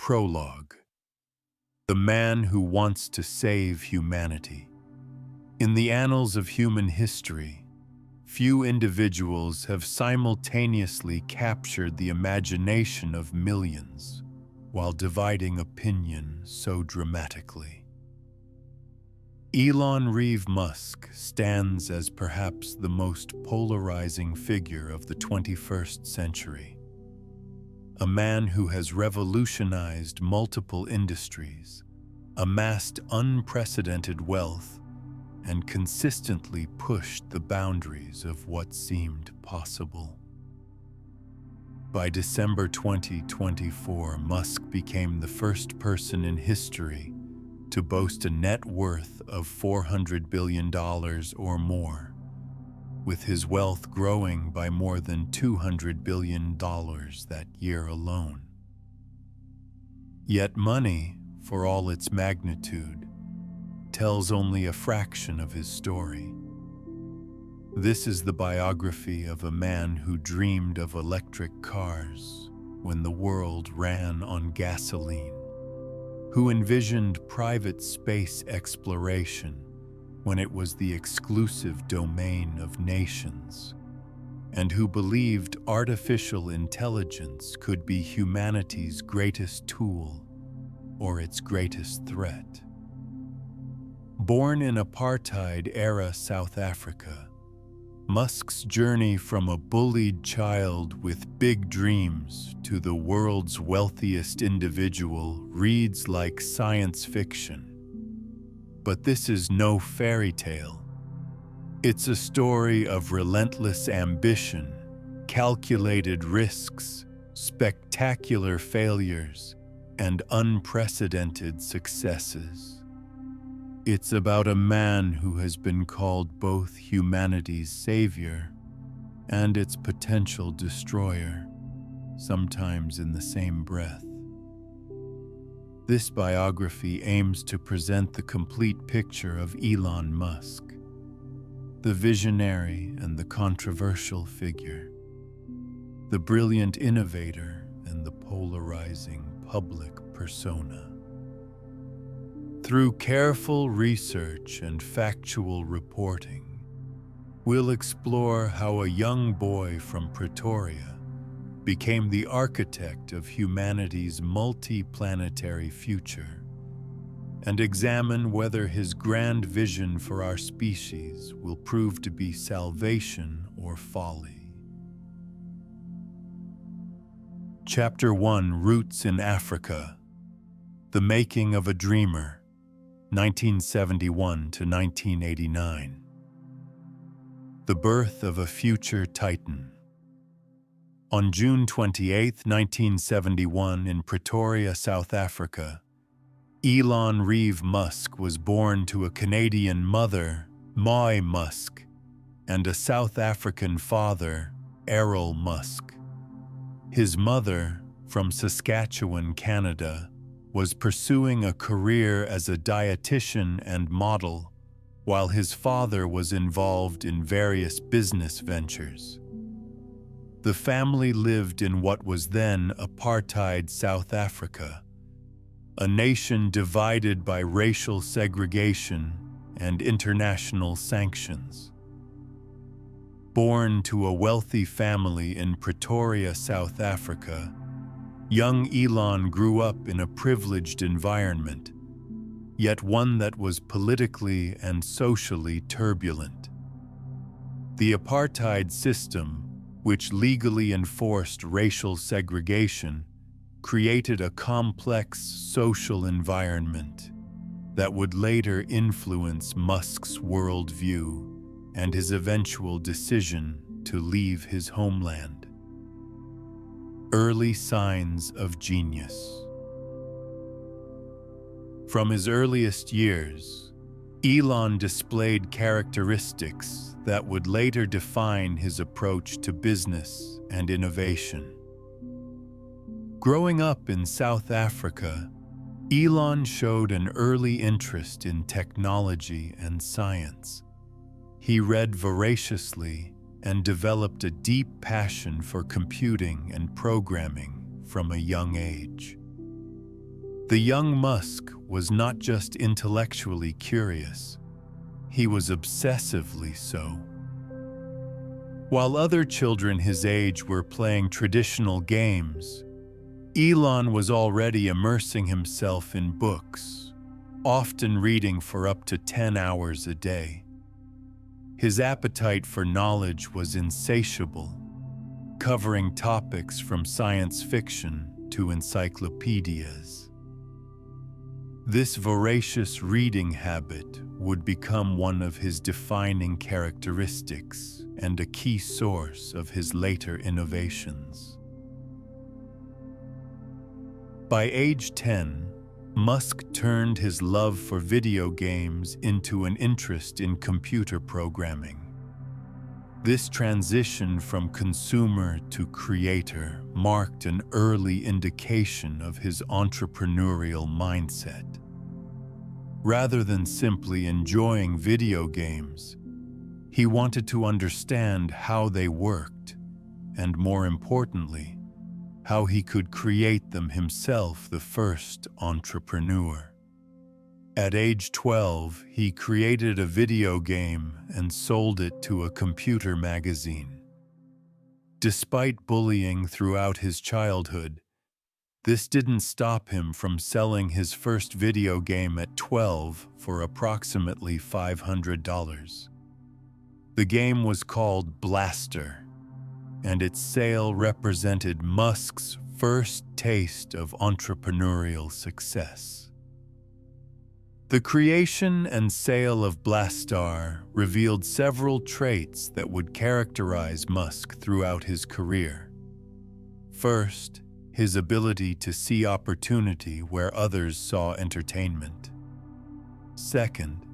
Prologue. The man who wants to save humanity. In the annals of human history, few individuals have simultaneously captured the imagination of millions while dividing opinion so dramatically. Elon Musk stands as perhaps the most polarizing figure of the 21st century. A man who has revolutionized multiple industries, amassed unprecedented wealth, and consistently pushed the boundaries of what seemed possible. By December 2024, Musk became the first person in history to boast a net worth of $400 billion or more, with his wealth growing by more than $200 billion that year alone. Yet money, for all its magnitude, tells only a fraction of his story. This is the biography of a man who dreamed of electric cars when the world ran on gasoline, who envisioned private space exploration when it was the exclusive domain of nations, and who believed artificial intelligence could be humanity's greatest tool or its greatest threat. Born in apartheid-era South Africa, Musk's journey from a bullied child with big dreams to the world's wealthiest individual reads like science fiction. But this is no fairy tale. It's a story of relentless ambition, calculated risks, spectacular failures, and unprecedented successes. It's about a man who has been called both humanity's savior and its potential destroyer, sometimes in the same breath. This biography aims to present the complete picture of Elon Musk, the visionary and the controversial figure, the brilliant innovator and the polarizing public persona. Through careful research and factual reporting, we'll explore how a young boy from Pretoria became the architect of humanity's multi-planetary future, and examine whether his grand vision for our species will prove to be salvation or folly. Chapter 1: Roots in Africa. The Making of a Dreamer, 1971 to 1989. The birth of a future titan. On June 28, 1971, in Pretoria, South Africa, Elon Musk was born to a Canadian mother, Mai Musk, and a South African father, Errol Musk. His mother, from Saskatchewan, Canada, was pursuing a career as a dietitian and model, while his father was involved in various business ventures. The family lived in what was then apartheid South Africa, a nation divided by racial segregation and international sanctions. Born to a wealthy family in Pretoria, South Africa, young Elon grew up in a privileged environment, yet one that was politically and socially turbulent. The apartheid system, which legally enforced racial segregation, created a complex social environment that would later influence Musk's worldview and his eventual decision to leave his homeland. Early signs of genius. From his earliest years, Elon displayed characteristics that would later define his approach to business and innovation. Growing up in South Africa, Elon showed an early interest in technology and science. He read voraciously and developed a deep passion for computing and programming from a young age. The young Musk was not just intellectually curious, he was obsessively so. While other children his age were playing traditional games, Elon was already immersing himself in books, often reading for up to 10 hours a day. His appetite for knowledge was insatiable, covering topics from science fiction to encyclopedias. This voracious reading habit would become one of his defining characteristics and a key source of his later innovations. By age 10, Musk turned his love for video games into an interest in computer programming. This transition from consumer to creator marked an early indication of his entrepreneurial mindset. Rather than simply enjoying video games, he wanted to understand how they worked, and more importantly, how he could create them himself, the first entrepreneur. At age 12, he created a video game and sold it to a computer magazine. Despite bullying throughout his childhood, this didn't stop him from selling his first video game at 12 for approximately $500. The game was called Blaster, and its sale represented Musk's first taste of entrepreneurial success. The creation and sale of Blastar revealed several traits that would characterize Musk throughout his career. First, his ability to see opportunity where others saw entertainment. Second,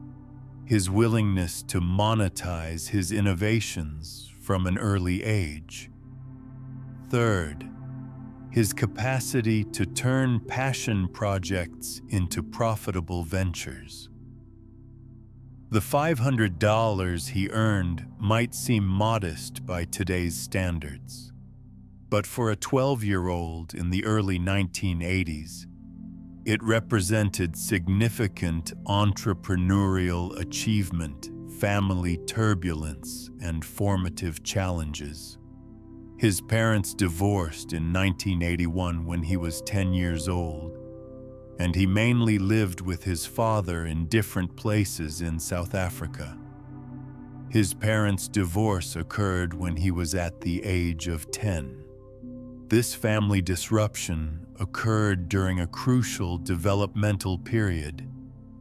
his willingness to monetize his innovations from an early age. Third, his capacity to turn passion projects into profitable ventures. The $500 he earned might seem modest by today's standards, but for a 12-year-old in the early 1980s, it represented significant entrepreneurial achievement, family turbulence, and formative challenges. His parents divorced in 1981 when he was 10 years old, and he mainly lived with his father in different places in South Africa. His parents' divorce occurred when he was at the age of 10. This family disruption occurred during a crucial developmental period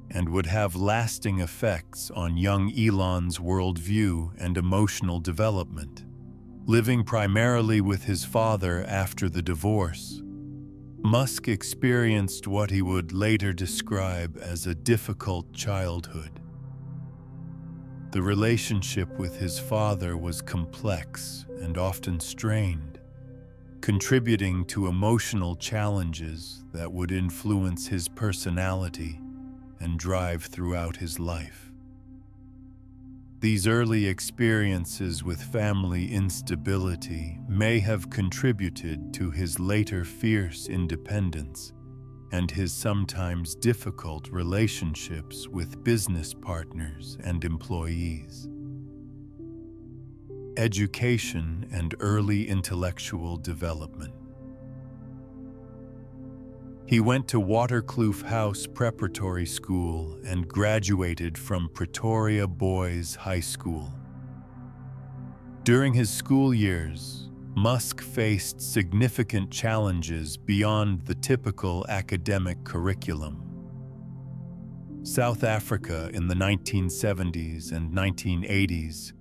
and would have lasting effects on young Elon's worldview and emotional development. Living primarily with his father after the divorce, Musk experienced what he would later describe as a difficult childhood. The relationship with his father was complex and often strained, contributing to emotional challenges that would influence his personality and drive throughout his life. These early experiences with family instability may have contributed to his later fierce independence and his sometimes difficult relationships with business partners and employees. Education and early intellectual development. He went to Waterkloof House Preparatory School and graduated from Pretoria Boys High School. During his school years, Musk faced significant challenges beyond the typical academic curriculum. South Africa in the 1970s and 1980s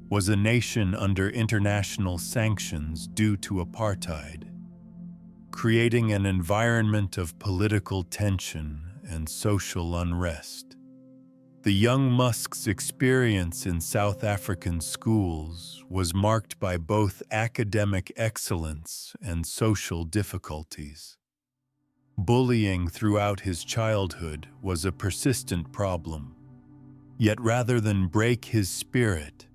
was a nation under international sanctions due to apartheid, creating an environment of political tension and social unrest. The young Musk's experience in South African schools was marked by both academic excellence and social difficulties. Bullying throughout his childhood was a persistent problem, yet rather than break his spirit,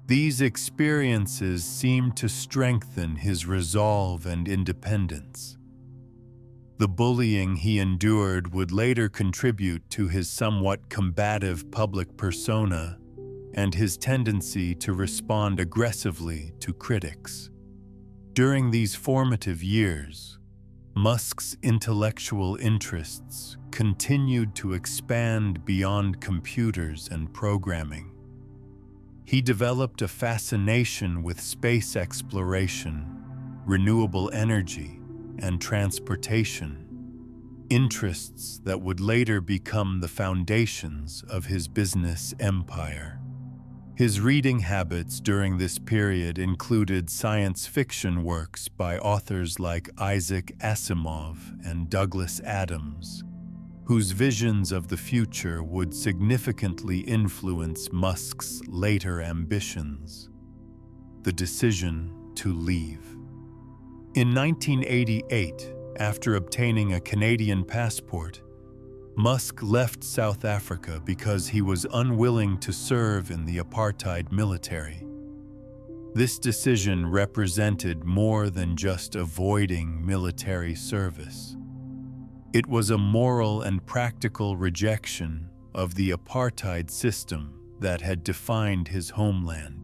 these experiences seemed to strengthen his resolve and independence. The bullying he endured would later contribute to his somewhat combative public persona and his tendency to respond aggressively to critics. During these formative years, Musk's intellectual interests continued to expand beyond computers and programming. He developed a fascination with space exploration, renewable energy, and transportation, interests that would later become the foundations of his business empire. His reading habits during this period included science fiction works by authors like Isaac Asimov and Douglas Adams, whose visions of the future would significantly influence Musk's later ambitions. The decision to leave. In 1988, after obtaining a Canadian passport, Musk left South Africa because he was unwilling to serve in the apartheid military. This decision represented more than just avoiding military service. It was a moral and practical rejection of the apartheid system that had defined his homeland.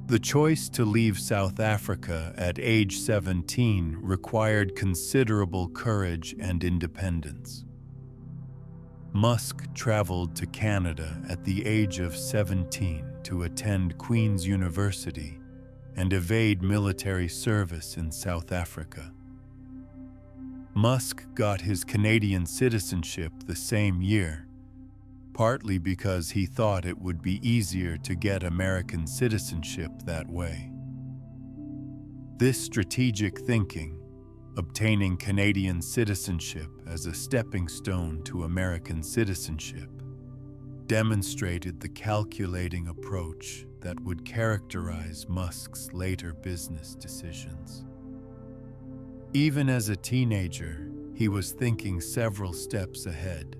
The choice to leave South Africa at age 17 required considerable courage and independence. Musk traveled to Canada at the age of 17 to attend Queen's University and evade military service in South Africa. Musk got his Canadian citizenship the same year, partly because he thought it would be easier to get American citizenship that way. This strategic thinking, obtaining Canadian citizenship as a stepping stone to American citizenship, demonstrated the calculating approach that would characterize Musk's later business decisions. Even as a teenager, he was thinking several steps ahead,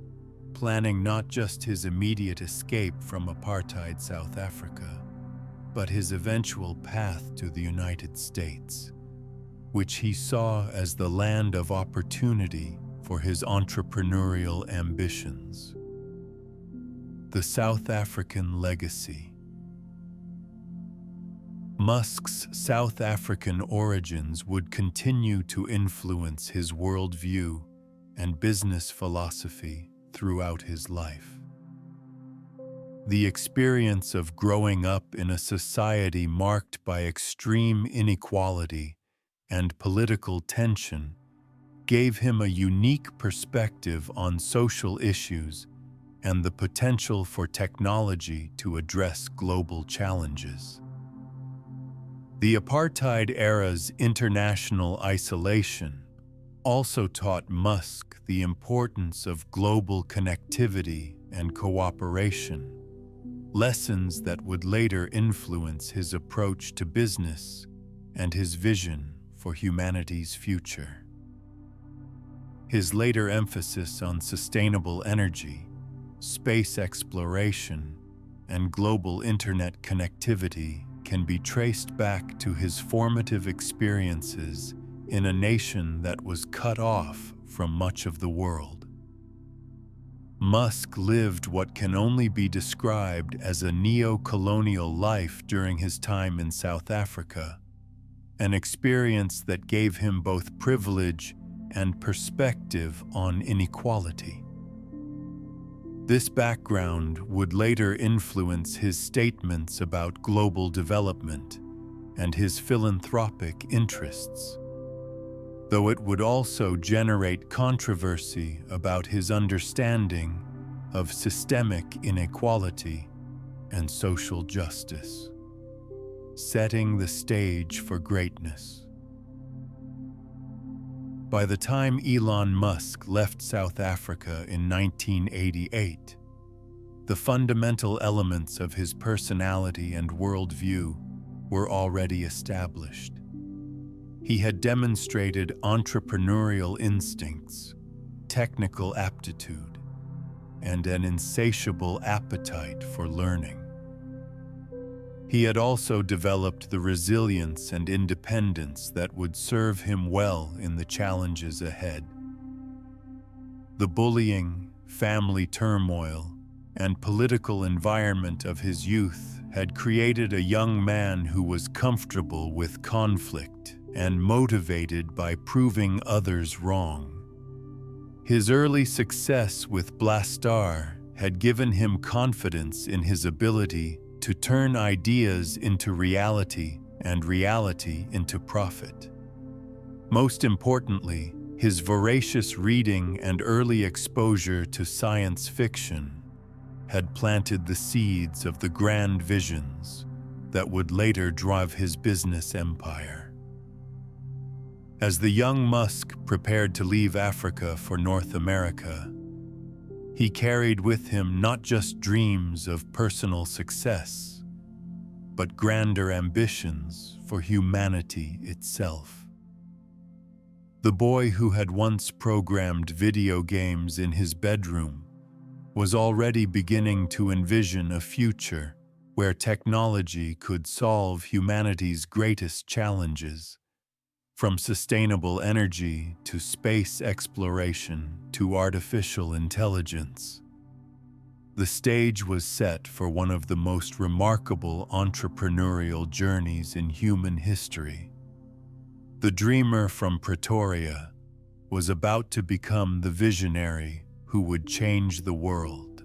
planning not just his immediate escape from apartheid South Africa, but his eventual path to the United States, which he saw as the land of opportunity for his entrepreneurial ambitions. The South African legacy. Musk's South African origins would continue to influence his worldview and business philosophy throughout his life. The experience of growing up in a society marked by extreme inequality and political tension gave him a unique perspective on social issues and the potential for technology to address global challenges. The apartheid era's international isolation also taught Musk the importance of global connectivity and cooperation, lessons that would later influence his approach to business and his vision for humanity's future. His later emphasis on sustainable energy, space exploration, and global internet connectivity can be traced back to his formative experiences in a nation that was cut off from much of the world. Musk lived what can only be described as a neo-colonial life during his time in South Africa, an experience that gave him both privilege and perspective on inequality. This background would later influence his statements about global development and his philanthropic interests, though it would also generate controversy about his understanding of systemic inequality and social justice, setting the stage for greatness. By the time Elon Musk left South Africa in 1988, the fundamental elements of his personality and worldview were already established. He had demonstrated entrepreneurial instincts, technical aptitude, and an insatiable appetite for learning. He had also developed the resilience and independence that would serve him well in the challenges ahead. The bullying, family turmoil, and political environment of his youth had created a young man who was comfortable with conflict and motivated by proving others wrong. His early success with Blastar had given him confidence in his ability to turn ideas into reality and reality into profit. Most importantly, his voracious reading and early exposure to science fiction had planted the seeds of the grand visions that would later drive his business empire. As the young Musk prepared to leave Africa for North America, he carried with him not just dreams of personal success, but grander ambitions for humanity itself. The boy who had once programmed video games in his bedroom was already beginning to envision a future where technology could solve humanity's greatest challenges, from sustainable energy to space exploration to artificial intelligence. The stage was set for one of the most remarkable entrepreneurial journeys in human history. The dreamer from Pretoria was about to become the visionary who would change the world.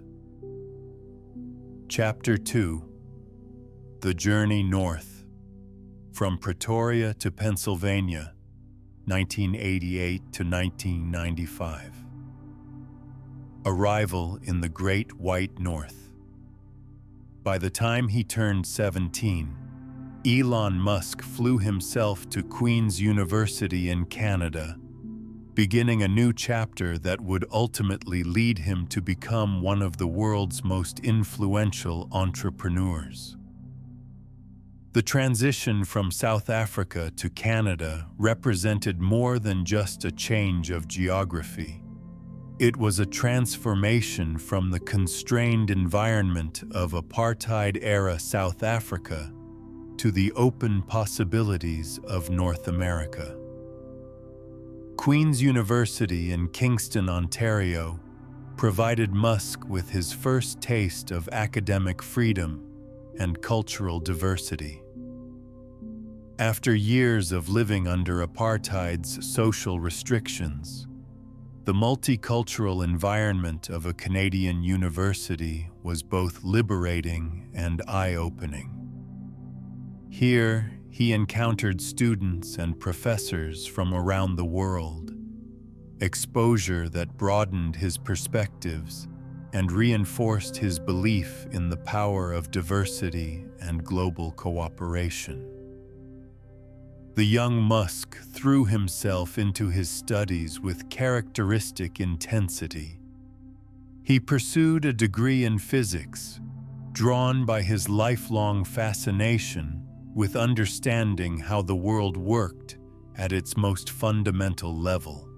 Chapter 2: The Journey North. From Pretoria to Pennsylvania, 1988 to 1995. Arrival in the Great White North. By the time he turned 17, Elon Musk flew himself to Queen's University in Canada, beginning a new chapter that would ultimately lead him to become one of the world's most influential entrepreneurs. The transition from South Africa to Canada represented more than just a change of geography. It was a transformation from the constrained environment of apartheid-era South Africa to the open possibilities of North America. Queen's University in Kingston, Ontario, provided Musk with his first taste of academic freedom and cultural diversity. After years of living under apartheid's social restrictions, the multicultural environment of a Canadian university was both liberating and eye-opening. Here, he encountered students and professors from around the world, exposure that broadened his perspectives and reinforced his belief in the power of diversity and global cooperation. The young Musk threw himself into his studies with characteristic intensity. He pursued a degree in physics, drawn by his lifelong fascination with understanding how the world worked at its most fundamental level.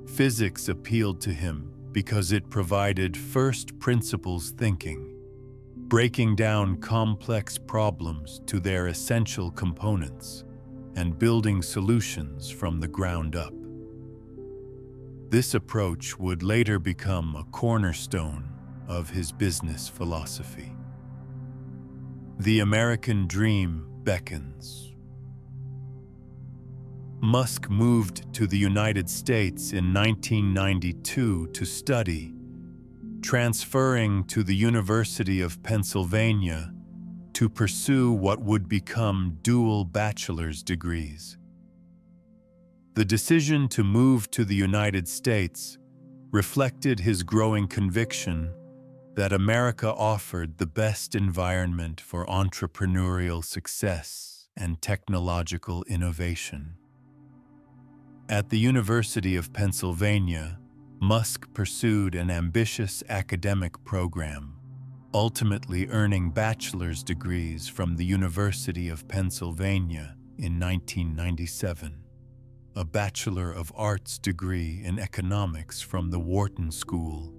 Physics appealed to him because it provided first principles thinking, breaking down complex problems to their essential components and building solutions from the ground up. This approach would later become a cornerstone of his business philosophy. The American dream beckons. Musk moved to the United States in 1992 to study, transferring to the University of Pennsylvania to pursue what would become dual bachelor's degrees. The decision to move to the United States reflected his growing conviction that America offered the best environment for entrepreneurial success and technological innovation. At the University of Pennsylvania, Musk pursued an ambitious academic program, ultimately earning bachelor's degrees from the University of Pennsylvania in 1997, a Bachelor of Arts degree in economics from the Wharton School,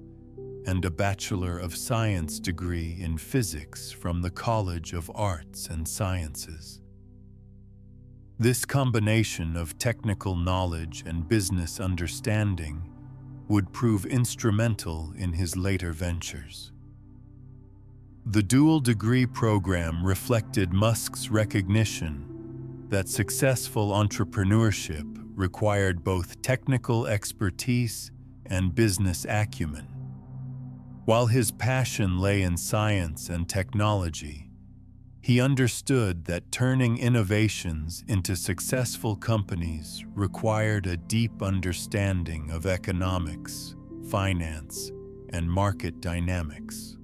and a Bachelor of Science degree in physics from the College of Arts and Sciences. This combination of technical knowledge and business understanding would prove instrumental in his later ventures. The dual degree program reflected Musk's recognition that successful entrepreneurship required both technical expertise and business acumen. While his passion lay in science and technology, he understood that turning innovations into successful companies required a deep understanding of economics, finance, and market dynamics.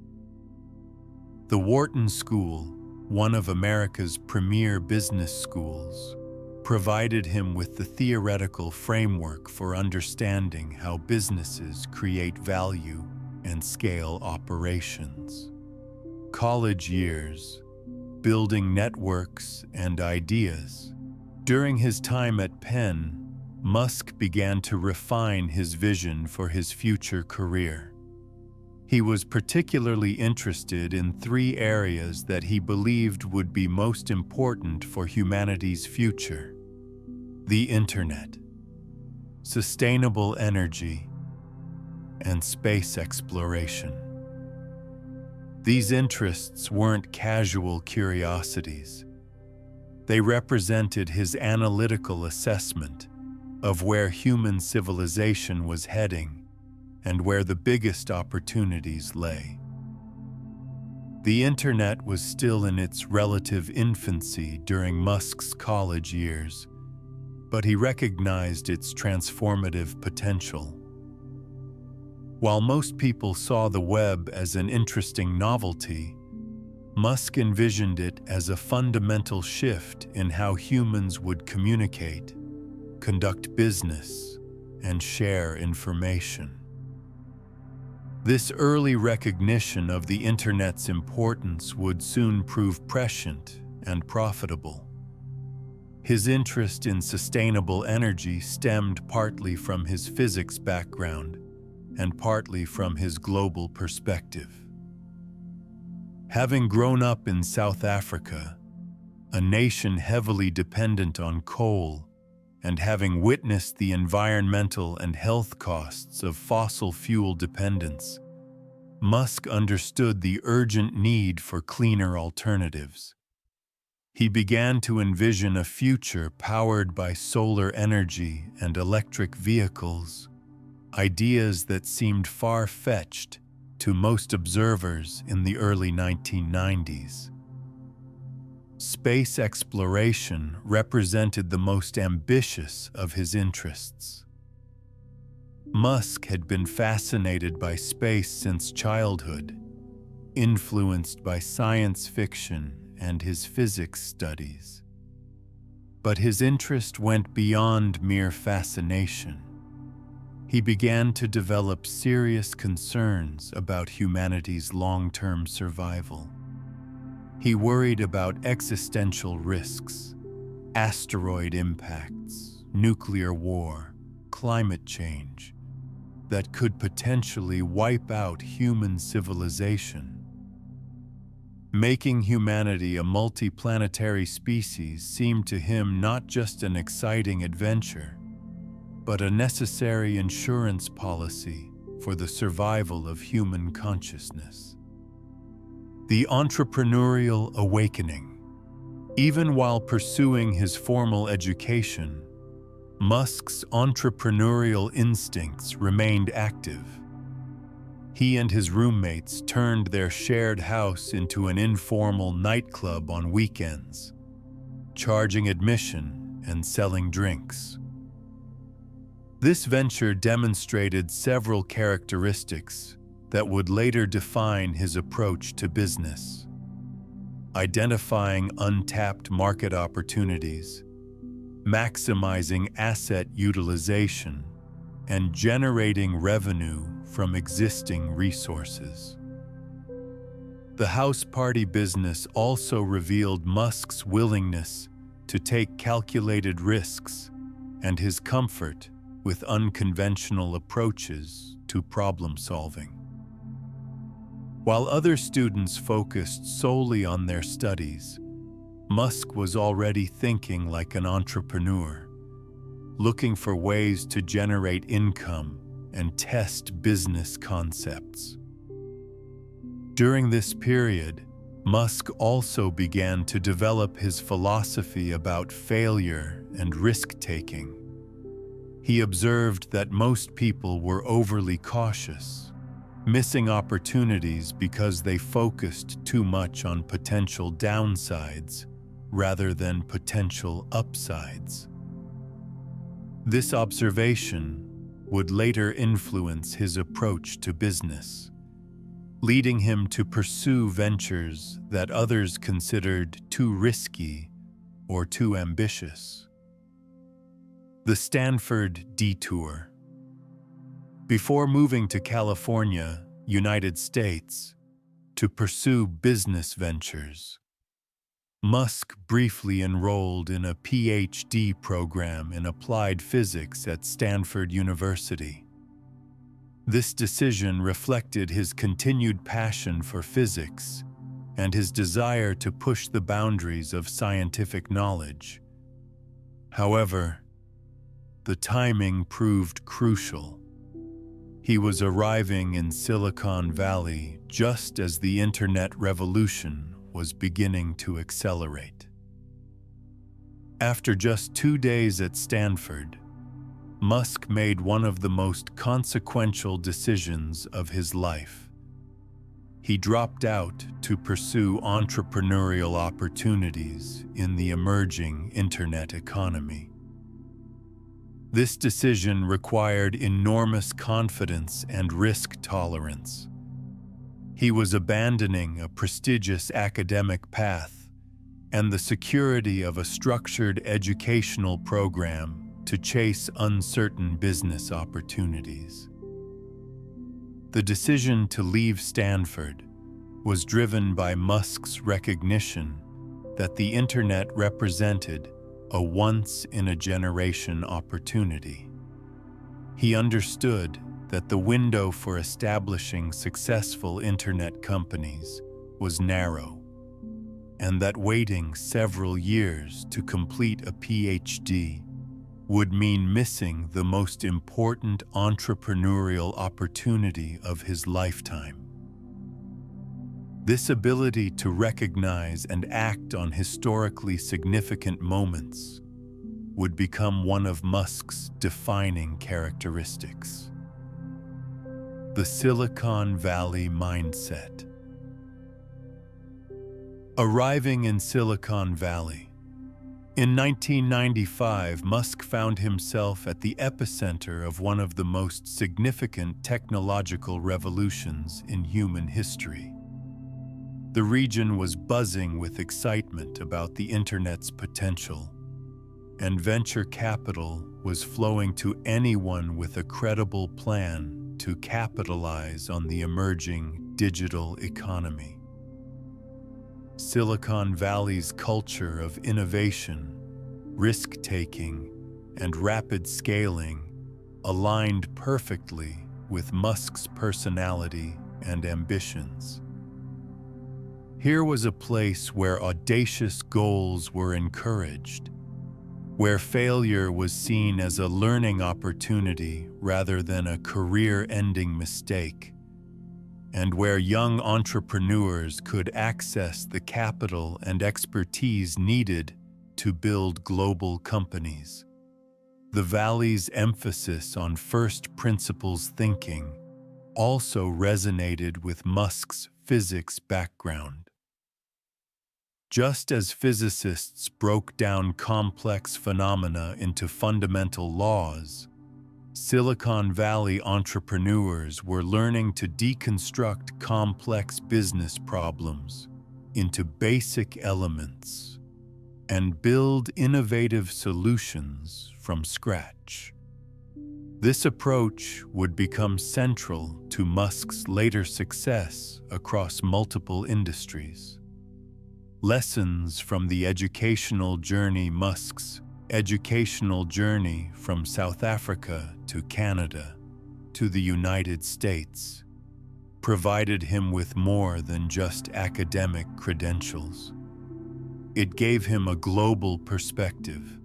The Wharton School, one of America's premier business schools, provided him with the theoretical framework for understanding how businesses create value and scale operations. College years, building networks and ideas. During his time at Penn, Musk began to refine his vision for his future career. He was particularly interested in three areas that he believed would be most important for humanity's future: the Internet, sustainable energy, and space exploration. These interests weren't casual curiosities. They represented his analytical assessment of where human civilization was heading and where the biggest opportunities lay. The Internet was still in its relative infancy during Musk's college years, but he recognized its transformative potential. While most people saw the web as an interesting novelty, Musk envisioned it as a fundamental shift in how humans would communicate, conduct business, and share information. This early recognition of the Internet's importance would soon prove prescient and profitable. His interest in sustainable energy stemmed partly from his physics background and partly from his global perspective. Having grown up in South Africa, a nation heavily dependent on coal, and having witnessed the environmental and health costs of fossil fuel dependence, Musk understood the urgent need for cleaner alternatives. He began to envision a future powered by solar energy and electric vehicles, ideas that seemed far-fetched to most observers in the early 1990s. Space exploration represented the most ambitious of his interests. Musk had been fascinated by space since childhood, influenced by science fiction and his physics studies. But his interest went beyond mere fascination. He began to develop serious concerns about humanity's long-term survival. He worried about existential risks, asteroid impacts, nuclear war, climate change, that could potentially wipe out human civilization. Making humanity a multiplanetary species seemed to him not just an exciting adventure, but a necessary insurance policy for the survival of human consciousness. The entrepreneurial awakening. Even while pursuing his formal education, Musk's entrepreneurial instincts remained active. He and his roommates turned their shared house into an informal nightclub on weekends, charging admission and selling drinks. This venture demonstrated several characteristics that would later define his approach to business: identifying untapped market opportunities, maximizing asset utilization, and generating revenue from existing resources. The house party business also revealed Musk's willingness to take calculated risks and his comfort with unconventional approaches to problem solving. While other students focused solely on their studies, Musk was already thinking like an entrepreneur, looking for ways to generate income and test business concepts. During this period, Musk also began to develop his philosophy about failure and risk-taking. He observed that most people were overly cautious, missing opportunities because they focused too much on potential downsides rather than potential upsides. This observation would later influence his approach to business, leading him to pursue ventures that others considered too risky or too ambitious. The Stanford Detour. Before moving to California, United States, to pursue business ventures, Musk briefly enrolled in a PhD program in applied physics at Stanford University. This decision reflected his continued passion for physics and his desire to push the boundaries of scientific knowledge. However, the timing proved crucial. He was arriving in Silicon Valley just as the internet revolution was beginning to accelerate. After just 2 days at Stanford, Musk made one of the most consequential decisions of his life. He dropped out to pursue entrepreneurial opportunities in the emerging internet economy. This decision required enormous confidence and risk tolerance. He was abandoning a prestigious academic path and the security of a structured educational program to chase uncertain business opportunities. The decision to leave Stanford was driven by Musk's recognition that the internet represented a once-in-a-generation opportunity. He understood that the window for establishing successful internet companies was narrow, and that waiting several years to complete a PhD would mean missing the most important entrepreneurial opportunity of his lifetime. This ability to recognize and act on historically significant moments would become one of Musk's defining characteristics. The Silicon Valley mindset. Arriving in Silicon Valley. In 1995, Musk found himself at the epicenter of one of the most significant technological revolutions in human history. The region was buzzing with excitement about the internet's potential, and venture capital was flowing to anyone with a credible plan to capitalize on the emerging digital economy. Silicon Valley's culture of innovation, risk-taking, and rapid scaling aligned perfectly with Musk's personality and ambitions. Here was a place where audacious goals were encouraged, where failure was seen as a learning opportunity rather than a career-ending mistake, and where young entrepreneurs could access the capital and expertise needed to build global companies. The Valley's emphasis on first principles thinking also resonated with Musk's physics background. Just as physicists broke down complex phenomena into fundamental laws, Silicon Valley entrepreneurs were learning to deconstruct complex business problems into basic elements and build innovative solutions from scratch. This approach would become central to Musk's later success across multiple industries. Lessons from the educational journey. Musk's educational journey from South Africa to Canada to the United States provided him with more than just academic credentials. It gave him a global perspective,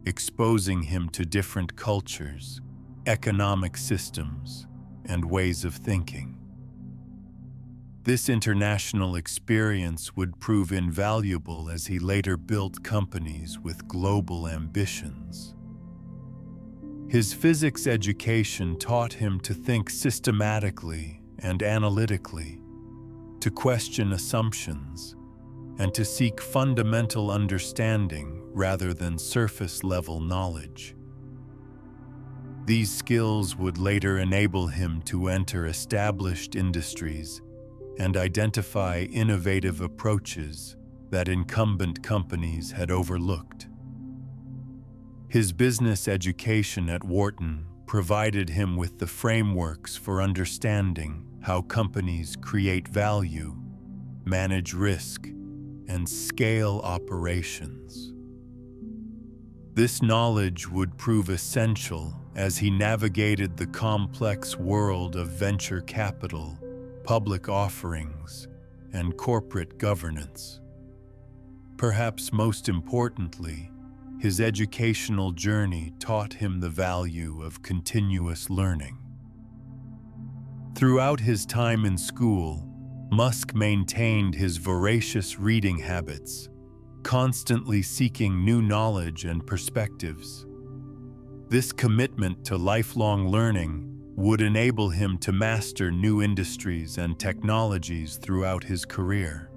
exposing him to different cultures, economic systems, and ways of thinking. This international experience would prove invaluable as he later built companies with global ambitions. His physics education taught him to think systematically and analytically, to question assumptions, and to seek fundamental understanding rather than surface-level knowledge. These skills would later enable him to enter established industries and identify innovative approaches that incumbent companies had overlooked. His business education at Wharton provided him with the frameworks for understanding how companies create value, manage risk, and scale operations. This knowledge would prove essential as he navigated the complex world of venture capital, public offerings, and corporate governance. Perhaps most importantly, his educational journey taught him the value of continuous learning. Throughout his time in school, Musk maintained his voracious reading habits, constantly seeking new knowledge and perspectives. This commitment to lifelong learning would enable him to master new industries and technologies throughout his career.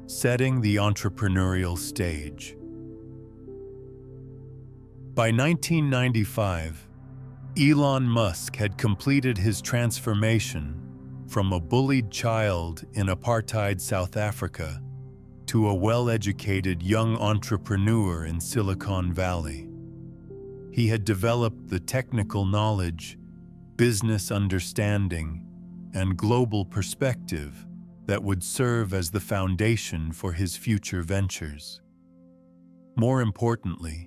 Setting the entrepreneurial stage. By 1995, Elon Musk had completed his transformation from a bullied child in apartheid South Africa to a well-educated young entrepreneur in Silicon Valley. He had developed the technical knowledge, business understanding, and global perspective that would serve as the foundation for his future ventures. More importantly,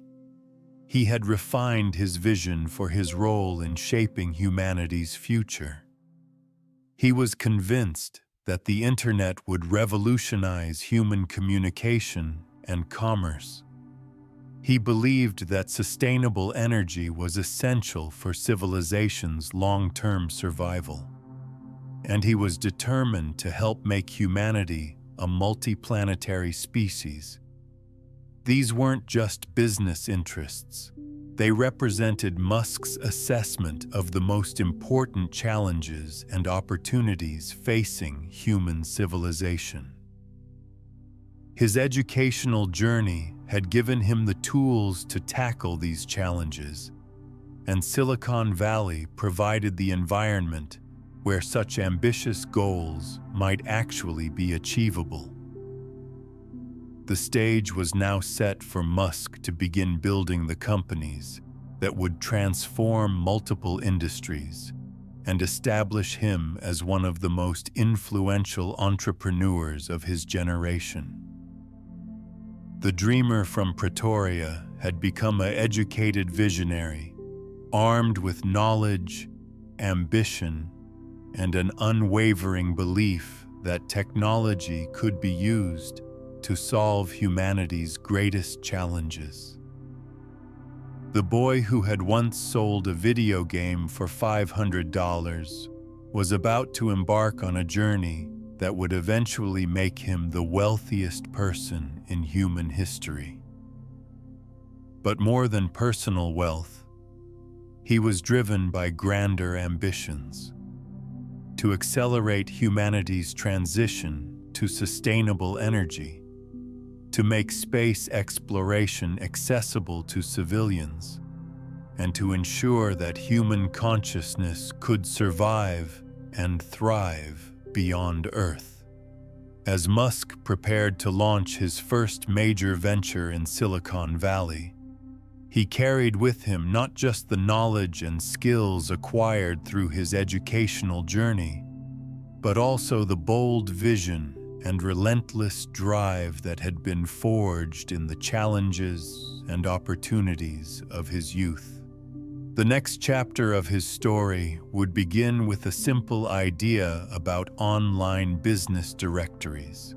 he had refined his vision for his role in shaping humanity's future. He was convinced that the internet would revolutionize human communication and commerce. He believed that sustainable energy was essential for civilization's long-term survival, and he was determined to help make humanity a multiplanetary species. These weren't just business interests. They represented Musk's assessment of the most important challenges and opportunities facing human civilization. His educational journey had given him the tools to tackle these challenges, and Silicon Valley provided the environment where such ambitious goals might actually be achievable. The stage was now set for Musk to begin building the companies that would transform multiple industries and establish him as one of the most influential entrepreneurs of his generation. The dreamer from Pretoria had become an educated visionary, armed with knowledge, ambition, and an unwavering belief that technology could be used to solve humanity's greatest challenges. The boy who had once sold a video game for $500 was about to embark on a journey that would eventually make him the wealthiest person in human history. But more than personal wealth, he was driven by grander ambitions: to accelerate humanity's transition to sustainable energy, to make space exploration accessible to civilians, and to ensure that human consciousness could survive and thrive beyond Earth. As Musk prepared to launch his first major venture in Silicon Valley, he carried with him not just the knowledge and skills acquired through his educational journey, but also the bold vision and relentless drive that had been forged in the challenges and opportunities of his youth. The next chapter of his story would begin with a simple idea about online business directories,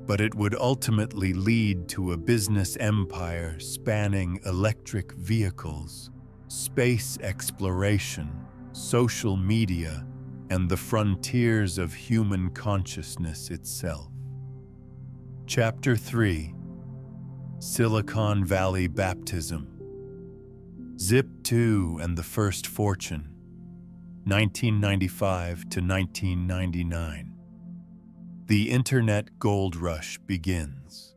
but it would ultimately lead to a business empire spanning electric vehicles, space exploration, social media, and the frontiers of human consciousness itself. Chapter 3: Silicon Valley Baptism. Zip2 and the First Fortune, 1995 to 1999. The Internet Gold Rush begins.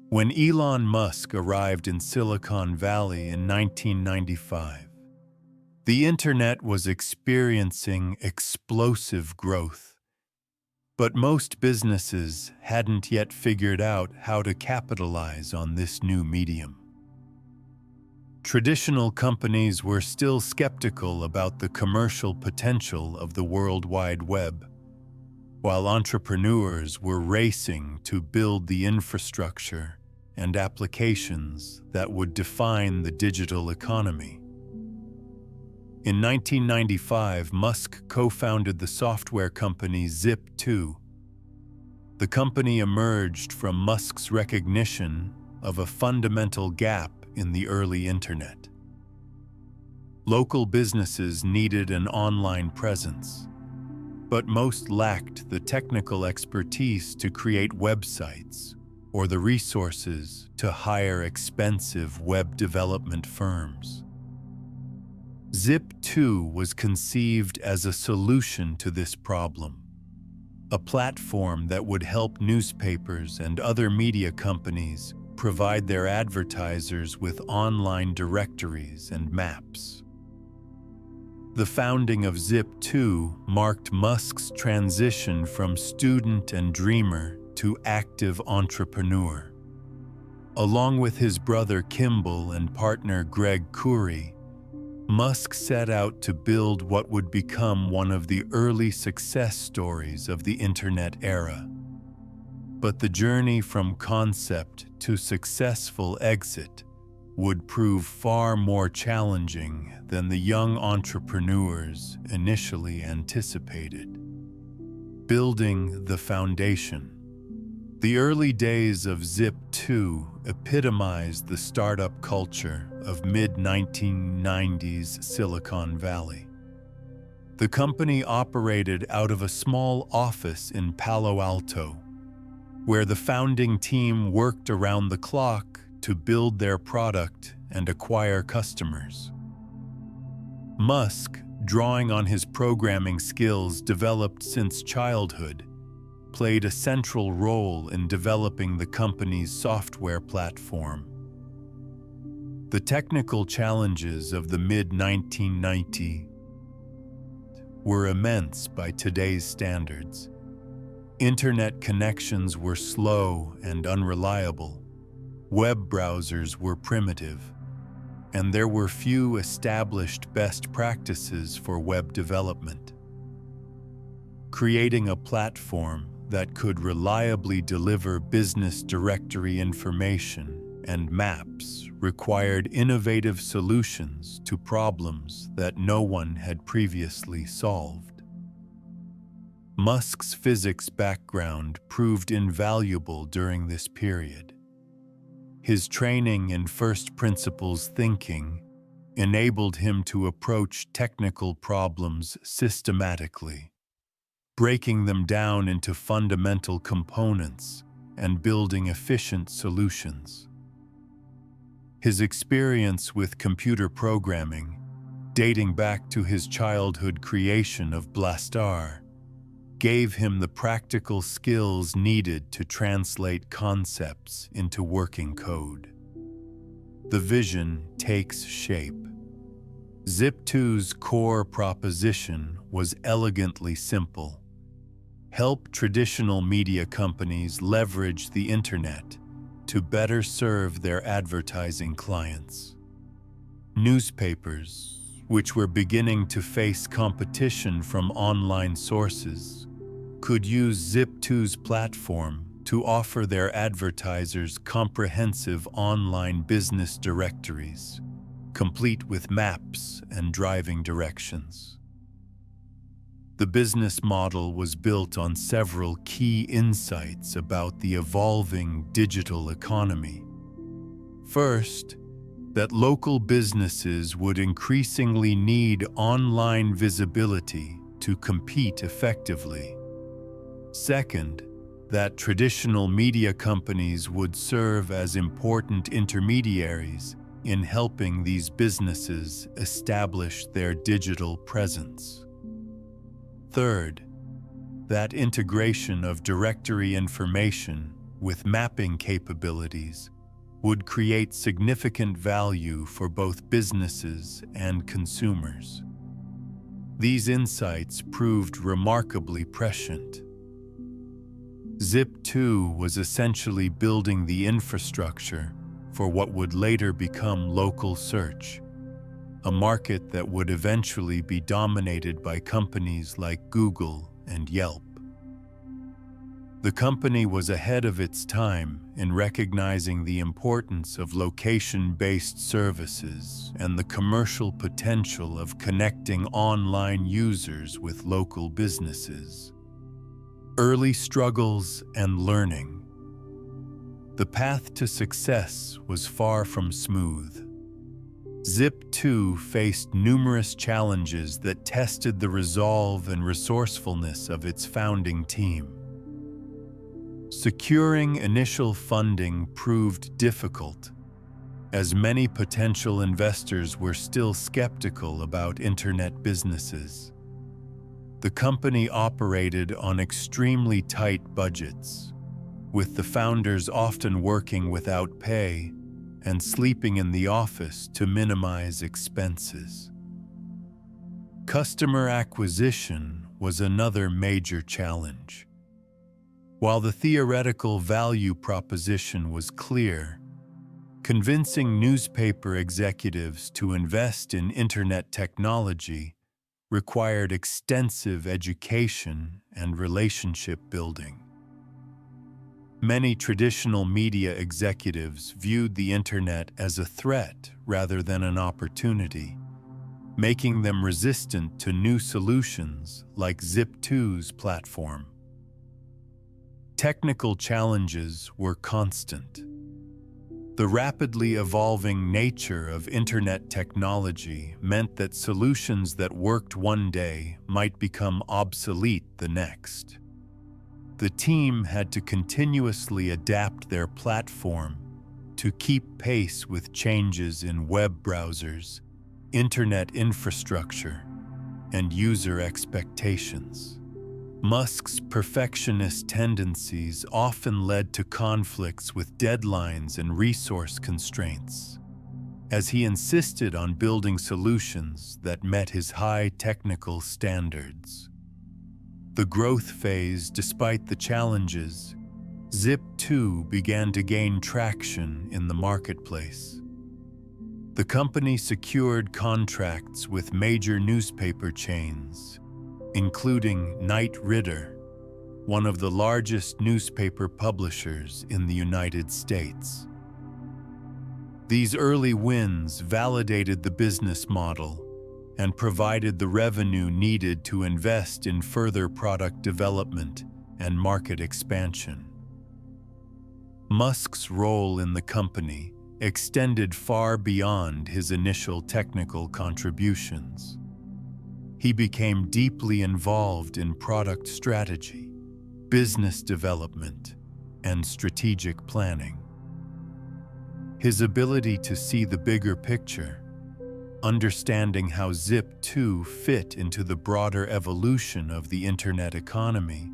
When Elon Musk arrived in Silicon Valley in 1995, the Internet was experiencing explosive growth, but most businesses hadn't yet figured out how to capitalize on this new medium. Traditional companies were still skeptical about the commercial potential of the World Wide Web, while entrepreneurs were racing to build the infrastructure and applications that would define the digital economy. In 1995, Musk co-founded the software company Zip2. The company emerged from Musk's recognition of a fundamental gap in the early internet. Local businesses needed an online presence, but most lacked the technical expertise to create websites or the resources to hire expensive web development firms. Zip2 was conceived as a solution to this problem, a platform that would help newspapers and other media companies provide their advertisers with online directories and maps. The founding of Zip2 marked Musk's transition from student and dreamer to active entrepreneur. Along with his brother Kimball and partner Greg Khoury, Musk set out to build what would become one of the early success stories of the Internet era. But the journey from concept to successful exit would prove far more challenging than the young entrepreneurs initially anticipated. Building the foundation. The early days of Zip2 epitomized the startup culture of mid-1990s Silicon Valley. The company operated out of a small office in Palo Alto, where the founding team worked around the clock to build their product and acquire customers. Musk, drawing on his programming skills developed since childhood, played a central role in developing the company's software platform. The technical challenges of the mid-1990s were immense by today's standards. Internet connections were slow and unreliable, web browsers were primitive, and there were few established best practices for web development. Creating a platform that could reliably deliver business directory information and maps required innovative solutions to problems that no one had previously solved. Musk's physics background proved invaluable during this period. His training in first principles thinking enabled him to approach technical problems systematically, breaking them down into fundamental components and building efficient solutions. His experience with computer programming, dating back to his childhood creation of Blastar, gave him the practical skills needed to translate concepts into working code. The vision takes shape. Zip2's core proposition was elegantly simple: help traditional media companies leverage the internet to better serve their advertising clients. Newspapers, which were beginning to face competition from online sources, could use Zip2's platform to offer their advertisers comprehensive online business directories, complete with maps and driving directions. The business model was built on several key insights about the evolving digital economy. First, that local businesses would increasingly need online visibility to compete effectively. Second, that traditional media companies would serve as important intermediaries in helping these businesses establish their digital presence. Third, that integration of directory information with mapping capabilities would create significant value for both businesses and consumers. These insights proved remarkably prescient. Zip2 was essentially building the infrastructure for what would later become local search, a market that would eventually be dominated by companies like Google and Yelp. The company was ahead of its time in recognizing the importance of location-based services and the commercial potential of connecting online users with local businesses. Early struggles and learning. The path to success was far from smooth. Zip2 faced numerous challenges that tested the resolve and resourcefulness of its founding team. Securing initial funding proved difficult, as many potential investors were still skeptical about internet businesses. The company operated on extremely tight budgets, with the founders often working without pay and sleeping in the office to minimize expenses. Customer acquisition was another major challenge. While the theoretical value proposition was clear, convincing newspaper executives to invest in internet technology required extensive education and relationship building. Many traditional media executives viewed the internet as a threat rather than an opportunity, making them resistant to new solutions like Zip2's platform. Technical challenges were constant. The rapidly evolving nature of internet technology meant that solutions that worked one day might become obsolete the next. The team had to continuously adapt their platform to keep pace with changes in web browsers, internet infrastructure, and user expectations. Musk's perfectionist tendencies often led to conflicts with deadlines and resource constraints, as he insisted on building solutions that met his high technical standards. The growth phase, despite the challenges, Zip2 began to gain traction in the marketplace. The company secured contracts with major newspaper chains, including Knight Ridder, one of the largest newspaper publishers in the United States. These early wins validated the business model and provided the revenue needed to invest in further product development and market expansion. Musk's role in the company extended far beyond his initial technical contributions. He became deeply involved in product strategy, business development, and strategic planning. His ability to see the bigger picture, understanding how Zip2 fit into the broader evolution of the internet economy,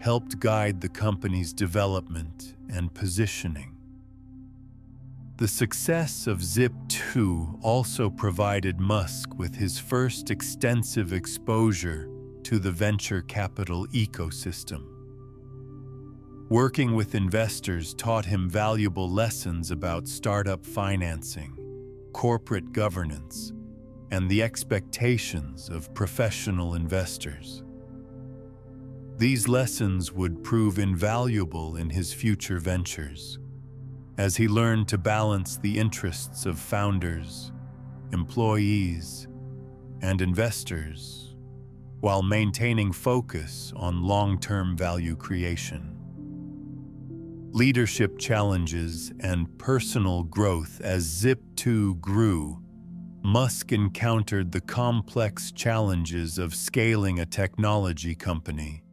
helped guide the company's development and positioning. The success of Zip2 also provided Musk with his first extensive exposure to the venture capital ecosystem. Working with investors taught him valuable lessons about startup financing, corporate governance, and the expectations of professional investors. These lessons would prove invaluable in his future ventures, as he learned to balance the interests of founders, employees, and investors, while maintaining focus on long-term value creation. Leadership challenges and personal growth. As Zip2 grew, Musk encountered the complex challenges of scaling a technology company,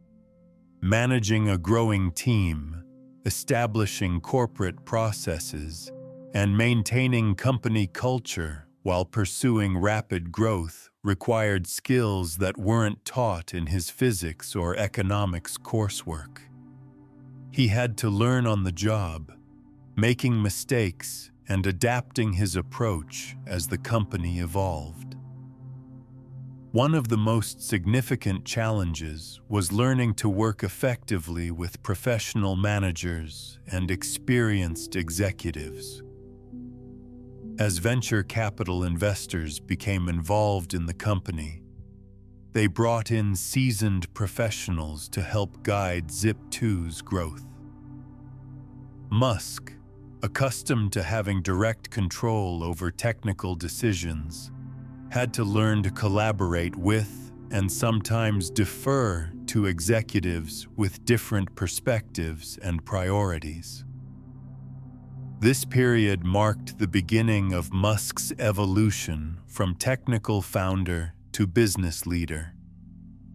managing a growing team, establishing corporate processes, and maintaining company culture while pursuing rapid growth required skills that weren't taught in his physics or economics coursework. He had to learn on the job, making mistakes and adapting his approach as the company evolved. One of the most significant challenges was learning to work effectively with professional managers and experienced executives. As venture capital investors became involved in the company, they brought in seasoned professionals to help guide Zip2's growth. Musk, accustomed to having direct control over technical decisions, had to learn to collaborate with and sometimes defer to executives with different perspectives and priorities. This period marked the beginning of Musk's evolution from technical founder to business leader.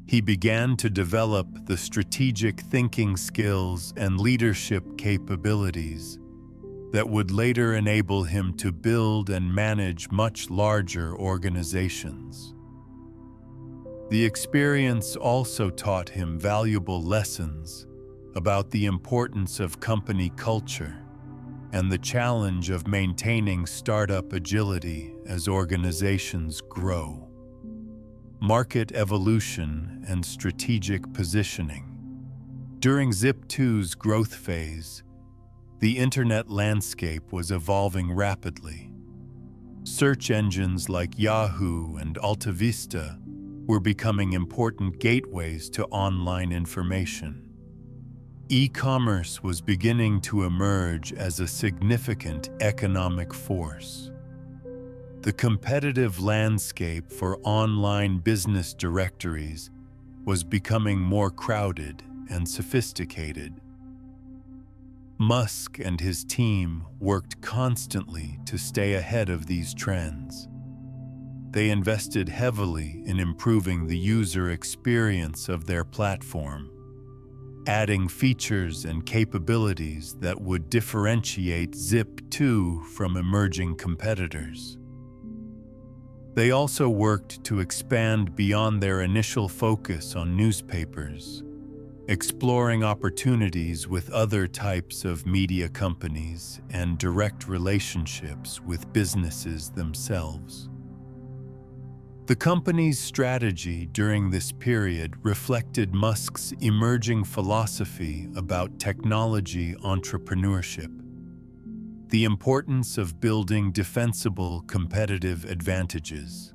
He began to develop the strategic thinking skills and leadership capabilities that would later enable him to build and manage much larger organizations. The experience also taught him valuable lessons about the importance of company culture and the challenge of maintaining startup agility as organizations grow. Market evolution and strategic positioning. During Zip2's growth phase, the internet landscape was evolving rapidly. Search engines like Yahoo and AltaVista were becoming important gateways to online information. E-commerce was beginning to emerge as a significant economic force. The competitive landscape for online business directories was becoming more crowded and sophisticated. Musk and his team worked constantly to stay ahead of these trends. They invested heavily in improving the user experience of their platform, adding features and capabilities that would differentiate Zip2 from emerging competitors. They also worked to expand beyond their initial focus on newspapers, exploring opportunities with other types of media companies and direct relationships with businesses themselves. The company's strategy during this period reflected Musk's emerging philosophy about technology entrepreneurship, the importance of building defensible competitive advantages,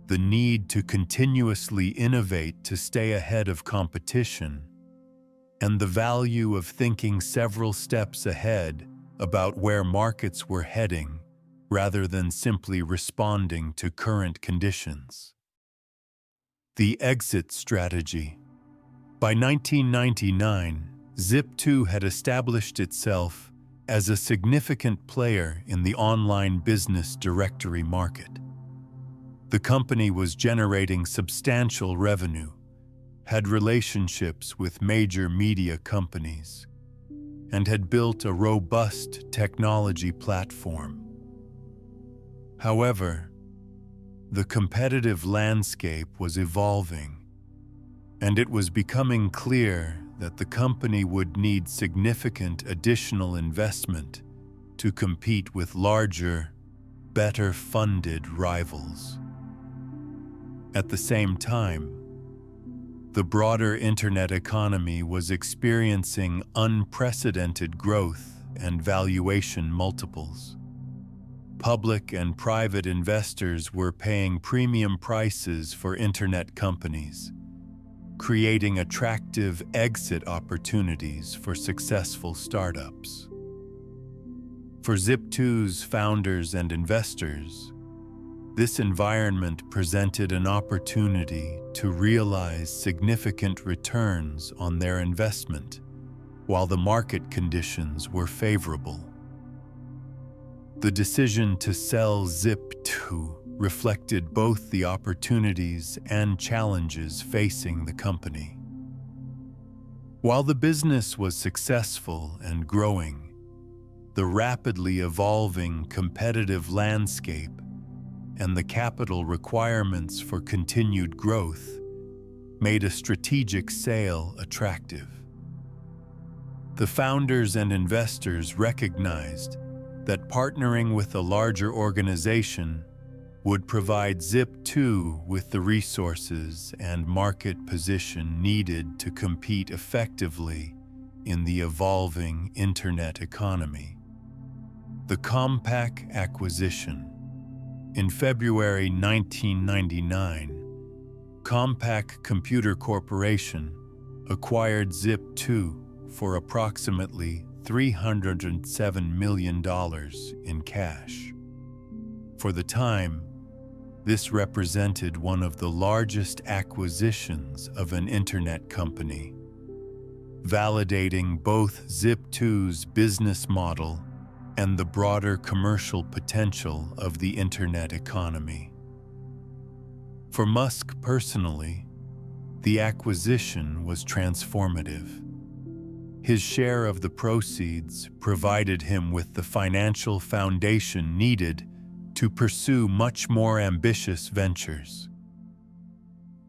the need to continuously innovate to stay ahead of competition, and the value of thinking several steps ahead about where markets were heading rather than simply responding to current conditions. The exit strategy. By 1999, Zip2 had established itself as a significant player in the online business directory market. The company was generating substantial revenue, had relationships with major media companies, and had built a robust technology platform. However, the competitive landscape was evolving, and it was becoming clear that the company would need significant additional investment to compete with larger, better-funded rivals. At the same time, the broader internet economy was experiencing unprecedented growth and valuation multiples. Public and private investors were paying premium prices for internet companies, creating attractive exit opportunities for successful startups. For Zip2's founders and investors, This environment presented an opportunity to realize significant returns on their investment, while the market conditions were favorable. The decision to sell Zip2 reflected both the opportunities and challenges facing the company. While the business was successful and growing, the rapidly evolving competitive landscape and the capital requirements for continued growth made a strategic sale attractive. The founders and investors recognized that partnering with a larger organization would provide Zip2 with the resources and market position needed to compete effectively in the evolving internet economy. The Compaq acquisition. In February 1999, Compaq Computer Corporation acquired Zip2 for approximately $307 million in cash. For the time, this represented one of the largest acquisitions of an internet company, validating both Zip2's business model and the broader commercial potential of the internet economy. For Musk personally, the acquisition was transformative. His share of the proceeds provided him with the financial foundation needed to pursue much more ambitious ventures.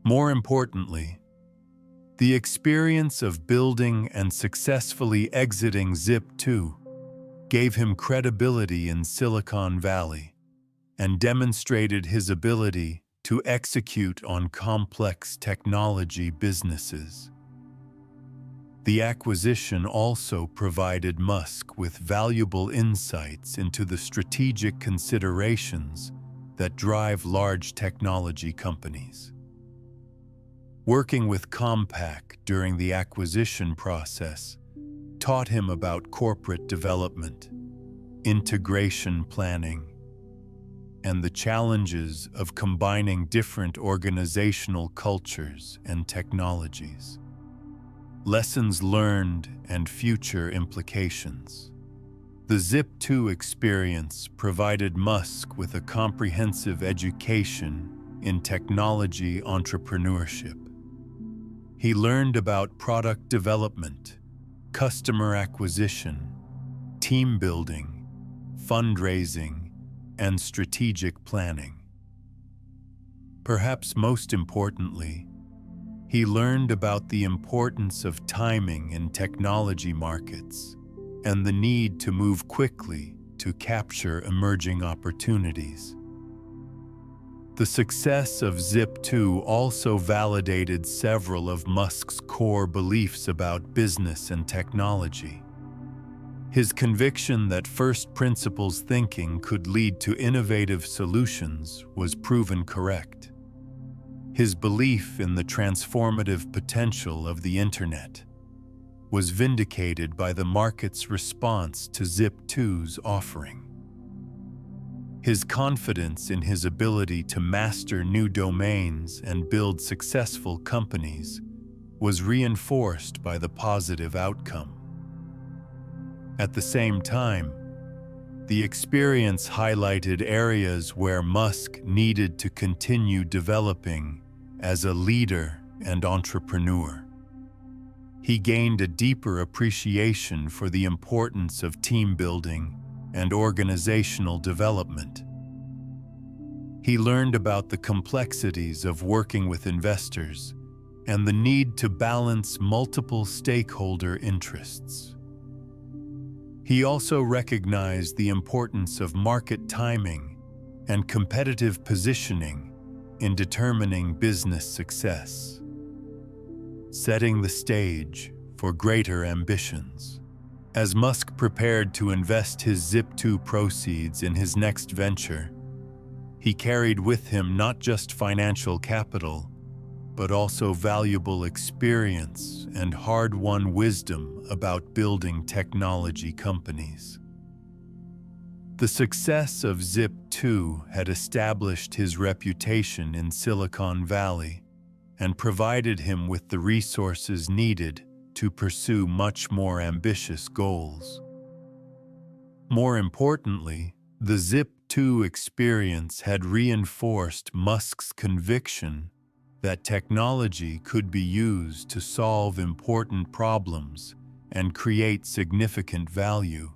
More importantly, the experience of building and successfully exiting Zip2 gave him credibility in Silicon Valley and demonstrated his ability to execute on complex technology businesses. The acquisition also provided Musk with valuable insights into the strategic considerations that drive large technology companies. Working with Compaq during the acquisition process taught him about corporate development, integration planning, and the challenges of combining different organizational cultures and technologies. Lessons learned and future implications. The Zip2 experience provided Musk with a comprehensive education in technology entrepreneurship. He learned about product development, customer acquisition, team building, fundraising, and strategic planning. Perhaps most importantly, he learned about the importance of timing in technology markets and the need to move quickly to capture emerging opportunities. The success of Zip2 also validated several of Musk's core beliefs about business and technology. His conviction that first principles thinking could lead to innovative solutions was proven correct. His belief in the transformative potential of the internet was vindicated by the market's response to Zip2's offering. His confidence in his ability to master new domains and build successful companies was reinforced by the positive outcome. At the same time, the experience highlighted areas where Musk needed to continue developing as a leader and entrepreneur. He gained a deeper appreciation for the importance of team building and organizational development. He learned about the complexities of working with investors and the need to balance multiple stakeholder interests. He also recognized the importance of market timing and competitive positioning in determining business success, setting the stage for greater ambitions. As Musk prepared to invest his Zip2 proceeds in his next venture, he carried with him not just financial capital, but also valuable experience and hard-won wisdom about building technology companies. The success of Zip2 had established his reputation in Silicon Valley and provided him with the resources needed to pursue much more ambitious goals. More importantly, the Zip2 experience had reinforced Musk's conviction that technology could be used to solve important problems and create significant value.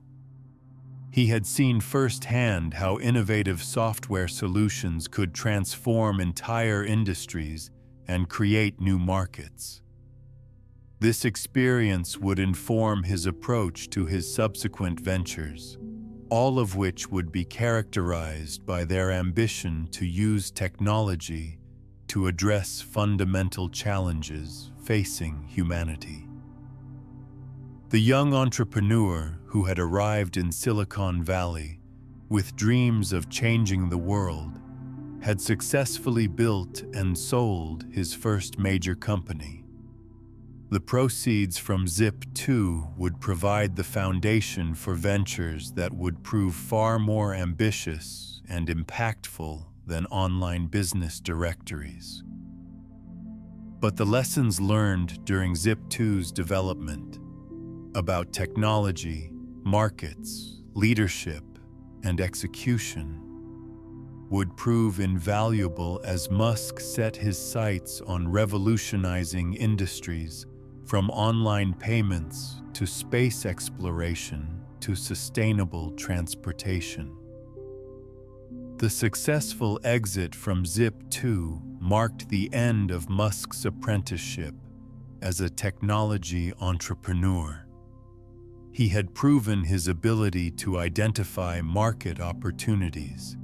He had seen firsthand how innovative software solutions could transform entire industries and create new markets. This experience would inform his approach to his subsequent ventures, all of which would be characterized by their ambition to use technology to address fundamental challenges facing humanity. The young entrepreneur who had arrived in Silicon Valley with dreams of changing the world had successfully built and sold his first major company. The proceeds from Zip2 would provide the foundation for ventures that would prove far more ambitious and impactful than online business directories. But the lessons learned during Zip2's development about technology, markets, leadership, and execution would prove invaluable as Musk set his sights on revolutionizing industries from online payments to space exploration to sustainable transportation. The successful exit from Zip2 marked the end of Musk's apprenticeship as a technology entrepreneur. He had proven his ability to identify market opportunities,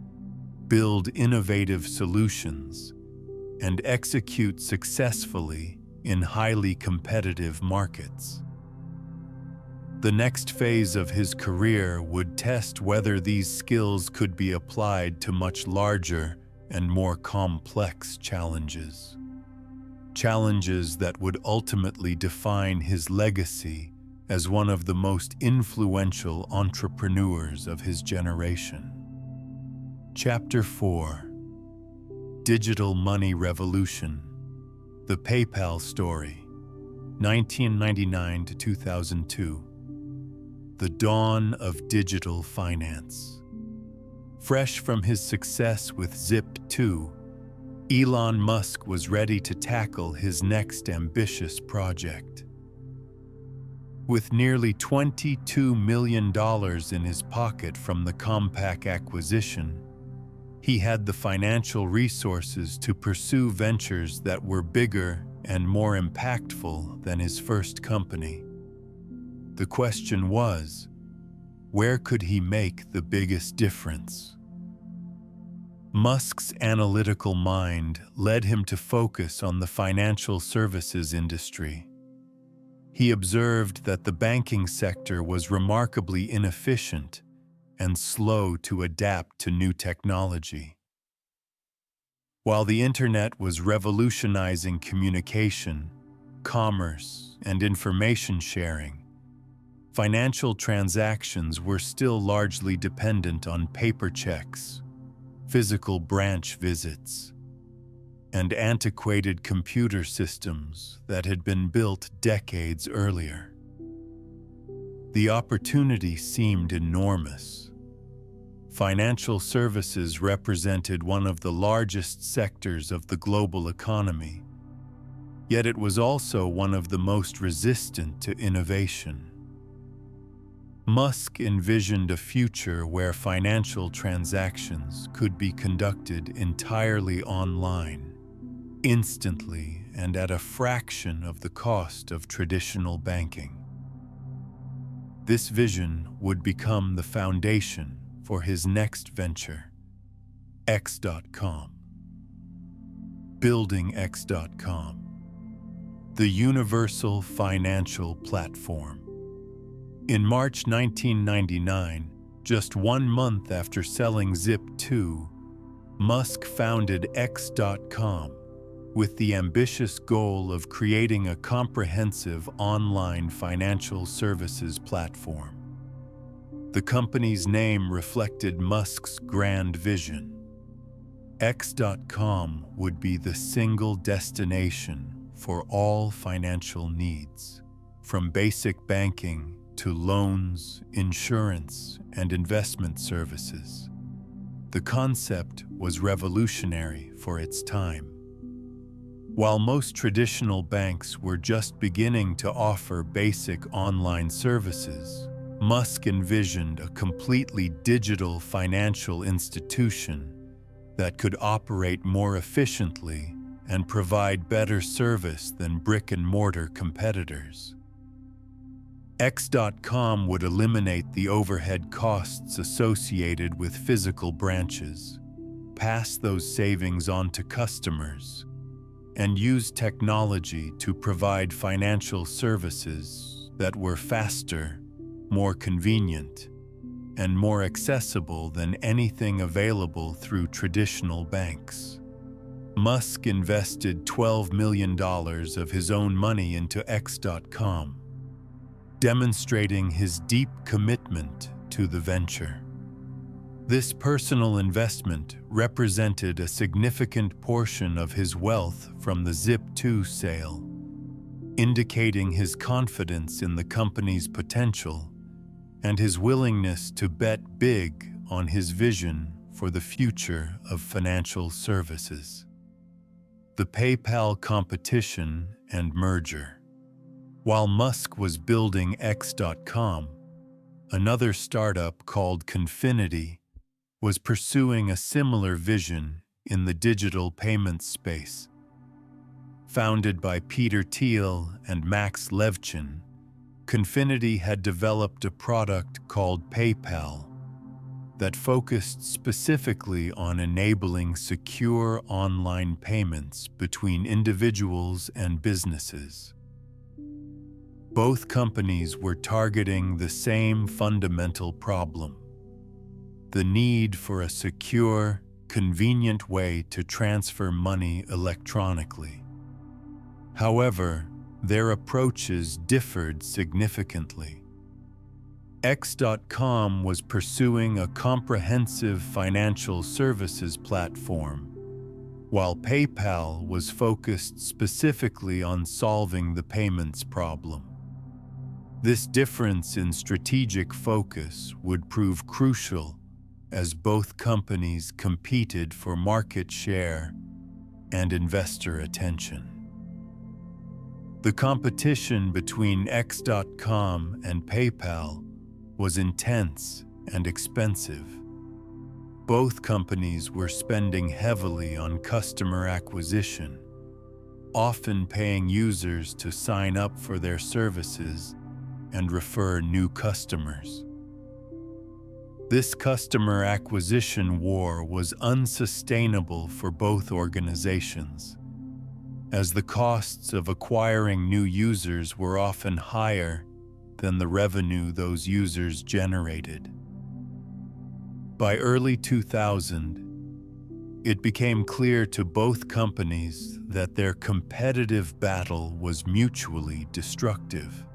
build innovative solutions, and execute successfully in highly competitive markets. The next phase of his career would test whether these skills could be applied to much larger and more complex challenges. Challenges that would ultimately define his legacy as one of the most influential entrepreneurs of his generation. Chapter 4: Digital Money Revolution. The PayPal Story, 1999 to 2002. The dawn of digital finance. Fresh from his success with Zip2, Elon Musk was ready to tackle his next ambitious project. With nearly $22 million in his pocket from the Compaq acquisition, he had the financial resources to pursue ventures that were bigger and more impactful than his first company. The question was, where could he make the biggest difference? Musk's analytical mind led him to focus on the financial services industry. He observed that the banking sector was remarkably inefficient and slow to adapt to new technology. While the internet was revolutionizing communication, commerce, and information sharing, financial transactions were still largely dependent on paper checks, physical branch visits, and antiquated computer systems that had been built decades earlier. The opportunity seemed enormous. Financial services represented one of the largest sectors of the global economy, yet it was also one of the most resistant to innovation. Musk envisioned a future where financial transactions could be conducted entirely online, instantly and at a fraction of the cost of traditional banking. This vision would become the foundation for his next venture, X.com. Building X.com, the universal financial platform. In March 1999, just 1 month after selling Zip2, Musk founded X.com with the ambitious goal of creating a comprehensive online financial services platform. The company's name reflected Musk's grand vision. X.com would be the single destination for all financial needs, from basic banking to loans, insurance, and investment services. The concept was revolutionary for its time. While most traditional banks were just beginning to offer basic online services, Musk envisioned a completely digital financial institution that could operate more efficiently and provide better service than brick-and-mortar competitors. X.com would eliminate the overhead costs associated with physical branches, pass those savings on to customers, and use technology to provide financial services that were faster, more convenient, and more accessible than anything available through traditional banks. Musk invested $12 million of his own money into X.com, demonstrating his deep commitment to the venture. This personal investment represented a significant portion of his wealth from the Zip2 sale, indicating his confidence in the company's potential and his willingness to bet big on his vision for the future of financial services. The PayPal competition and merger. While Musk was building X.com, another startup called Confinity was pursuing a similar vision in the digital payments space. Founded by Peter Thiel and Max Levchin, Confinity had developed a product called PayPal that focused specifically on enabling secure online payments between individuals and businesses. Both companies were targeting the same fundamental problem: the need for a secure, convenient way to transfer money electronically. However, their approaches differed significantly. X.com was pursuing a comprehensive financial services platform, while PayPal was focused specifically on solving the payments problem. This difference in strategic focus would prove crucial as both companies competed for market share and investor attention. The competition between X.com and PayPal was intense and expensive. Both companies were spending heavily on customer acquisition, often paying users to sign up for their services and refer new customers. This customer acquisition war was unsustainable for both organizations, as the costs of acquiring new users were often higher than the revenue those users generated. By early 2000, it became clear to both companies that their competitive battle was mutually destructive.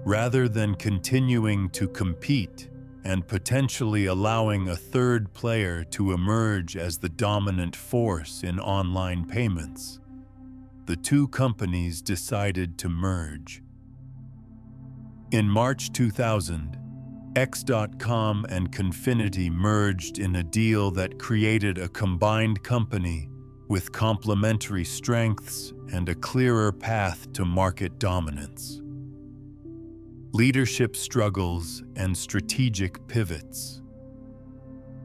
Rather than continuing to compete and potentially allowing a third player to emerge as the dominant force in online payments, the two companies decided to merge. In March 2000, X.com and Confinity merged in a deal that created a combined company with complementary strengths and a clearer path to market dominance. Leadership struggles and strategic pivots.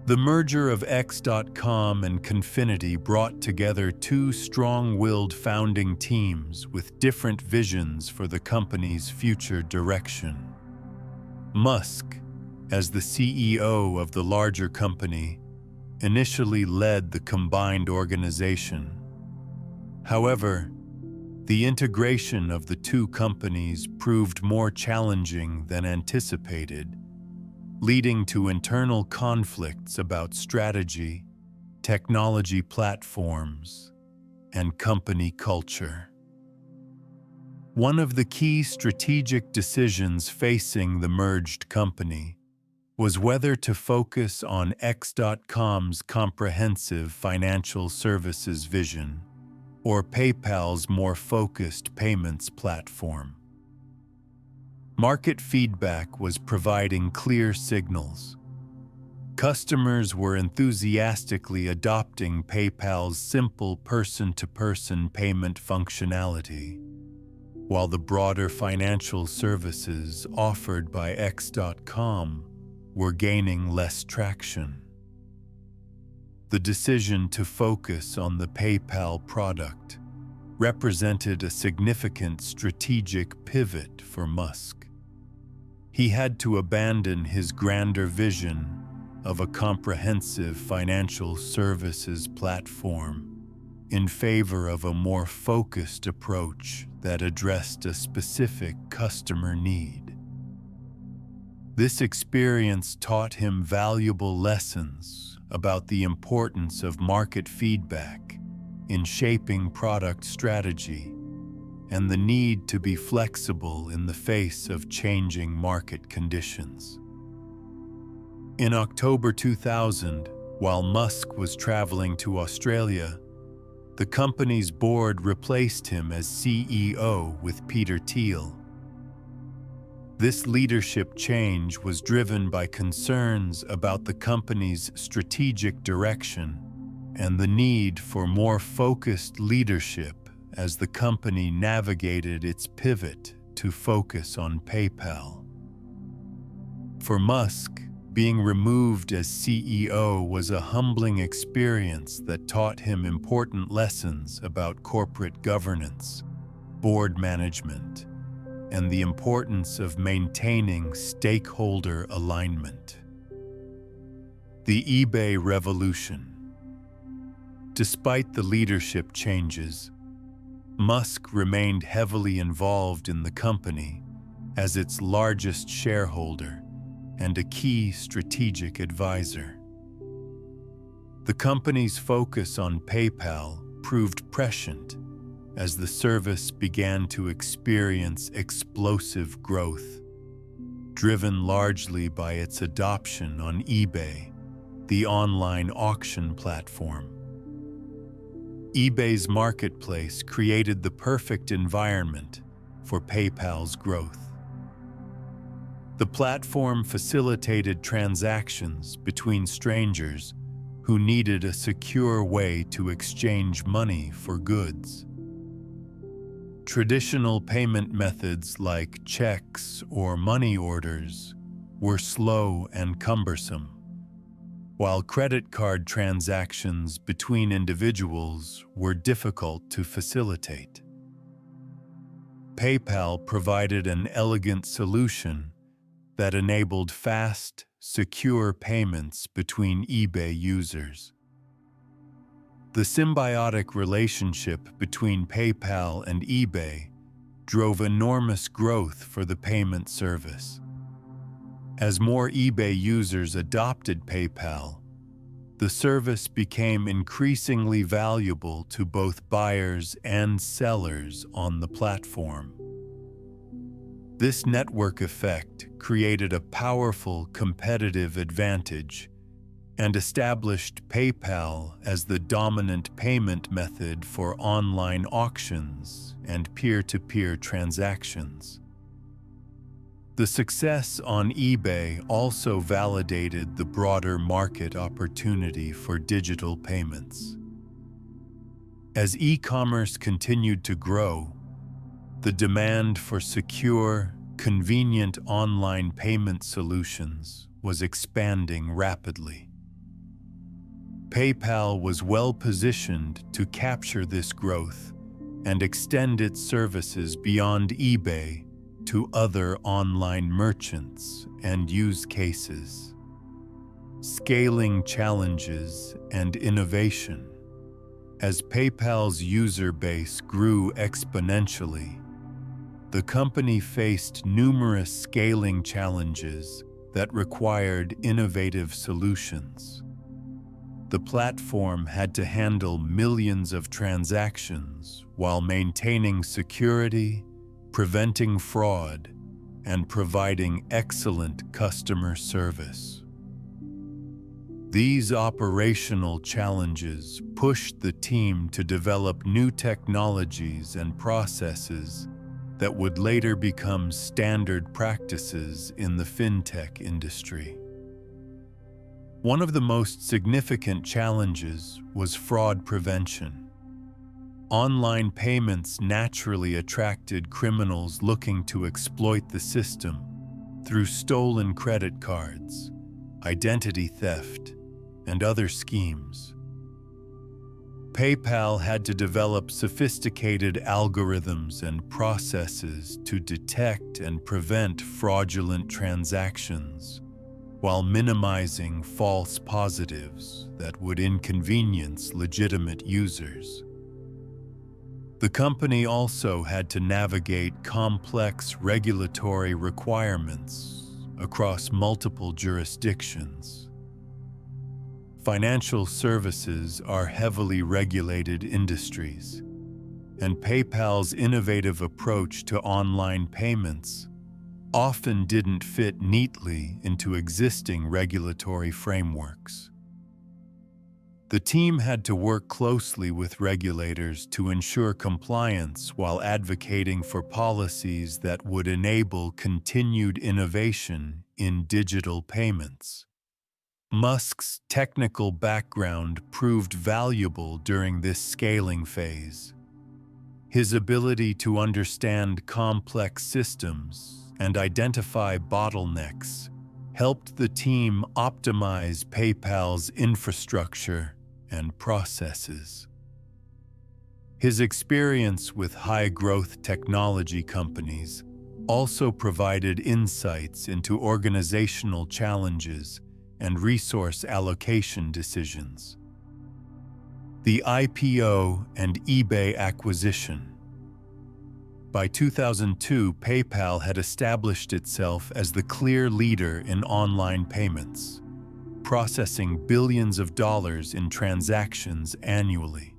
The merger of X.com and Confinity brought together two strong-willed founding teams with different visions for the company's future direction. Musk, as the CEO of the larger company, initially led the combined organization. However, the integration of the two companies proved more challenging than anticipated, leading to internal conflicts about strategy, technology platforms, and company culture. One of the key strategic decisions facing the merged company was whether to focus on X.com's comprehensive financial services vision or PayPal's more focused payments platform. Market feedback was providing clear signals. Customers were enthusiastically adopting PayPal's simple person-to-person payment functionality, while the broader financial services offered by X.com were gaining less traction. The decision to focus on the PayPal product represented a significant strategic pivot for Musk. He had to abandon his grander vision of a comprehensive financial services platform in favor of a more focused approach that addressed a specific customer need. This experience taught him valuable lessons about the importance of market feedback in shaping product strategy and the need to be flexible in the face of changing market conditions. In October 2000, while Musk was traveling to Australia, the company's board replaced him as CEO with Peter Thiel. This leadership change was driven by concerns about the company's strategic direction and the need for more focused leadership as the company navigated its pivot to focus on PayPal. For Musk, being removed as CEO was a humbling experience that taught him important lessons about corporate governance, board management, and the importance of maintaining stakeholder alignment. The eBay revolution. Despite the leadership changes, Musk remained heavily involved in the company as its largest shareholder and a key strategic advisor. The company's focus on PayPal proved prescient as the service began to experience explosive growth, driven largely by its adoption on eBay, the online auction platform. eBay's marketplace created the perfect environment for PayPal's growth. The platform facilitated transactions between strangers who needed a secure way to exchange money for goods. Traditional payment methods like checks or money orders were slow and cumbersome, while credit card transactions between individuals were difficult to facilitate. PayPal provided an elegant solution that enabled fast, secure payments between eBay users. The symbiotic relationship between PayPal and eBay drove enormous growth for the payment service. As more eBay users adopted PayPal, the service became increasingly valuable to both buyers and sellers on the platform. This network effect created a powerful competitive advantage and established PayPal as the dominant payment method for online auctions and peer-to-peer transactions. The success on eBay also validated the broader market opportunity for digital payments. As e-commerce continued to grow, the demand for secure, convenient online payment solutions was expanding rapidly. PayPal was well-positioned to capture this growth and extend its services beyond eBay to other online merchants and use cases. Scaling challenges and innovation. As PayPal's user base grew exponentially, the company faced numerous scaling challenges that required innovative solutions. The platform had to handle millions of transactions while maintaining security, preventing fraud, and providing excellent customer service. These operational challenges pushed the team to develop new technologies and processes that would later become standard practices in the fintech industry. One of the most significant challenges was fraud prevention. Online payments naturally attracted criminals looking to exploit the system through stolen credit cards, identity theft, and other schemes. PayPal had to develop sophisticated algorithms and processes to detect and prevent fraudulent transactions, while minimizing false positives that would inconvenience legitimate users. The company also had to navigate complex regulatory requirements across multiple jurisdictions. Financial services are heavily regulated industries, and PayPal's innovative approach to online payments often didn't fit neatly into existing regulatory frameworks. The team had to work closely with regulators to ensure compliance while advocating for policies that would enable continued innovation in digital payments. Musk's technical background proved valuable during this scaling phase. His ability to understand complex systems and identify bottlenecks helped the team optimize PayPal's infrastructure and processes. His experience with high-growth technology companies also provided insights into organizational challenges and resource allocation decisions. The IPO and eBay acquisition. By 2002, PayPal had established itself as the clear leader in online payments, processing billions of dollars in transactions annually.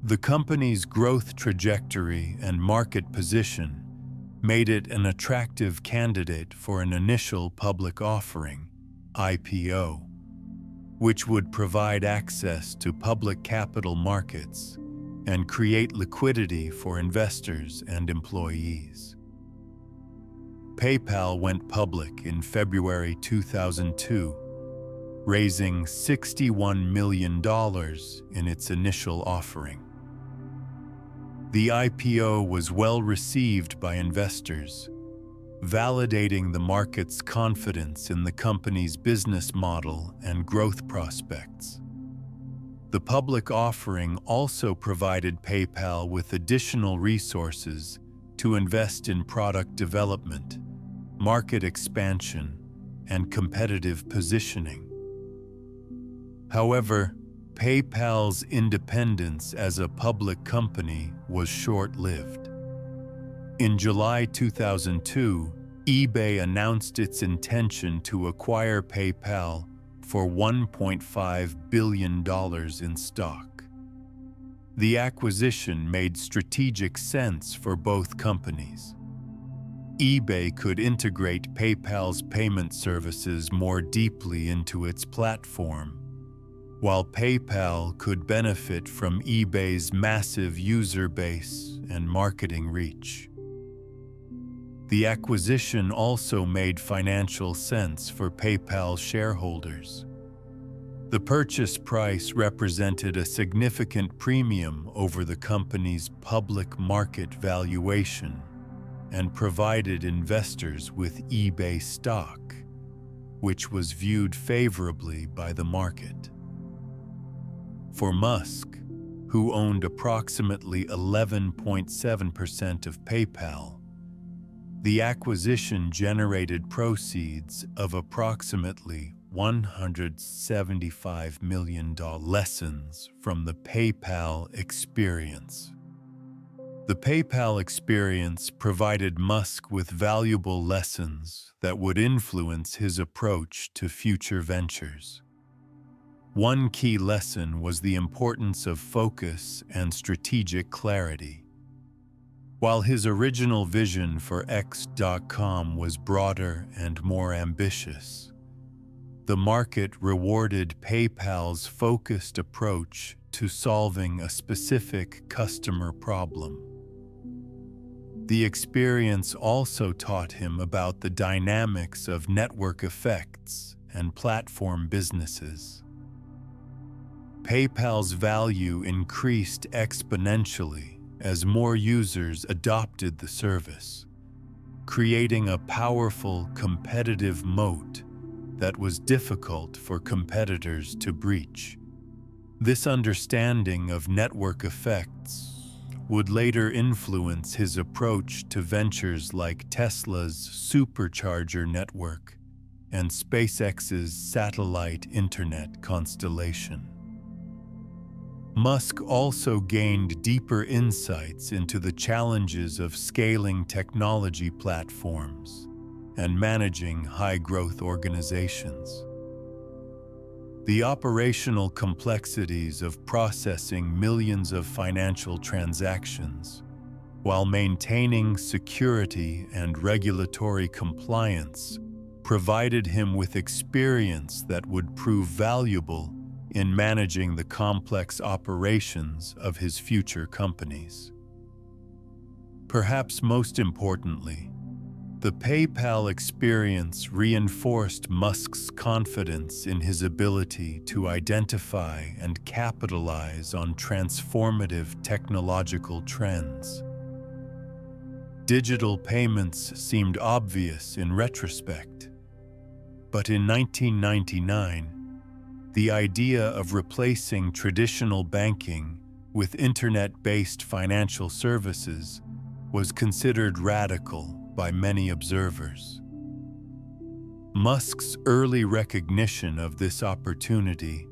The company's growth trajectory and market position made it an attractive candidate for an initial public offering, IPO, which would provide access to public capital markets and create liquidity for investors and employees. PayPal went public in February 2002, raising $61 million in its initial offering. The IPO was well received by investors, validating the market's confidence in the company's business model and growth prospects. The public offering also provided PayPal with additional resources to invest in product development, market expansion, and competitive positioning. However, PayPal's independence as a public company was short-lived. In July 2002, eBay announced its intention to acquire PayPal for $1.5 billion in stock. The acquisition made strategic sense for both companies. eBay could integrate PayPal's payment services more deeply into its platform, while PayPal could benefit from eBay's massive user base and marketing reach. The acquisition also made financial sense for PayPal shareholders. The purchase price represented a significant premium over the company's public market valuation and provided investors with eBay stock, which was viewed favorably by the market. For Musk, who owned approximately 11.7% of PayPal, the acquisition generated proceeds of approximately $175 million. Lessons from the PayPal experience. The PayPal experience provided Musk with valuable lessons that would influence his approach to future ventures. One key lesson was the importance of focus and strategic clarity. While his original vision for X.com was broader and more ambitious, the market rewarded PayPal's focused approach to solving a specific customer problem. The experience also taught him about the dynamics of network effects and platform businesses. PayPal's value increased exponentially as more users adopted the service, creating a powerful competitive moat that was difficult for competitors to breach. This understanding of network effects would later influence his approach to ventures like Tesla's supercharger network and SpaceX's satellite internet constellation. Musk also gained deeper insights into the challenges of scaling technology platforms and managing high-growth organizations. The operational complexities of processing millions of financial transactions while maintaining security and regulatory compliance provided him with experience that would prove valuable in managing the complex operations of his future companies. Perhaps most importantly, the PayPal experience reinforced Musk's confidence in his ability to identify and capitalize on transformative technological trends. Digital payments seemed obvious in retrospect, but in 1999, the idea of replacing traditional banking with internet-based financial services was considered radical by many observers. Musk's early recognition of this opportunity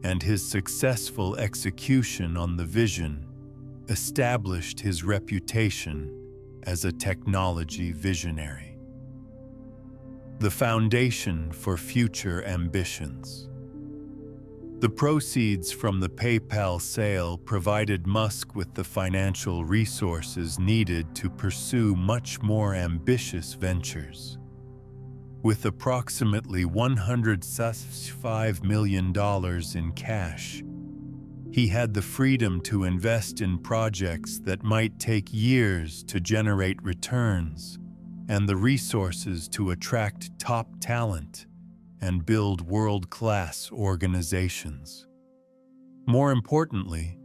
and his successful execution on the vision established his reputation as a technology visionary. The foundation for future ambitions. The proceeds from the PayPal sale provided Musk with the financial resources needed to pursue much more ambitious ventures. With approximately $165 million in cash, he had the freedom to invest in projects that might take years to generate returns and the resources to attract top talent and build world-class organizations. More importantly,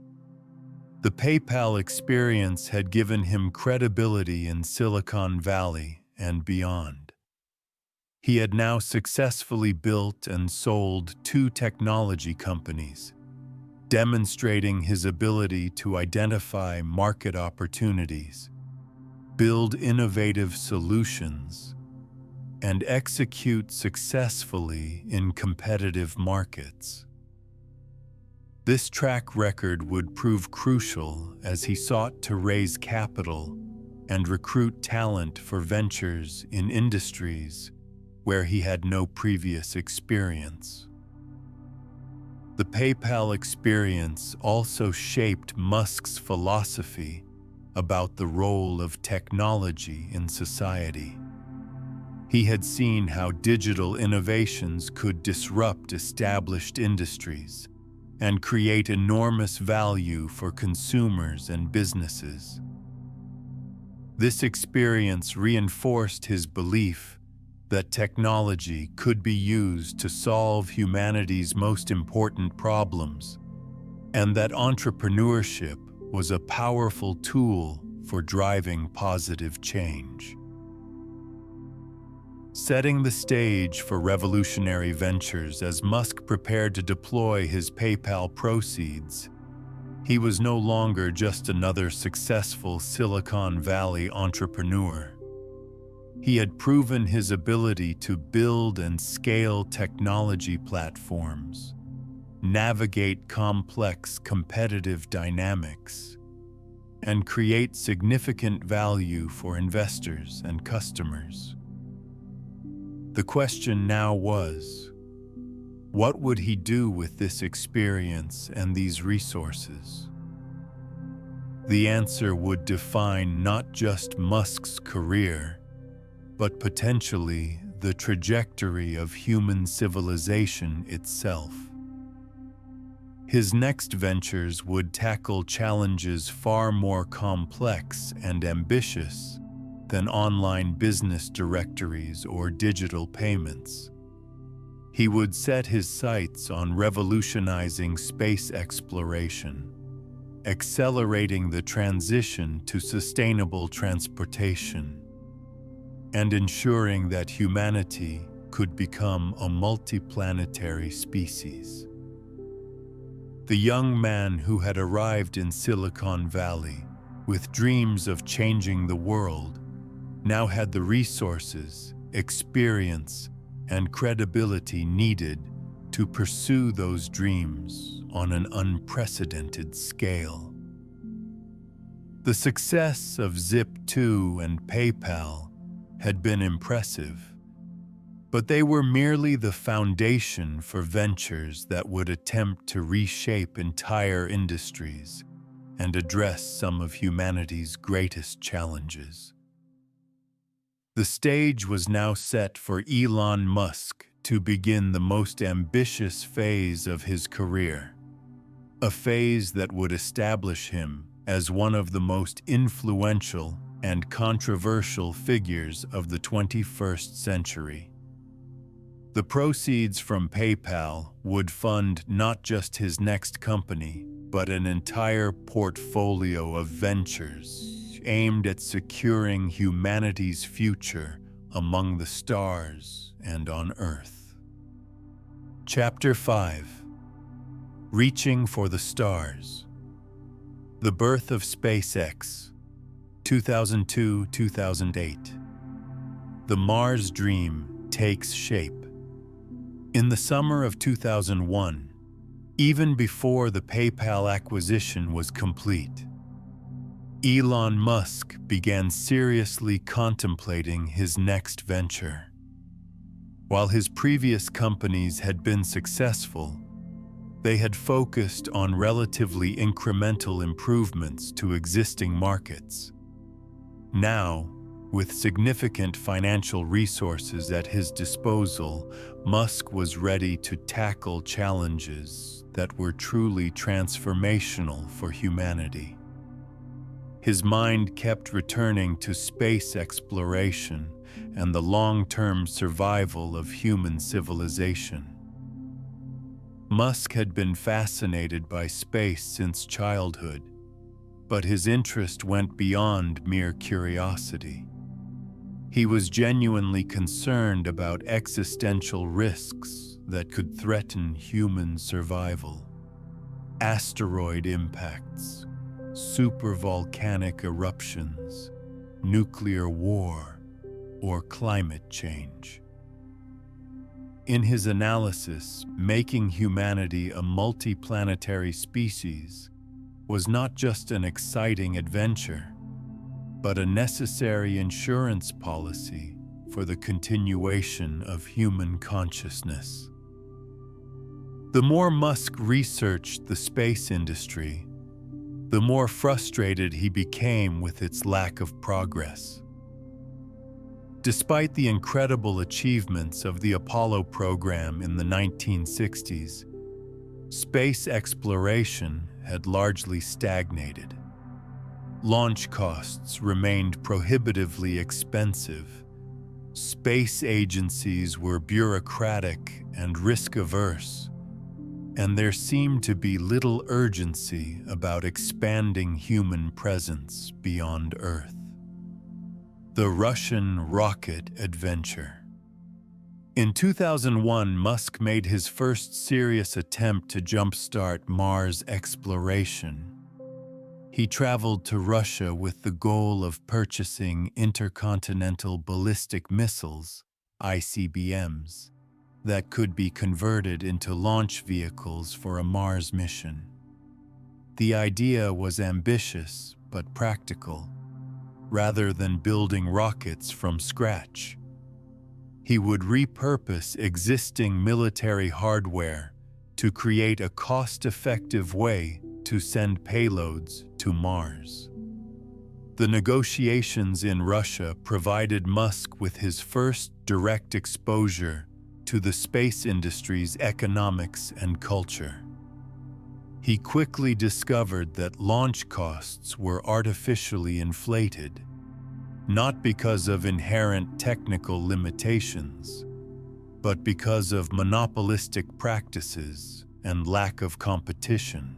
the PayPal experience had given him credibility in Silicon Valley and beyond. He had now successfully built and sold 2 technology companies, demonstrating his ability to identify market opportunities, build innovative solutions, and execute successfully in competitive markets. This track record would prove crucial as he sought to raise capital and recruit talent for ventures in industries where he had no previous experience. The PayPal experience also shaped Musk's philosophy about the role of technology in society. He had seen how digital innovations could disrupt established industries and create enormous value for consumers and businesses. This experience reinforced his belief that technology could be used to solve humanity's most important problems, and that entrepreneurship was a powerful tool for driving positive change. Setting the stage for revolutionary ventures as Musk prepared to deploy his PayPal proceeds, he was no longer just another successful Silicon Valley entrepreneur. He had proven his ability to build and scale technology platforms, navigate complex competitive dynamics, and create significant value for investors and customers. The question now was, what would he do with this experience and these resources? The answer would define not just Musk's career, but potentially the trajectory of human civilization itself. His next ventures would tackle challenges far more complex and ambitious than online business directories or digital payments. He would set his sights on revolutionizing space exploration, accelerating the transition to sustainable transportation, and ensuring that humanity could become a multiplanetary species. The young man who had arrived in Silicon Valley with dreams of changing the world now had the resources, experience, and credibility needed to pursue those dreams on an unprecedented scale. The success of Zip2 and PayPal had been impressive, but they were merely the foundation for ventures that would attempt to reshape entire industries and address some of humanity's greatest challenges. The stage was now set for Elon Musk to begin the most ambitious phase of his career, a phase that would establish him as one of the most influential and controversial figures of the 21st century. The proceeds from PayPal would fund not just his next company, but an entire portfolio of ventures aimed at securing humanity's future among the stars and on Earth. Chapter 5: Reaching for the Stars. The birth of SpaceX, 2002-2008. The Mars dream takes shape. In the summer of 2001, even before the PayPal acquisition was complete, Elon Musk began seriously contemplating his next venture. While his previous companies had been successful, they had focused on relatively incremental improvements to existing markets. Now, with significant financial resources at his disposal, Musk was ready to tackle challenges that were truly transformational for humanity. His mind kept returning to space exploration and the long-term survival of human civilization. Musk had been fascinated by space since childhood, but his interest went beyond mere curiosity. He was genuinely concerned about existential risks that could threaten human survival. Asteroid impacts, supervolcanic eruptions, nuclear war, or climate change. In his analysis, making humanity a multiplanetary species was not just an exciting adventure, but a necessary insurance policy for the continuation of human consciousness. The more Musk researched the space industry, the more frustrated he became with its lack of progress. Despite the incredible achievements of the Apollo program in the 1960s, space exploration had largely stagnated. Launch costs remained prohibitively expensive. Space agencies were bureaucratic and risk-averse, and there seemed to be little urgency about expanding human presence beyond Earth. The Russian rocket adventure. In 2001, Musk made his first serious attempt to jumpstart Mars exploration. He traveled to Russia with the goal of purchasing intercontinental ballistic missiles, ICBMs, that could be converted into launch vehicles for a Mars mission. The idea was ambitious but practical. Rather than building rockets from scratch, he would repurpose existing military hardware to create a cost-effective way to send payloads to Mars. The negotiations in Russia provided Musk with his first direct exposure to the space industry's economics and culture. He quickly discovered that launch costs were artificially inflated, not because of inherent technical limitations, but because of monopolistic practices and lack of competition.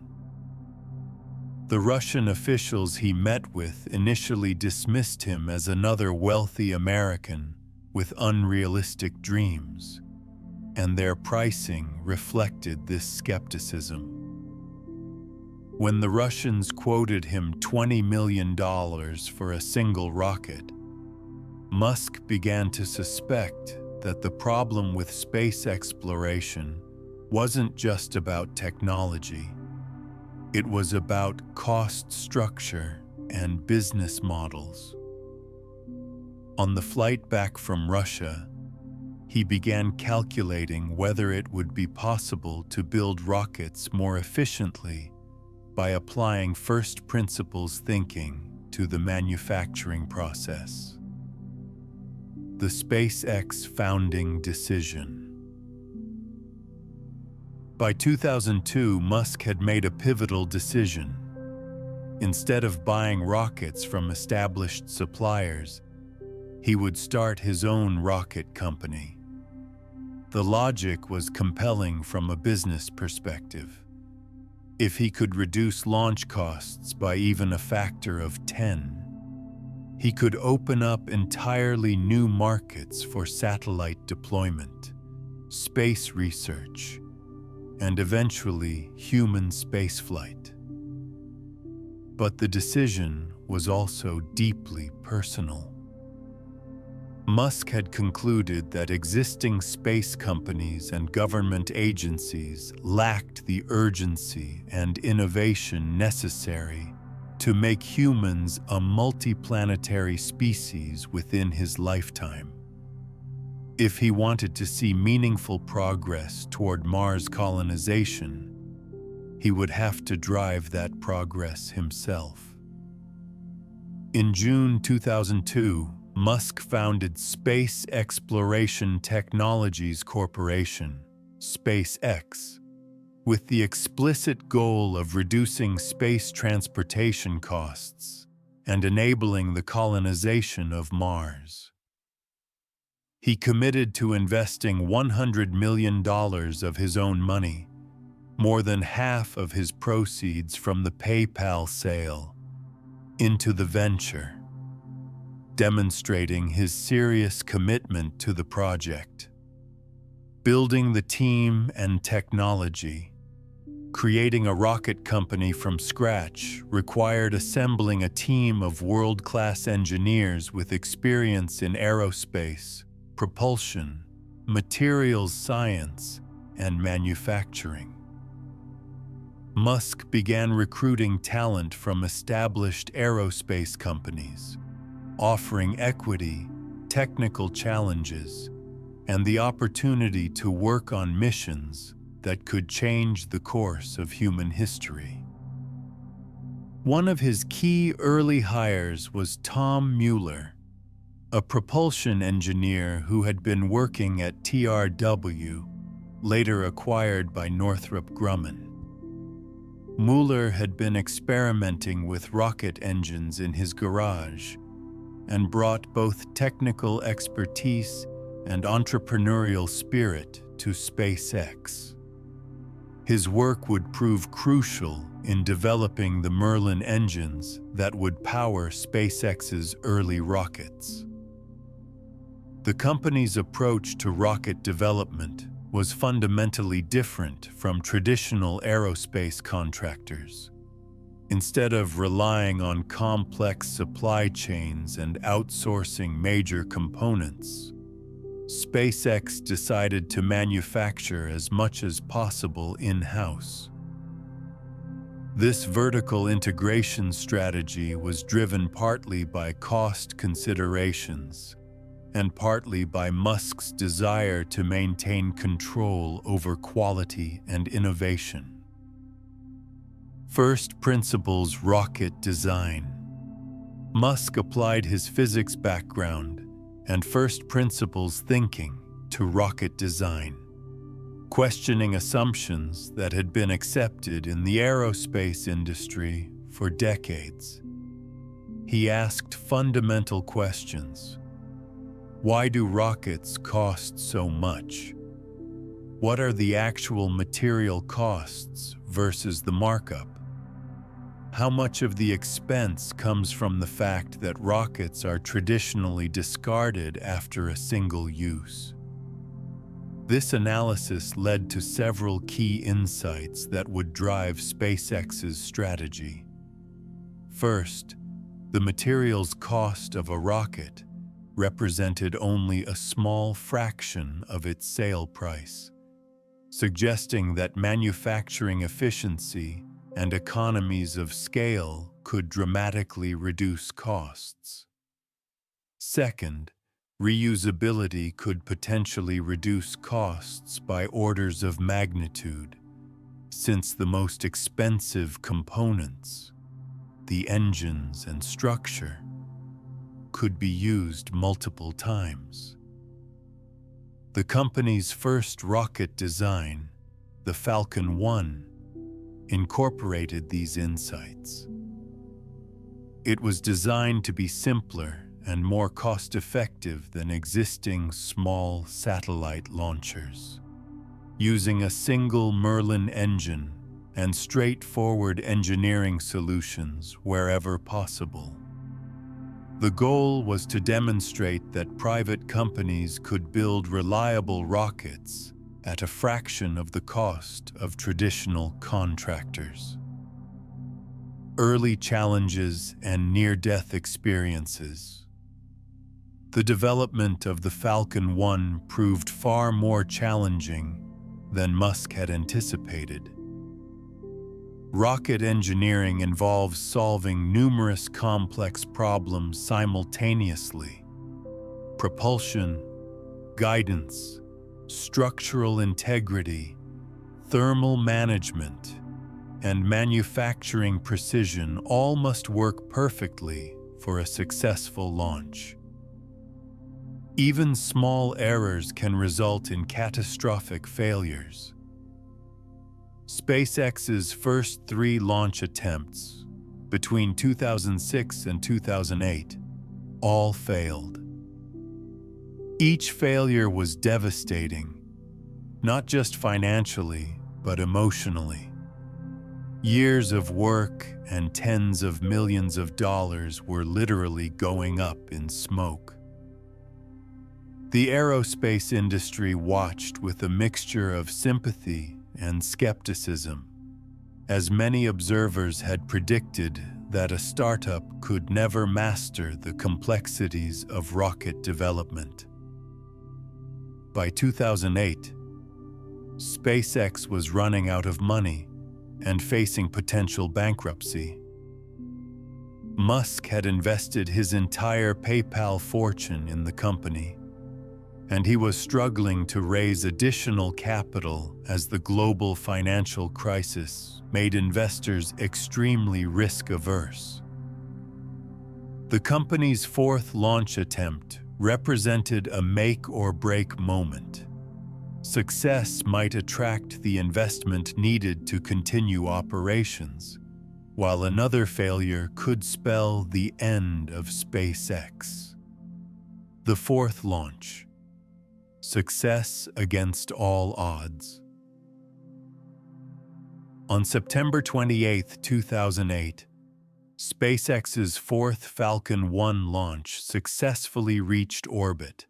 The Russian officials he met with initially dismissed him as another wealthy American with unrealistic dreams, and their pricing reflected this skepticism. When the Russians quoted him $20 million for a single rocket, Musk began to suspect that the problem with space exploration wasn't just about technology. It was about cost structure and business models. On the flight back from Russia, he began calculating whether it would be possible to build rockets more efficiently by applying first principles thinking to the manufacturing process. The SpaceX founding decision. By 2002, Musk had made a pivotal decision. Instead of buying rockets from established suppliers, he would start his own rocket company. The logic was compelling from a business perspective. If he could reduce launch costs by even a factor of 10, he could open up entirely new markets for satellite deployment, space research, and eventually human spaceflight. But the decision was also deeply personal. Musk had concluded that existing space companies and government agencies lacked the urgency and innovation necessary to make humans a multiplanetary species within his lifetime. If he wanted to see meaningful progress toward Mars colonization, he would have to drive that progress himself. In June 2002, Musk founded Space Exploration Technologies Corporation, SpaceX, with the explicit goal of reducing space transportation costs and enabling the colonization of Mars. He committed to investing $100 million of his own money, more than half of his proceeds from the PayPal sale, into the venture, demonstrating his serious commitment to the project. Building the team and technology, creating a rocket company from scratch required assembling a team of world-class engineers with experience in aerospace, propulsion, materials science, and manufacturing. Musk began recruiting talent from established aerospace companies, offering equity, technical challenges, and the opportunity to work on missions that could change the course of human history. One of his key early hires was Tom Mueller, a propulsion engineer who had been working at TRW, later acquired by Northrop Grumman. Mueller had been experimenting with rocket engines in his garage and brought both technical expertise and entrepreneurial spirit to SpaceX. His work would prove crucial in developing the Merlin engines that would power SpaceX's early rockets. The company's approach to rocket development was fundamentally different from traditional aerospace contractors. Instead of relying on complex supply chains and outsourcing major components, SpaceX decided to manufacture as much as possible in-house. This vertical integration strategy was driven partly by cost considerations and partly by Musk's desire to maintain control over quality and innovation. First principles rocket design. Musk applied his physics background and first principles thinking to rocket design, questioning assumptions that had been accepted in the aerospace industry for decades. He asked fundamental questions. Why do rockets cost so much? What are the actual material costs versus the markup? How much of the expense comes from the fact that rockets are traditionally discarded after a single use? This analysis led to several key insights that would drive SpaceX's strategy. First, the materials cost of a rocket represented only a small fraction of its sale price, suggesting that manufacturing efficiency and economies of scale could dramatically reduce costs. Second, reusability could potentially reduce costs by orders of magnitude, since the most expensive components, the engines and structure, could be used multiple times. The company's first rocket design, the Falcon 1, incorporated these insights. It was designed to be simpler and more cost-effective than existing small satellite launchers, using a single Merlin engine and straightforward engineering solutions wherever possible. The goal was to demonstrate that private companies could build reliable rockets at a fraction of the cost of traditional contractors. Early challenges and near-death experiences. The development of the Falcon 1 proved far more challenging than Musk had anticipated. Rocket engineering involves solving numerous complex problems simultaneously: propulsion, guidance, structural integrity, thermal management, and manufacturing precision all must work perfectly for a successful launch. Even small errors can result in catastrophic failures. SpaceX's first 3 launch attempts, between 2006 and 2008, all failed. Each failure was devastating, not just financially, but emotionally. Years of work and tens of millions of dollars were literally going up in smoke. The aerospace industry watched with a mixture of sympathy and skepticism, as many observers had predicted that a startup could never master the complexities of rocket development. By 2008, SpaceX was running out of money and facing potential bankruptcy. Musk had invested his entire PayPal fortune in the company, and he was struggling to raise additional capital as the global financial crisis made investors extremely risk-averse. The company's 4th launch attempt represented a make-or-break moment. Success might attract the investment needed to continue operations, while another failure could spell the end of SpaceX. The 4th launch. Success against all odds. On September 28, 2008, SpaceX's 4th Falcon 1 launch successfully reached orbit,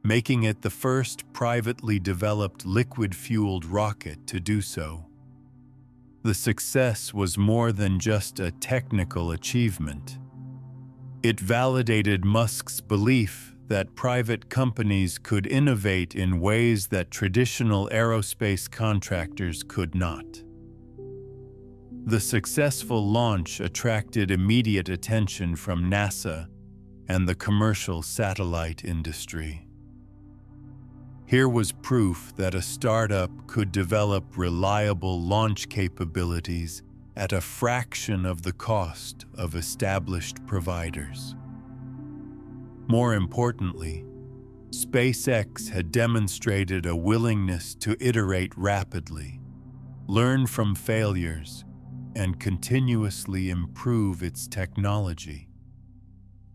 making it the first privately developed liquid-fueled rocket to do so. The success was more than just a technical achievement. It validated Musk's belief that private companies could innovate in ways that traditional aerospace contractors could not. The successful launch attracted immediate attention from NASA and the commercial satellite industry. Here was proof that a startup could develop reliable launch capabilities at a fraction of the cost of established providers. More importantly, SpaceX had demonstrated a willingness to iterate rapidly, learn from failures, and continuously improve its technology,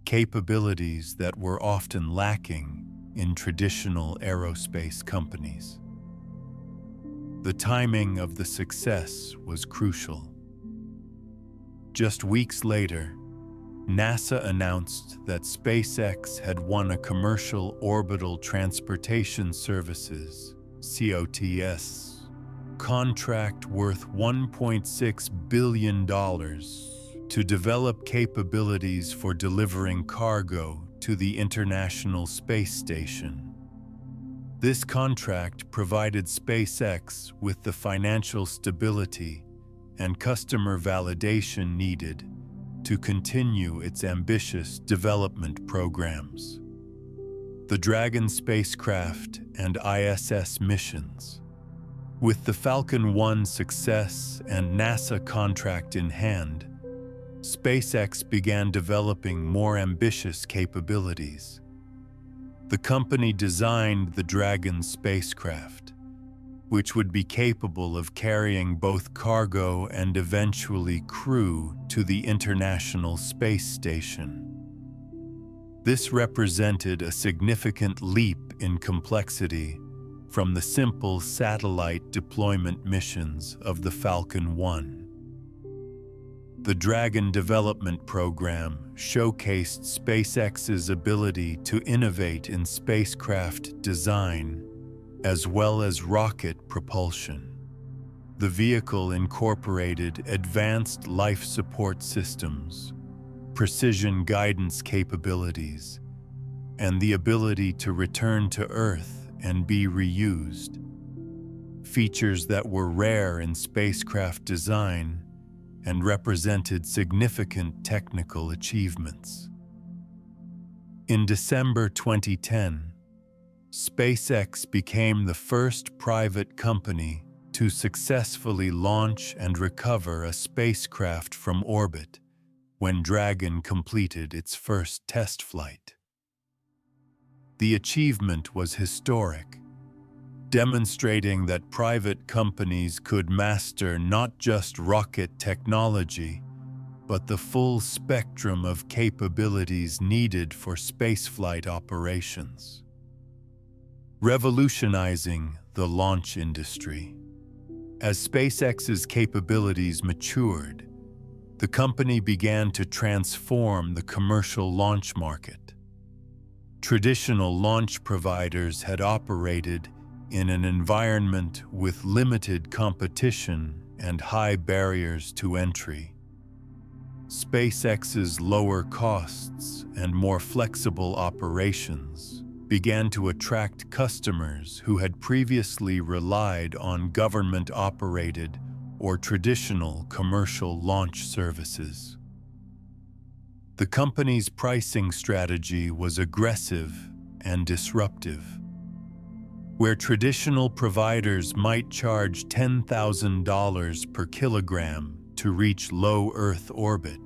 capabilities that were often lacking in traditional aerospace companies. The timing of the success was crucial. Just weeks later, NASA announced that SpaceX had won a commercial orbital transportation services (COTS) contract worth $1.6 billion to develop capabilities for delivering cargo to the International Space Station. This contract provided SpaceX with the financial stability and customer validation needed to continue its ambitious development programs. The Dragon spacecraft and ISS missions. With the Falcon 1 success and NASA contract in hand, SpaceX began developing more ambitious capabilities. The company designed the Dragon spacecraft, which would be capable of carrying both cargo and eventually crew to the International Space Station. This represented a significant leap in complexity from the simple satellite deployment missions of the Falcon 1. The Dragon development program showcased SpaceX's ability to innovate in spacecraft design as well as rocket propulsion. The vehicle incorporated advanced life support systems, precision guidance capabilities, and the ability to return to Earth and be reused, features that were rare in spacecraft design and represented significant technical achievements. In December 2010, SpaceX became the first private company to successfully launch and recover a spacecraft from orbit when Dragon completed its first test flight. The achievement was historic, demonstrating that private companies could master not just rocket technology, but the full spectrum of capabilities needed for spaceflight operations. Revolutionizing the launch industry. As SpaceX's capabilities matured, the company began to transform the commercial launch market. Traditional launch providers had operated in an environment with limited competition and high barriers to entry. SpaceX's lower costs and more flexible operations began to attract customers who had previously relied on government-operated or traditional commercial launch services. The company's pricing strategy was aggressive and disruptive. Where traditional providers might charge $10,000 per kilogram to reach low Earth orbit,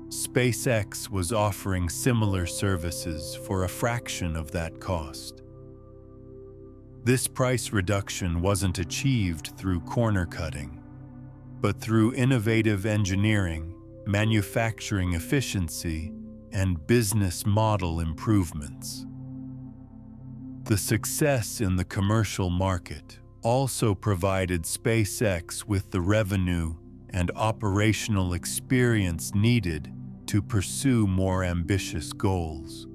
SpaceX was offering similar services for a fraction of that cost. This price reduction wasn't achieved through corner cutting, but through innovative engineering, manufacturing efficiency, and business model improvements. The success in the commercial market also provided SpaceX with the revenue and operational experience needed to pursue more ambitious goals.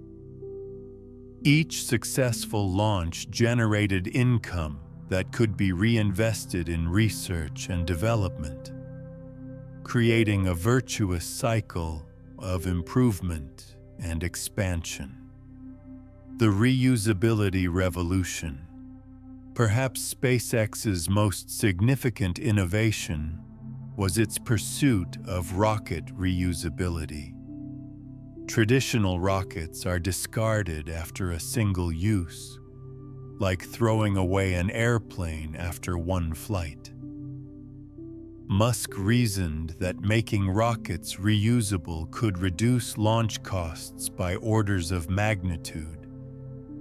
Each successful launch generated income that could be reinvested in research and development, creating a virtuous cycle of improvement and expansion. The reusability revolution. Perhaps SpaceX's most significant innovation was its pursuit of rocket reusability. Traditional rockets are discarded after a single use, like throwing away an airplane after one flight. Musk reasoned that making rockets reusable could reduce launch costs by orders of magnitude,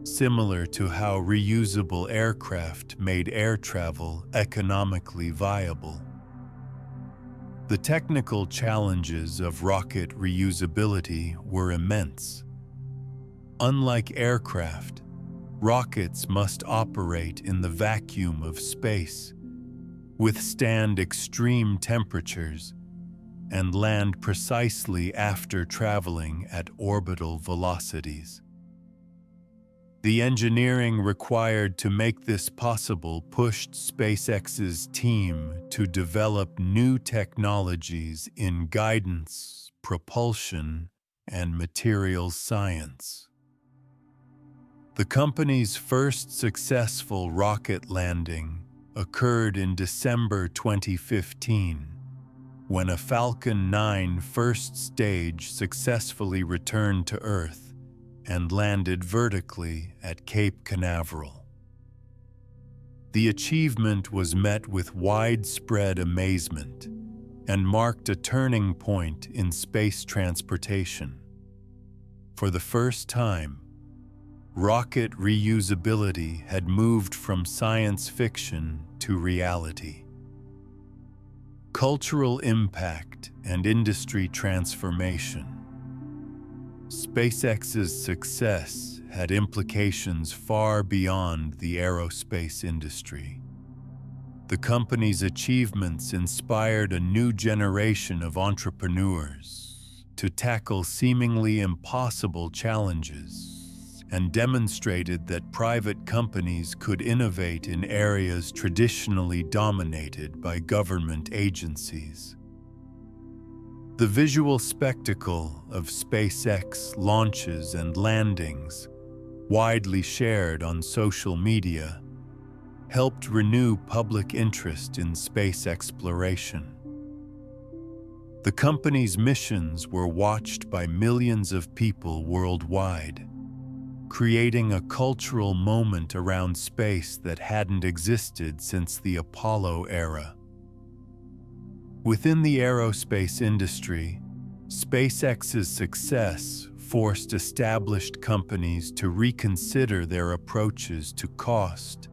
similar to how reusable aircraft made air travel economically viable. The technical challenges of rocket reusability were immense. Unlike aircraft, rockets must operate in the vacuum of space, withstand extreme temperatures, and land precisely after traveling at orbital velocities. The engineering required to make this possible pushed SpaceX's team to develop new technologies in guidance, propulsion, and materials science. The company's first successful rocket landing occurred in December 2015, when a Falcon 9 first stage successfully returned to Earth and landed vertically at Cape Canaveral. The achievement was met with widespread amazement and marked a turning point in space transportation. For the first time, rocket reusability had moved from science fiction to reality. Cultural impact and industry transformation. SpaceX's success had implications far beyond the aerospace industry. The company's achievements inspired a new generation of entrepreneurs to tackle seemingly impossible challenges and demonstrated that private companies could innovate in areas traditionally dominated by government agencies. The visual spectacle of SpaceX launches and landings, widely shared on social media, helped renew public interest in space exploration. The company's missions were watched by millions of people worldwide, creating a cultural moment around space that hadn't existed since the Apollo era. Within the aerospace industry, SpaceX's success forced established companies to reconsider their approaches to cost,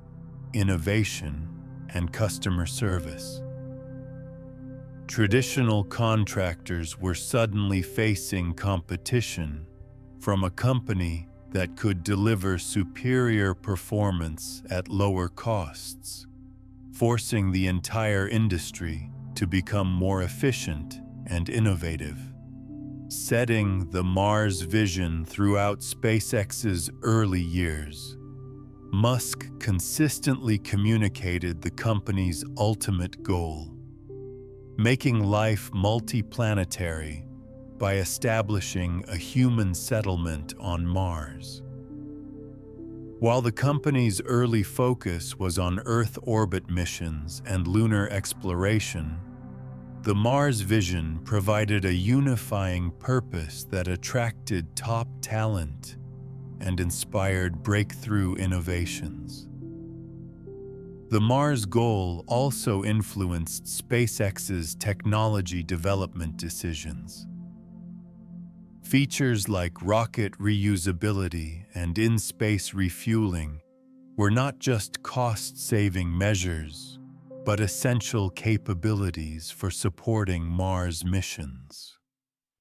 innovation, and customer service. Traditional contractors were suddenly facing competition from a company that could deliver superior performance at lower costs, forcing the entire industry to become more efficient and innovative. Setting the Mars vision throughout SpaceX's early years, Musk consistently communicated the company's ultimate goal: making life multiplanetary by establishing a human settlement on Mars. While the company's early focus was on Earth orbit missions and lunar exploration, the Mars vision provided a unifying purpose that attracted top talent and inspired breakthrough innovations. The Mars goal also influenced SpaceX's technology development decisions. Features like rocket reusability and in-space refueling were not just cost-saving measures, but essential capabilities for supporting Mars missions.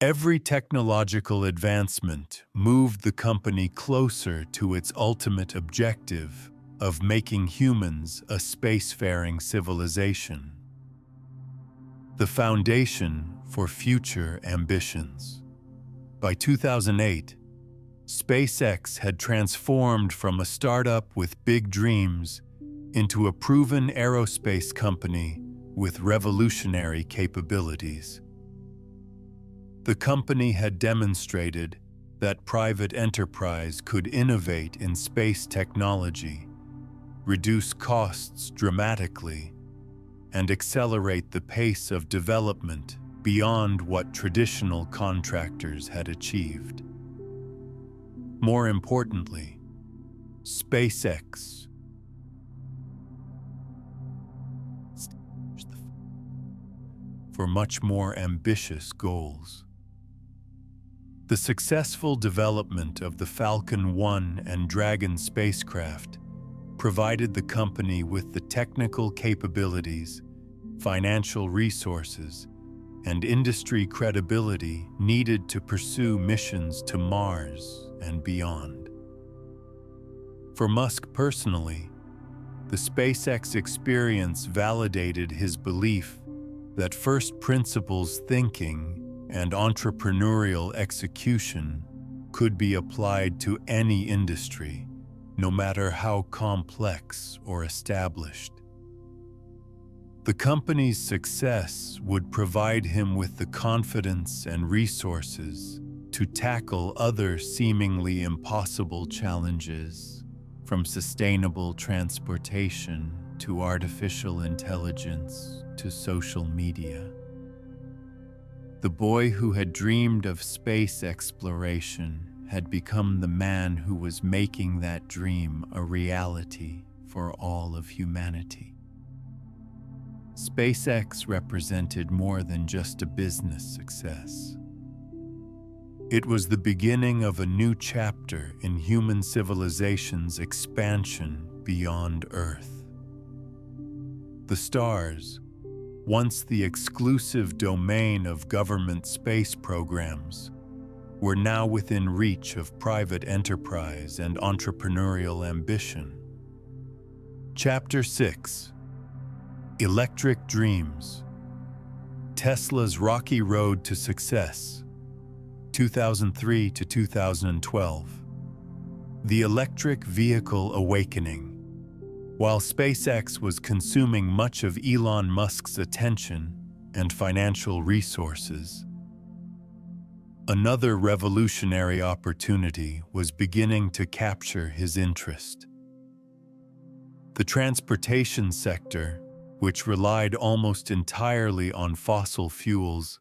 Every technological advancement moved the company closer to its ultimate objective of making humans a spacefaring civilization, the foundation for future ambitions. By 2008, SpaceX had transformed from a startup with big dreams into a proven aerospace company with revolutionary capabilities. The company had demonstrated that private enterprise could innovate in space technology, reduce costs dramatically, and accelerate the pace of development beyond what traditional contractors had achieved. More importantly, SpaceX for much more ambitious goals. The successful development of the Falcon 1 and Dragon spacecraft provided the company with the technical capabilities, financial resources, and industry credibility needed to pursue missions to Mars and beyond. For Musk personally, the SpaceX experience validated his belief that first principles thinking and entrepreneurial execution could be applied to any industry, no matter how complex or established. The company's success would provide him with the confidence and resources to tackle other seemingly impossible challenges, from sustainable transportation to artificial intelligence to social media. The boy who had dreamed of space exploration had become the man who was making that dream a reality for all of humanity. SpaceX represented more than just a business success. It was the beginning of a new chapter in human civilization's expansion beyond Earth. The stars, once the exclusive domain of government space programs, were now within reach of private enterprise and entrepreneurial ambition. Chapter 6: Electric Dreams. Tesla's Rocky Road to Success, 2003 to 2012. The Electric Vehicle Awakening. While SpaceX was consuming much of Elon Musk's attention and financial resources, another revolutionary opportunity was beginning to capture his interest. The transportation sector, which relied almost entirely on fossil fuels,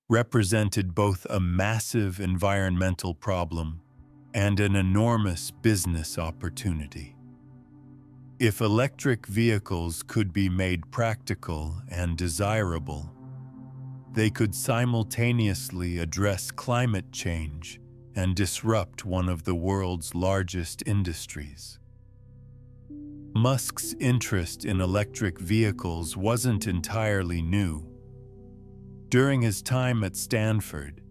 represented both a massive environmental problem and an enormous business opportunity. If electric vehicles could be made practical and desirable, they could simultaneously address climate change and disrupt one of the world's largest industries. Musk's interest in electric vehicles wasn't entirely new. During his time at Stanford,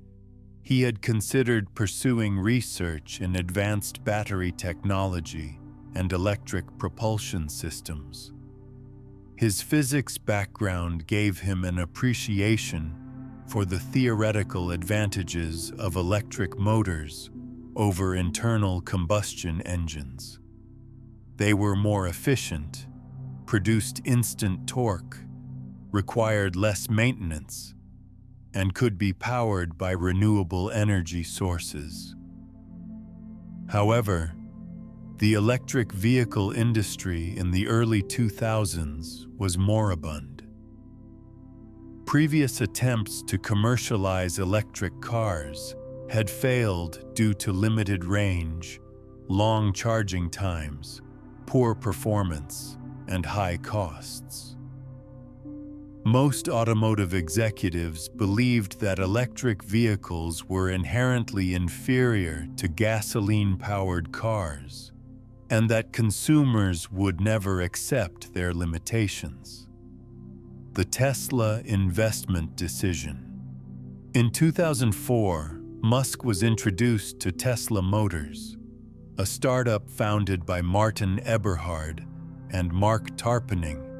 he had considered pursuing research in advanced battery technology and electric propulsion systems. His physics background gave him an appreciation for the theoretical advantages of electric motors over internal combustion engines. They were more efficient, produced instant torque, required less maintenance, and could be powered by renewable energy sources. However, the electric vehicle industry in the early 2000s was moribund. Previous attempts to commercialize electric cars had failed due to limited range, long charging times, poor performance, and high costs. Most automotive executives believed that electric vehicles were inherently inferior to gasoline-powered cars, and that consumers would never accept their limitations. The Tesla investment decision. In 2004, Musk was introduced to Tesla Motors, a startup founded by Martin Eberhard and Mark Tarpenning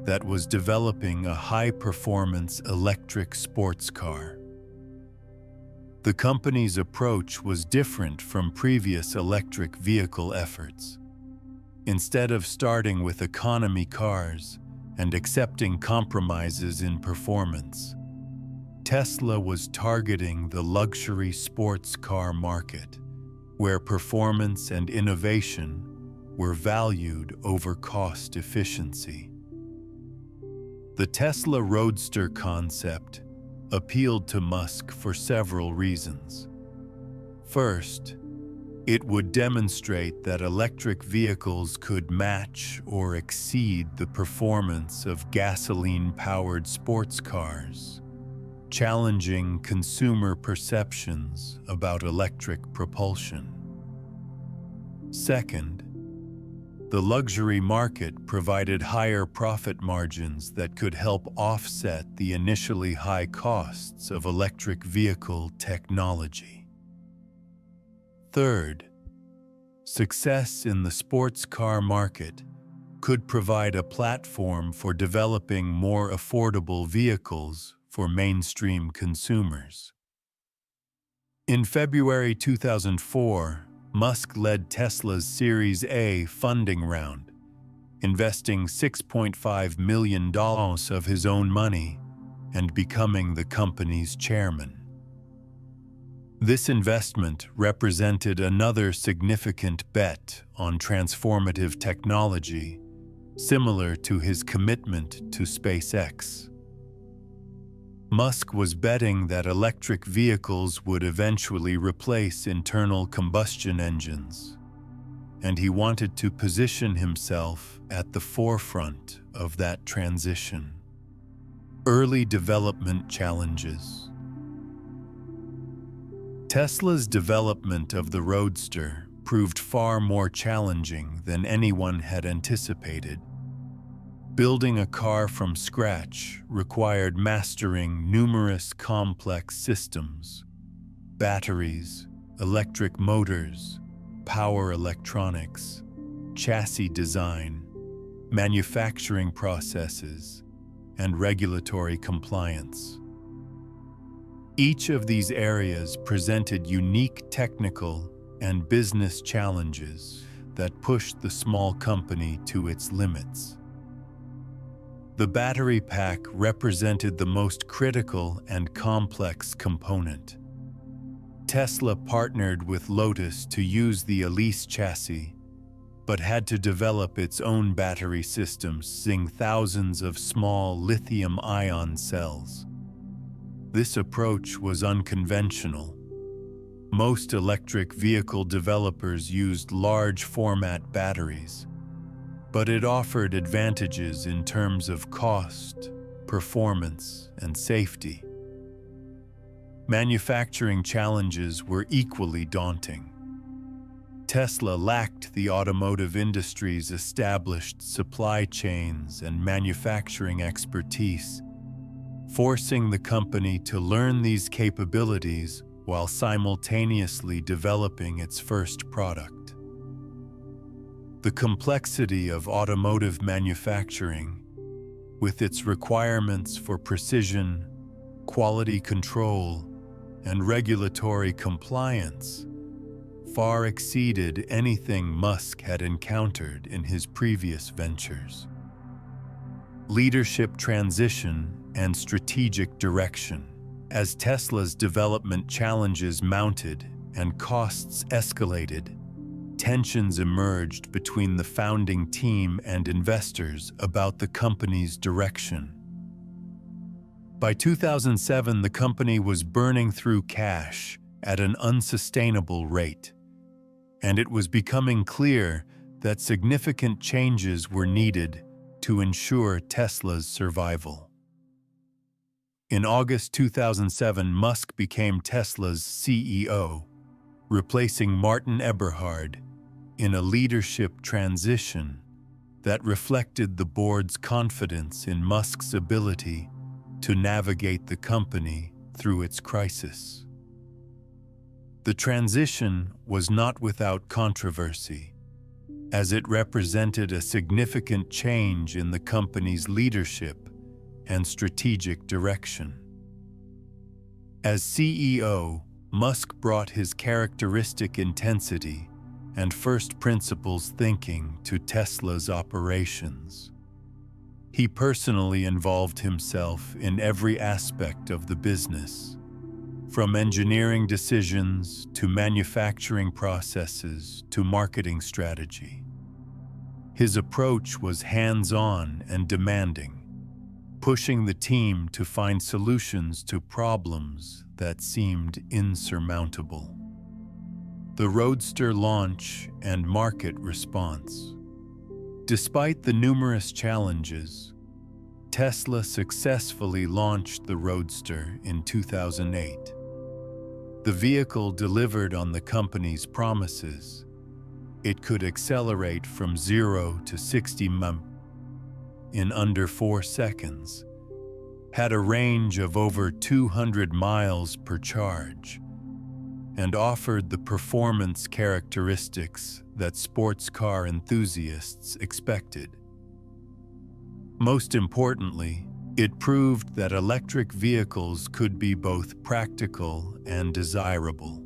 that was developing a high-performance electric sports car. The company's approach was different from previous electric vehicle efforts. Instead of starting with economy cars and accepting compromises in performance, Tesla was targeting the luxury sports car market, where performance and innovation were valued over cost efficiency. The Tesla Roadster concept appealed to Musk for several reasons. First, It would demonstrate that electric vehicles could match or exceed the performance of gasoline-powered sports cars, challenging consumer perceptions about electric propulsion. Second, the luxury market provided higher profit margins that could help offset the initially high costs of electric vehicle technology. Third, success in the sports car market could provide a platform for developing more affordable vehicles for mainstream consumers. In February 2004, Musk led Tesla's Series A funding round, investing $6.5 million of his own money and becoming the company's chairman. This investment represented another significant bet on transformative technology, similar to his commitment to SpaceX. Musk was betting that electric vehicles would eventually replace internal combustion engines, and he wanted to position himself at the forefront of that transition. Early development challenges. Tesla's development of the Roadster proved far more challenging than anyone had anticipated. Building a car from scratch required mastering numerous complex systems: batteries, electric motors, power electronics, chassis design, manufacturing processes, and regulatory compliance. Each of these areas presented unique technical and business challenges that pushed the small company to its limits. The battery pack represented the most critical and complex component. Tesla partnered with Lotus to use the Elise chassis, but had to develop its own battery systems using thousands of small lithium-ion cells. This approach was unconventional. Most electric vehicle developers used large-format batteries, but it offered advantages in terms of cost, performance, and safety. Manufacturing challenges were equally daunting. Tesla lacked the automotive industry's established supply chains and manufacturing expertise, forcing the company to learn these capabilities while simultaneously developing its first product. The complexity of automotive manufacturing, with its requirements for precision, quality control, and regulatory compliance, far exceeded anything Musk had encountered in his previous ventures. Leadership transition and strategic direction. As Tesla's development challenges mounted and costs escalated, tensions emerged between the founding team and investors about the company's direction. By 2007, the company was burning through cash at an unsustainable rate, and it was becoming clear that significant changes were needed to ensure Tesla's survival. In August 2007, Musk became Tesla's CEO, replacing Martin Eberhard in a leadership transition that reflected the board's confidence in Musk's ability to navigate the company through its crisis. The transition was not without controversy, as it represented a significant change in the company's leadership and strategic direction. As CEO, Musk brought his characteristic intensity and first principles thinking to Tesla's operations. He personally involved himself in every aspect of the business, from engineering decisions to manufacturing processes to marketing strategy. His approach was hands-on and demanding, pushing the team to find solutions to problems that seemed insurmountable. The Roadster launch and market response. Despite the numerous challenges, Tesla successfully launched the Roadster in 2008. The vehicle delivered on the company's promises. It could accelerate from 0 to 60 mph in under 4 seconds, had a range of over 200 miles per charge, and offered the performance characteristics that sports car enthusiasts expected. Most importantly, it proved that electric vehicles could be both practical and desirable.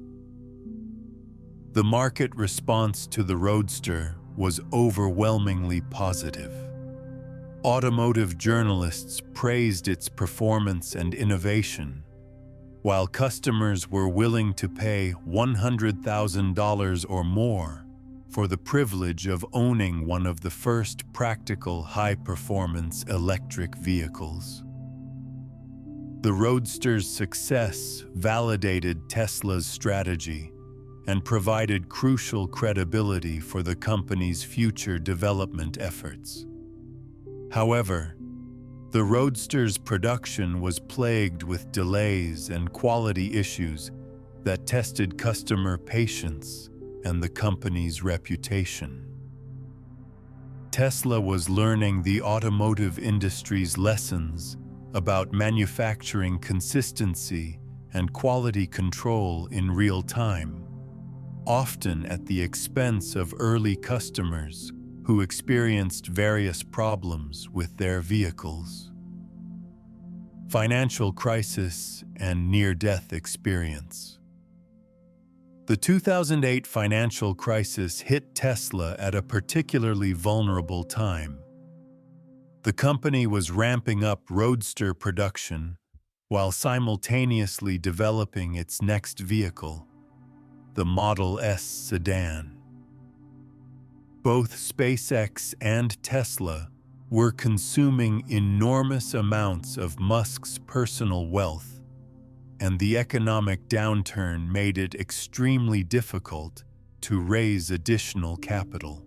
The market response to the Roadster was overwhelmingly positive. Automotive journalists praised its performance and innovation, while customers were willing to pay $100,000 or more for the privilege of owning one of the first practical high-performance electric vehicles. The Roadster's success validated Tesla's strategy and provided crucial credibility for the company's future development efforts. However, the Roadster's production was plagued with delays and quality issues that tested customer patience and the company's reputation. Tesla was learning the automotive industry's lessons about manufacturing consistency and quality control in real time, often at the expense of early customers who experienced various problems with their vehicles. Financial crisis and near-death experience. The 2008 financial crisis hit Tesla at a particularly vulnerable time. The company was ramping up Roadster production while simultaneously developing its next vehicle, the Model S sedan. Both SpaceX and Tesla were consuming enormous amounts of Musk's personal wealth, and the economic downturn made it extremely difficult to raise additional capital.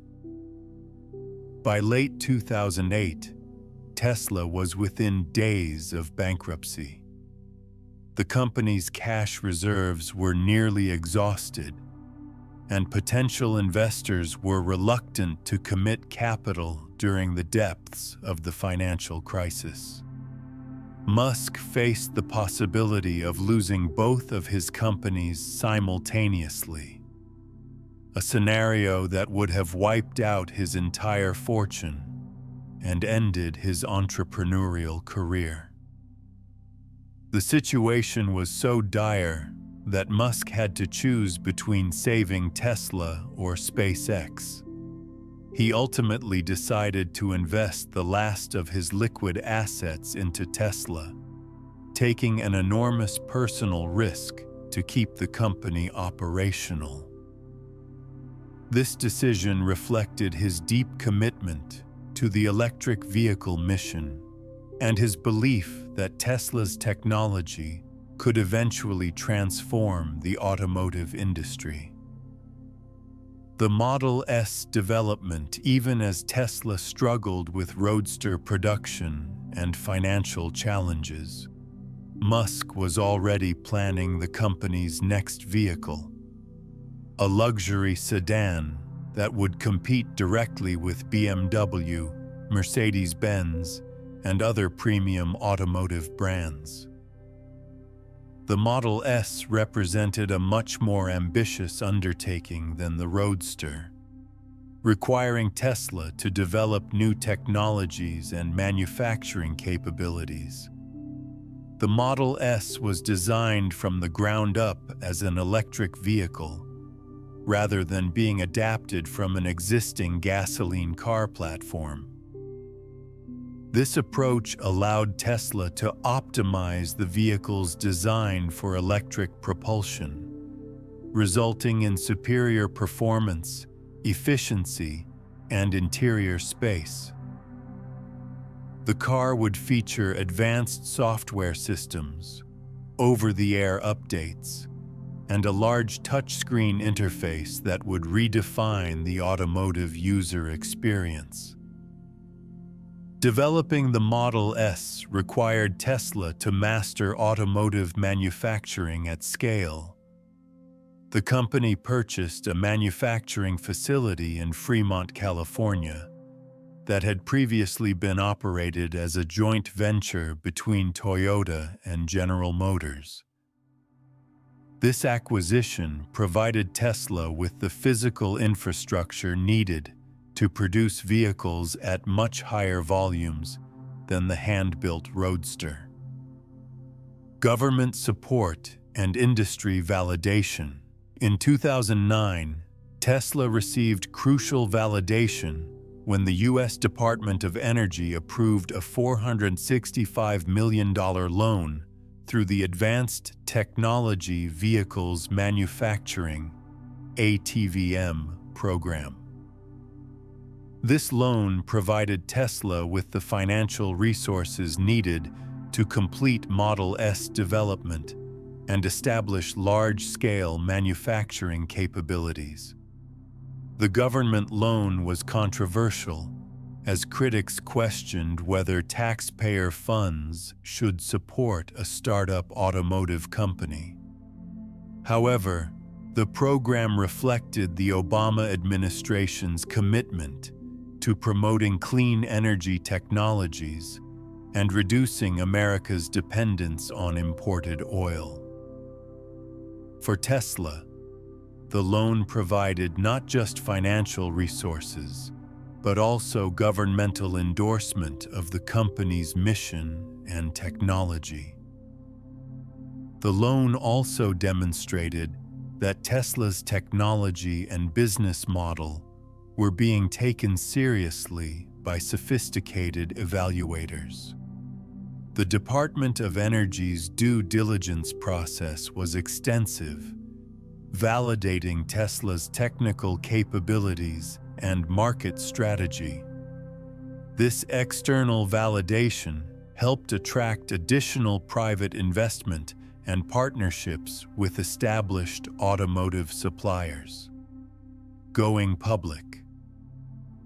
By late 2008, Tesla was within days of bankruptcy. The company's cash reserves were nearly exhausted, and potential investors were reluctant to commit capital during the depths of the financial crisis. Musk faced the possibility of losing both of his companies simultaneously, a scenario that would have wiped out his entire fortune and ended his entrepreneurial career. The situation was so dire that Musk had to choose between saving Tesla or SpaceX. He ultimately decided to invest the last of his liquid assets into Tesla, taking an enormous personal risk to keep the company operational. This decision reflected his deep commitment to the electric vehicle mission and his belief that Tesla's technology could eventually transform the automotive industry. The Model S development, even as Tesla struggled with Roadster production and financial challenges, Musk was already planning the company's next vehicle, a luxury sedan that would compete directly with BMW, Mercedes-Benz, and other premium automotive brands. The Model S represented a much more ambitious undertaking than the Roadster, requiring Tesla to develop new technologies and manufacturing capabilities. The Model S was designed from the ground up as an electric vehicle, rather than being adapted from an existing gasoline car platform. This approach allowed Tesla to optimize the vehicle's design for electric propulsion, resulting in superior performance, efficiency, and interior space. The car would feature advanced software systems, over-the-air updates, and a large touchscreen interface that would redefine the automotive user experience. Developing the Model S required Tesla to master automotive manufacturing at scale. The company purchased a manufacturing facility in Fremont, California, that had previously been operated as a joint venture between Toyota and General Motors. This acquisition provided Tesla with the physical infrastructure needed to produce vehicles at much higher volumes than the hand-built Roadster. Government support and industry validation. In 2009, Tesla received crucial validation when the U.S. Department of Energy approved a $465 million loan through the Advanced Technology Vehicles Manufacturing (ATVM) program. This loan provided Tesla with the financial resources needed to complete Model S development and establish large-scale manufacturing capabilities. The government loan was controversial, as critics questioned whether taxpayer funds should support a startup automotive company. However, the program reflected the Obama administration's commitment to promoting clean energy technologies and reducing America's dependence on imported oil. For Tesla, the loan provided not just financial resources, but also governmental endorsement of the company's mission and technology. The loan also demonstrated that Tesla's technology and business model were being taken seriously by sophisticated evaluators. The Department of Energy's due diligence process was extensive, validating Tesla's technical capabilities and market strategy. This external validation helped attract additional private investment and partnerships with established automotive suppliers. Going public.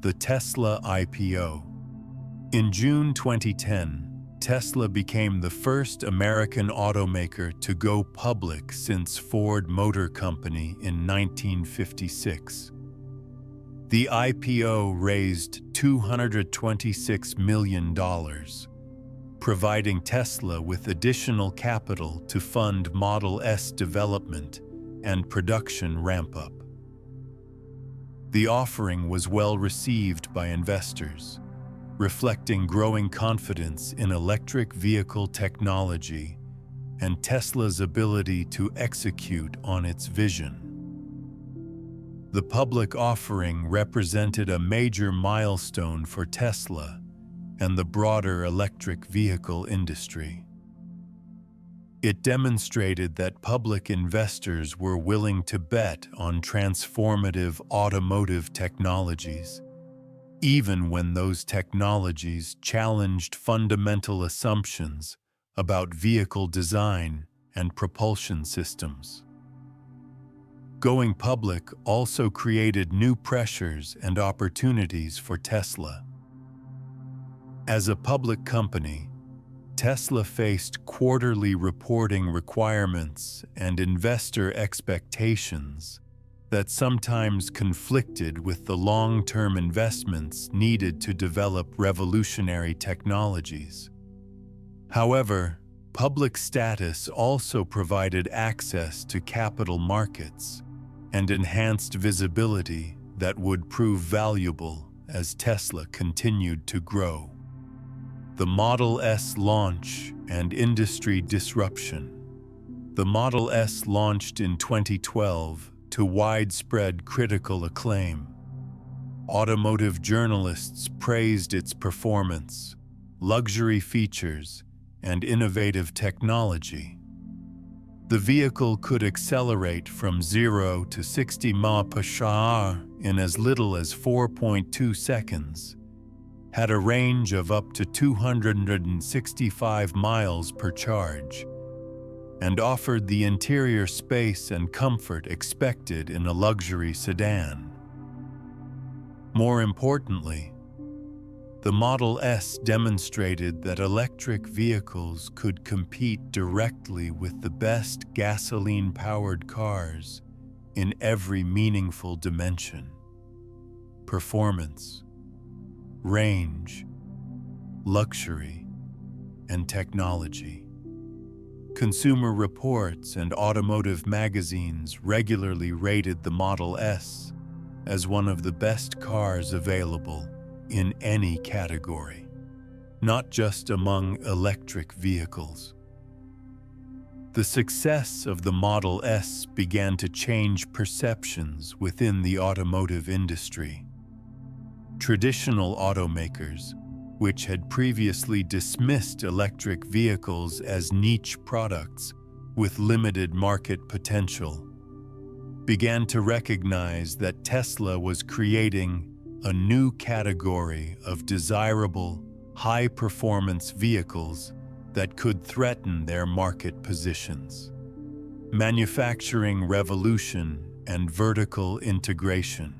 The Tesla IPO. In June 2010, Tesla became the first American automaker to go public since Ford Motor Company in 1956. The IPO raised $226 million, providing Tesla with additional capital to fund Model S development and production ramp-up. The offering was well received by investors, reflecting growing confidence in electric vehicle technology and Tesla's ability to execute on its vision. The public offering represented a major milestone for Tesla and the broader electric vehicle industry. It demonstrated that public investors were willing to bet on transformative automotive technologies, even when those technologies challenged fundamental assumptions about vehicle design and propulsion systems. Going public also created new pressures and opportunities for Tesla. As a public company, Tesla faced quarterly reporting requirements and investor expectations that sometimes conflicted with the long-term investments needed to develop revolutionary technologies. However, public status also provided access to capital markets and enhanced visibility that would prove valuable as Tesla continued to grow. The Model S launch and industry disruption. The Model S launched in 2012 to widespread critical acclaim. Automotive journalists praised its performance, luxury features, and innovative technology. The vehicle could accelerate from 0 to 60 mph in as little as 4.2 seconds, had a range of up to 265 miles per charge, and offered the interior space and comfort expected in a luxury sedan. More importantly, the Model S demonstrated that electric vehicles could compete directly with the best gasoline-powered cars in every meaningful dimension: performance, range, luxury, and technology. Consumer reports and automotive magazines regularly rated the Model S as one of the best cars available in any category, not just among electric vehicles. The success of the Model S began to change perceptions within the automotive industry. Traditional automakers, which had previously dismissed electric vehicles as niche products with limited market potential, began to recognize that Tesla was creating a new category of desirable, high-performance vehicles that could threaten their market positions. Manufacturing revolution and vertical integration.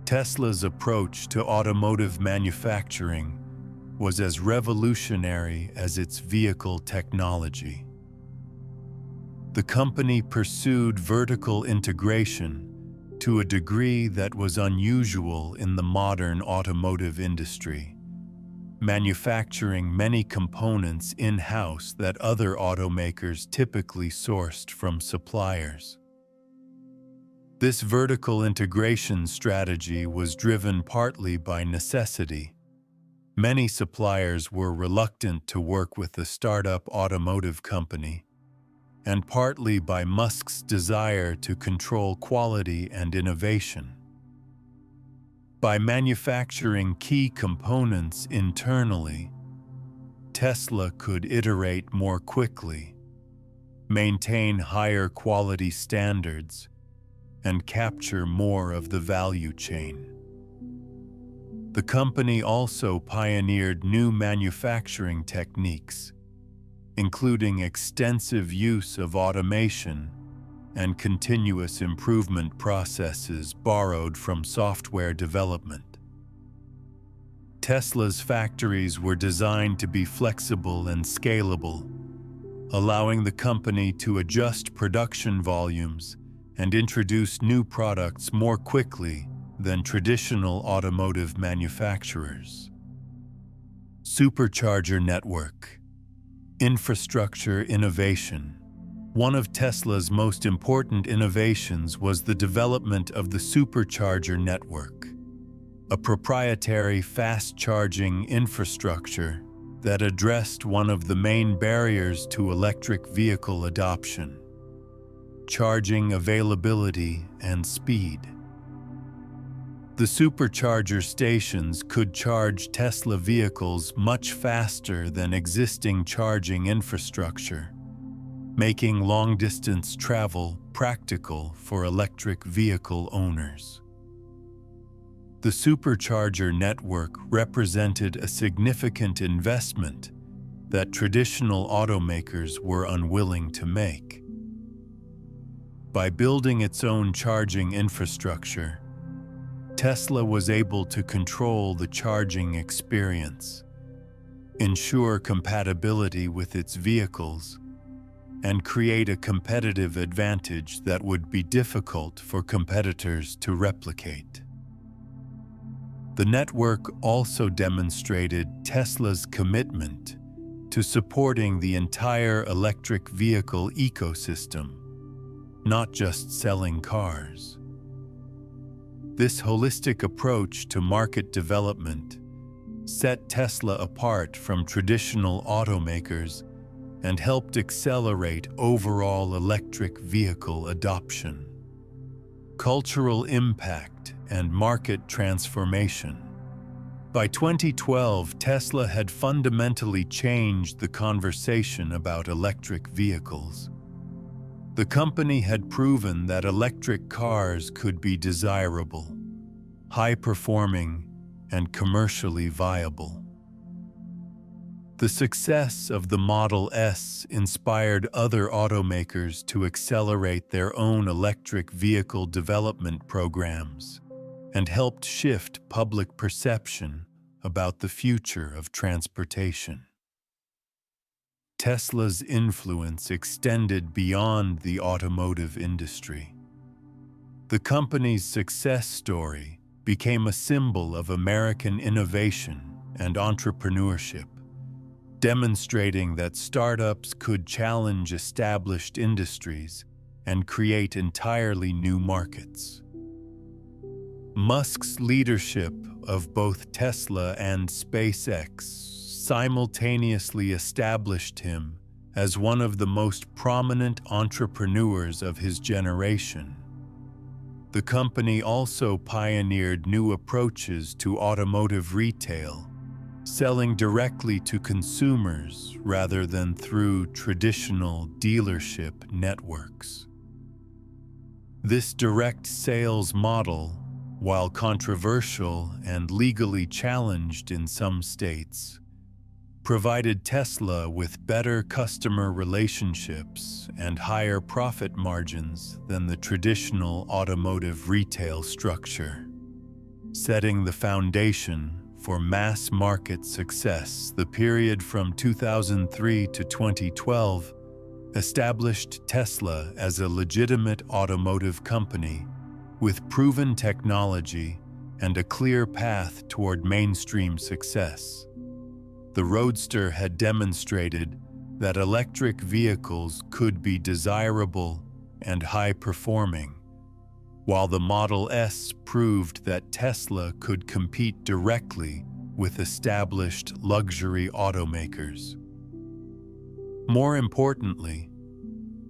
Tesla's approach to automotive manufacturing was as revolutionary as its vehicle technology. The company pursued vertical integration to a degree that was unusual in the modern automotive industry, manufacturing many components in-house that other automakers typically sourced from suppliers. This vertical integration strategy was driven partly by necessity. Many suppliers were reluctant to work with a startup automotive company, and partly by Musk's desire to control quality and innovation. By manufacturing key components internally, Tesla could iterate more quickly, maintain higher quality standards, and capture more of the value chain. The company also pioneered new manufacturing techniques, including extensive use of automation and continuous improvement processes borrowed from software development. Tesla's factories were designed to be flexible and scalable, allowing the company to adjust production volumes and introduce new products more quickly than traditional automotive manufacturers. Supercharger network. Infrastructure innovation. One of Tesla's most important innovations was the development of the supercharger network, a proprietary fast-charging infrastructure that addressed one of the main barriers to electric vehicle adoption: charging availability and speed. The supercharger stations could charge Tesla vehicles much faster than existing charging infrastructure, making long-distance travel practical for electric vehicle owners. The supercharger network represented a significant investment that traditional automakers were unwilling to make. By building its own charging infrastructure, Tesla was able to control the charging experience, ensure compatibility with its vehicles, and create a competitive advantage that would be difficult for competitors to replicate. The network also demonstrated Tesla's commitment to supporting the entire electric vehicle ecosystem, not just selling cars. This holistic approach to market development set Tesla apart from traditional automakers and helped accelerate overall electric vehicle adoption. Cultural impact and market transformation. By 2012, Tesla had fundamentally changed the conversation about electric vehicles. The company had proven that electric cars could be desirable, high-performing, and commercially viable. The success of the Model S inspired other automakers to accelerate their own electric vehicle development programs and helped shift public perception about the future of transportation. Tesla's influence extended beyond the automotive industry. The company's success story became a symbol of American innovation and entrepreneurship, demonstrating that startups could challenge established industries and create entirely new markets. Musk's leadership of both Tesla and SpaceX simultaneously established him as one of the most prominent entrepreneurs of his generation. The company also pioneered new approaches to automotive retail, selling directly to consumers rather than through traditional dealership networks. This direct sales model, while controversial and legally challenged in some states, provided Tesla with better customer relationships and higher profit margins than the traditional automotive retail structure. Setting the foundation for mass market success, the period from 2003 to 2012 established Tesla as a legitimate automotive company with proven technology and a clear path toward mainstream success. The Roadster had demonstrated that electric vehicles could be desirable and high-performing, while the Model S proved that Tesla could compete directly with established luxury automakers. More importantly,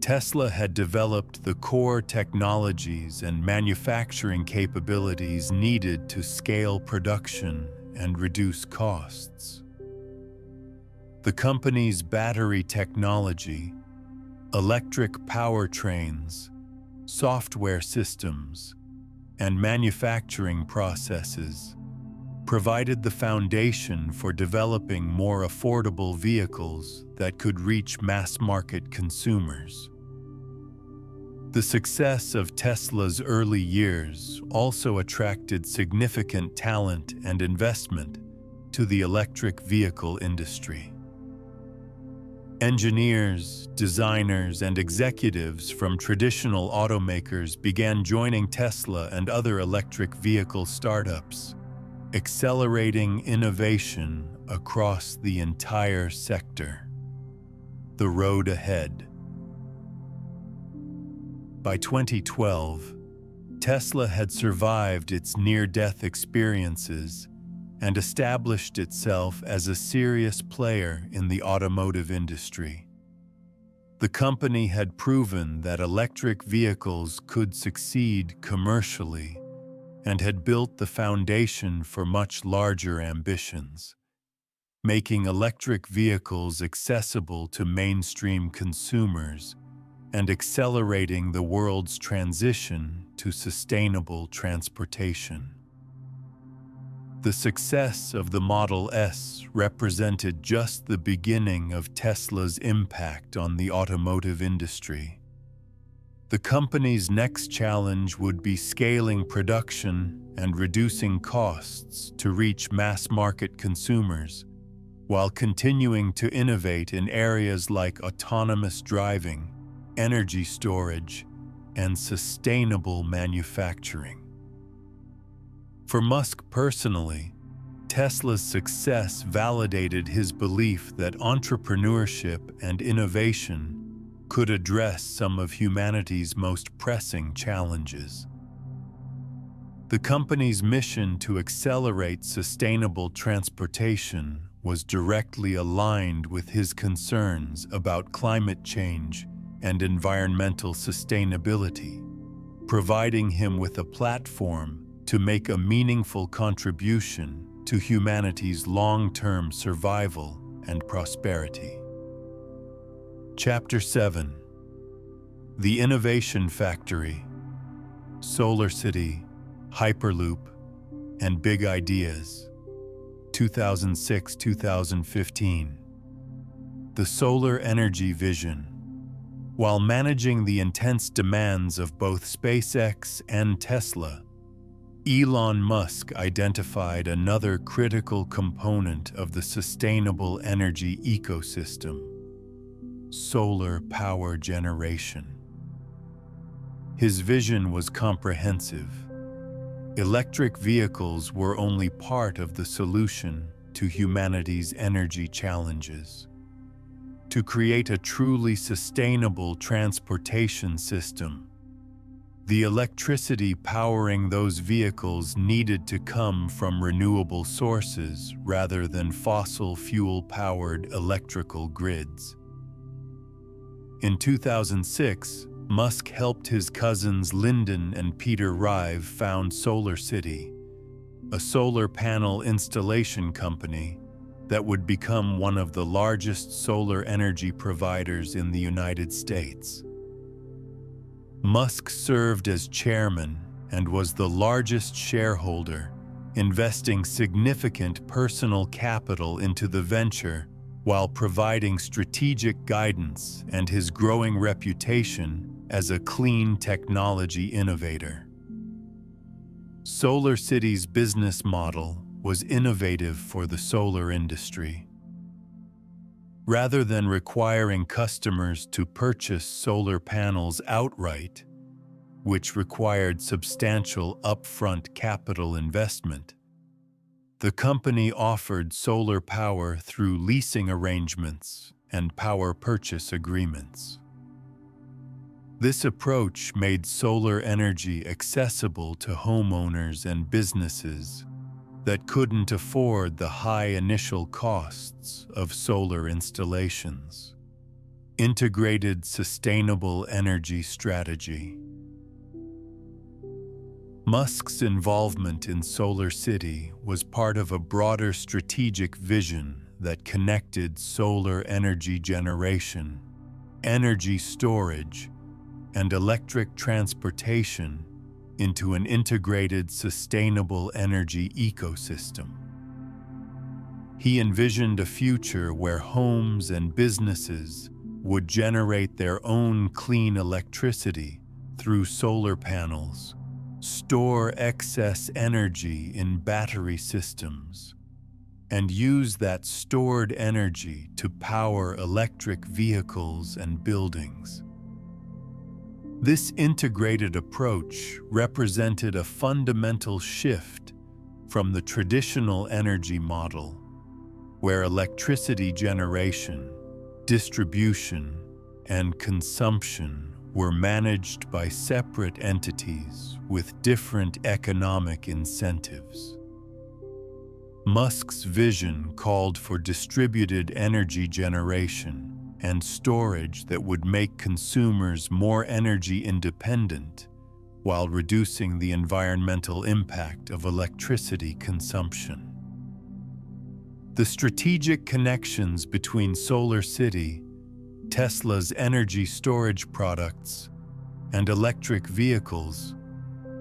Tesla had developed the core technologies and manufacturing capabilities needed to scale production and reduce costs. The company's battery technology, electric powertrains, software systems, and manufacturing processes provided the foundation for developing more affordable vehicles that could reach mass-market consumers. The success of Tesla's early years also attracted significant talent and investment to the electric vehicle industry. Engineers, designers, and executives from traditional automakers began joining Tesla and other electric vehicle startups, accelerating innovation across the entire sector. The road ahead. By 2012, Tesla had survived its near-death experiences and established itself as a serious player in the automotive industry. The company had proven that electric vehicles could succeed commercially and had built the foundation for much larger ambitions, making electric vehicles accessible to mainstream consumers and accelerating the world's transition to sustainable transportation. The success of the Model S represented just the beginning of Tesla's impact on the automotive industry. The company's next challenge would be scaling production and reducing costs to reach mass-market consumers, while continuing to innovate in areas like autonomous driving, energy storage, and sustainable manufacturing. For Musk personally, Tesla's success validated his belief that entrepreneurship and innovation could address some of humanity's most pressing challenges. The company's mission to accelerate sustainable transportation was directly aligned with his concerns about climate change and environmental sustainability, providing him with a platform to make a meaningful contribution to humanity's long-term survival and prosperity. Chapter 7: The Innovation Factory, Solar City, Hyperloop, and Big Ideas, 2006-2015. The solar energy vision. While managing the intense demands of both SpaceX and Tesla, Elon Musk identified another critical component of the sustainable energy ecosystem: solar power generation. His vision was comprehensive. Electric vehicles were only part of the solution to humanity's energy challenges. To create a truly sustainable transportation system, the electricity powering those vehicles needed to come from renewable sources rather than fossil fuel-powered electrical grids. In 2006, Musk helped his cousins Lyndon and Peter Rive found SolarCity, a solar panel installation company that would become one of the largest solar energy providers in the United States. Musk served as chairman and was the largest shareholder, investing significant personal capital into the venture while providing strategic guidance and his growing reputation as a clean technology innovator. SolarCity's business model was innovative for the solar industry. Rather than requiring customers to purchase solar panels outright, which required substantial upfront capital investment, the company offered solar power through leasing arrangements and power purchase agreements. This approach made solar energy accessible to homeowners and businesses that couldn't afford the high initial costs of solar installations. Integrated sustainable energy strategy. Musk's involvement in SolarCity was part of a broader strategic vision that connected solar energy generation, energy storage, and electric transportation into an integrated, sustainable energy ecosystem. He envisioned a future where homes and businesses would generate their own clean electricity through solar panels, store excess energy in battery systems, and use that stored energy to power electric vehicles and buildings. This integrated approach represented a fundamental shift from the traditional energy model, where electricity generation, distribution, and consumption were managed by separate entities with different economic incentives. Musk's vision called for distributed energy generation and storage that would make consumers more energy independent while reducing the environmental impact of electricity consumption. The strategic connections between SolarCity, Tesla's energy storage products, and electric vehicles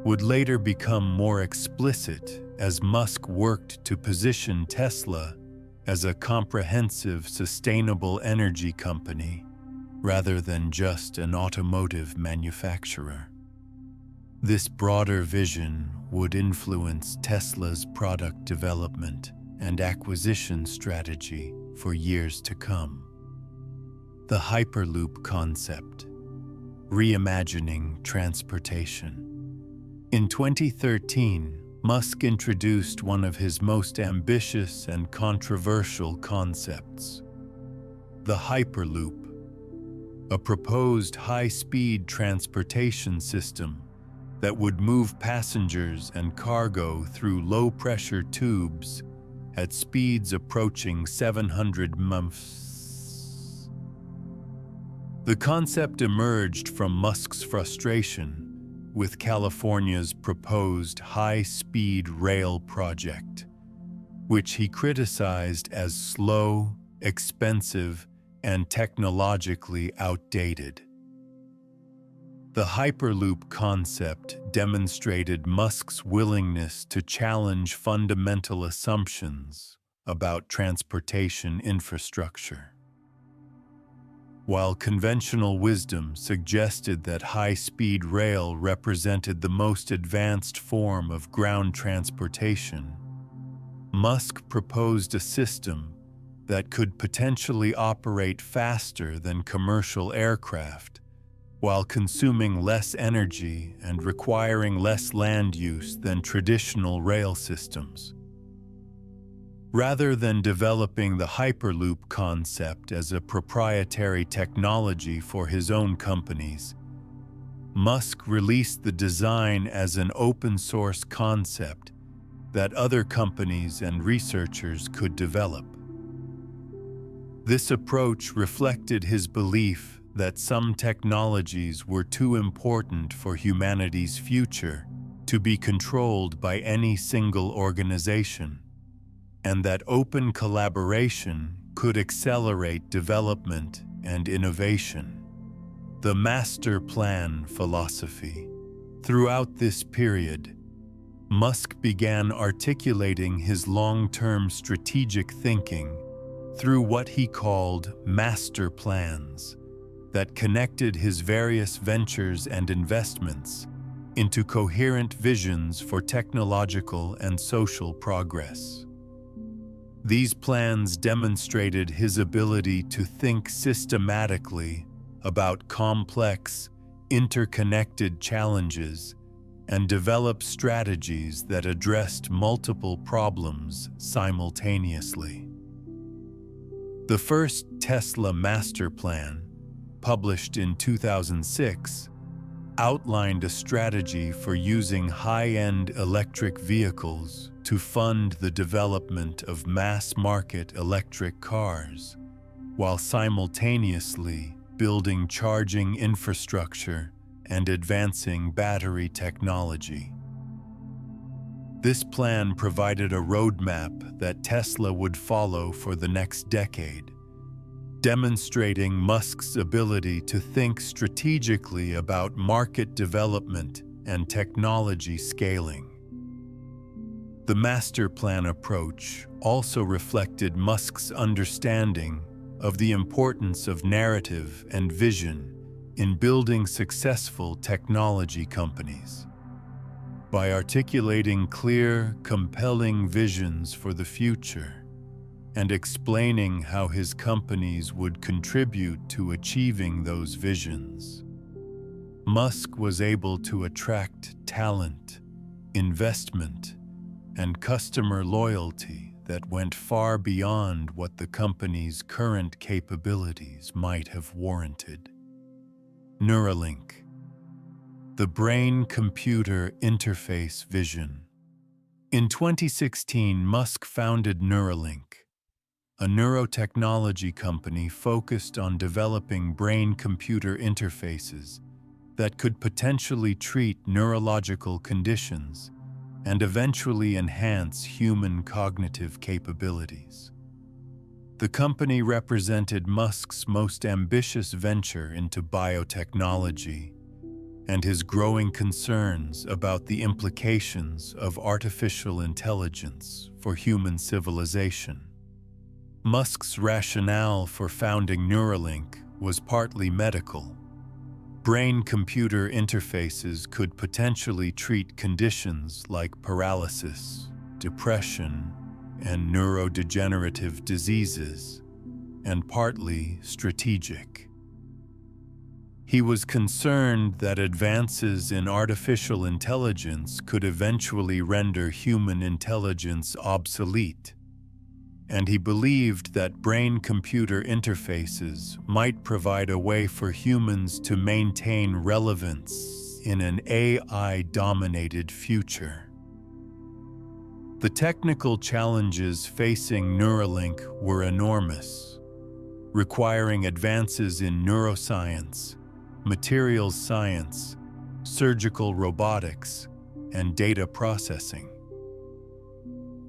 would later become more explicit as Musk worked to position Tesla as a comprehensive, sustainable energy company rather than just an automotive manufacturer. This broader vision would influence Tesla's product development and acquisition strategy for years to come. The Hyperloop concept, reimagining transportation. In 2013, Musk introduced one of his most ambitious and controversial concepts: the Hyperloop, a proposed high-speed transportation system that would move passengers and cargo through low-pressure tubes at speeds approaching 700 mph. The concept emerged from Musk's frustration with California's proposed high-speed rail project, which he criticized as slow, expensive, and technologically outdated. The Hyperloop concept demonstrated Musk's willingness to challenge fundamental assumptions about transportation infrastructure. While conventional wisdom suggested that high-speed rail represented the most advanced form of ground transportation, Musk proposed a system that could potentially operate faster than commercial aircraft, while consuming less energy and requiring less land use than traditional rail systems. Rather than developing the Hyperloop concept as a proprietary technology for his own companies, Musk released the design as an open-source concept that other companies and researchers could develop. This approach reflected his belief that some technologies were too important for humanity's future to be controlled by any single organization, and that open collaboration could accelerate development and innovation. The master plan philosophy. Throughout this period, Musk began articulating his long-term strategic thinking through what he called master plans that connected his various ventures and investments into coherent visions for technological and social progress. These plans demonstrated his ability to think systematically about complex, interconnected challenges and develop strategies that addressed multiple problems simultaneously. The first Tesla master plan, published in 2006, outlined a strategy for using high-end electric vehicles to fund the development of mass-market electric cars, while simultaneously building charging infrastructure and advancing battery technology. This plan provided a roadmap that Tesla would follow for the next decade, demonstrating Musk's ability to think strategically about market development and technology scaling. The master plan approach also reflected Musk's understanding of the importance of narrative and vision in building successful technology companies. By articulating clear, compelling visions for the future and explaining how his companies would contribute to achieving those visions, Musk was able to attract talent, investment, and customer loyalty that went far beyond what the company's current capabilities might have warranted. Neuralink. The brain-computer interface vision. In 2016, Musk founded Neuralink, a neurotechnology company focused on developing brain-computer interfaces that could potentially treat neurological conditions and eventually enhance human cognitive capabilities. The company represented Musk's most ambitious venture into biotechnology and his growing concerns about the implications of artificial intelligence for human civilization. Musk's rationale for founding Neuralink was partly medical. Brain-computer interfaces could potentially treat conditions like paralysis, depression, and neurodegenerative diseases, and partly strategic. He was concerned that advances in artificial intelligence could eventually render human intelligence obsolete, and he believed that brain-computer interfaces might provide a way for humans to maintain relevance in an AI-dominated future. The technical challenges facing Neuralink were enormous, requiring advances in neuroscience, materials science, surgical robotics, and data processing.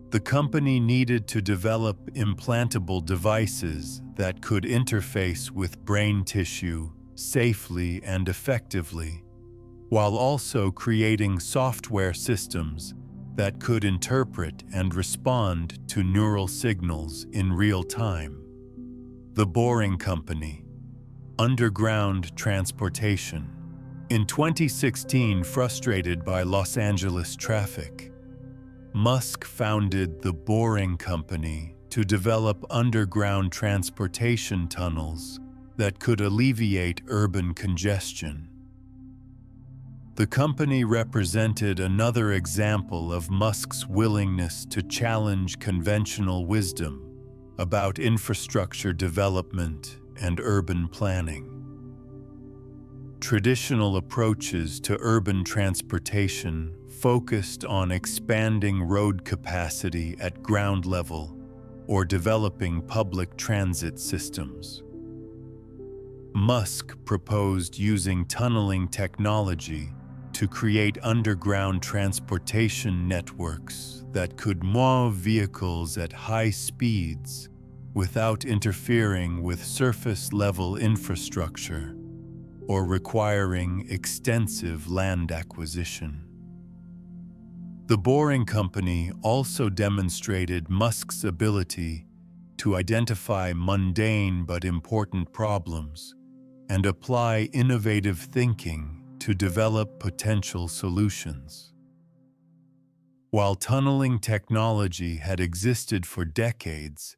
The company needed to develop implantable devices that could interface with brain tissue safely and effectively, while also creating software systems that could interpret and respond to neural signals in real time. The Boring Company. underground transportation. In 2016, frustrated by Los Angeles traffic, Musk founded the Boring Company to develop underground transportation tunnels that could alleviate urban congestion. The company represented another example of Musk's willingness to challenge conventional wisdom about infrastructure development and urban planning. Traditional approaches to urban transportation focused on expanding road capacity at ground level or developing public transit systems. Musk proposed using tunneling technology to create underground transportation networks that could move vehicles at high speeds without interfering with surface-level infrastructure or requiring extensive land acquisition. The Boring Company also demonstrated Musk's ability to identify mundane but important problems and apply innovative thinking to develop potential solutions. While tunneling technology had existed for decades,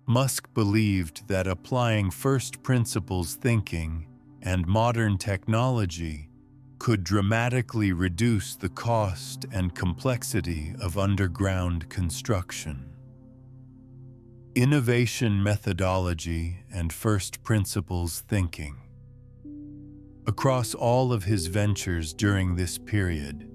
Musk believed that applying first principles thinking and modern technology could dramatically reduce the cost and complexity of underground construction. Innovation methodology and first principles thinking. Across all of his ventures during this period,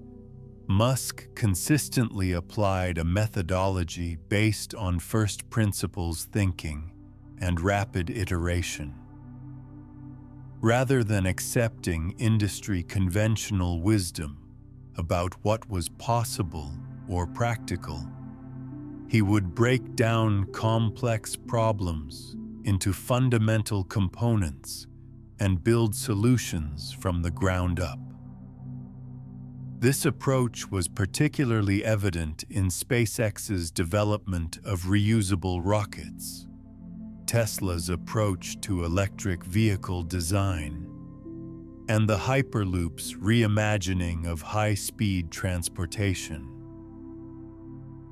Musk consistently applied a methodology based on first principles thinking and rapid iteration. Rather than accepting industry conventional wisdom about what was possible or practical, he would break down complex problems into fundamental components and build solutions from the ground up. This approach was particularly evident in SpaceX's development of reusable rockets, Tesla's approach to electric vehicle design, and the Hyperloop's reimagining of high-speed transportation.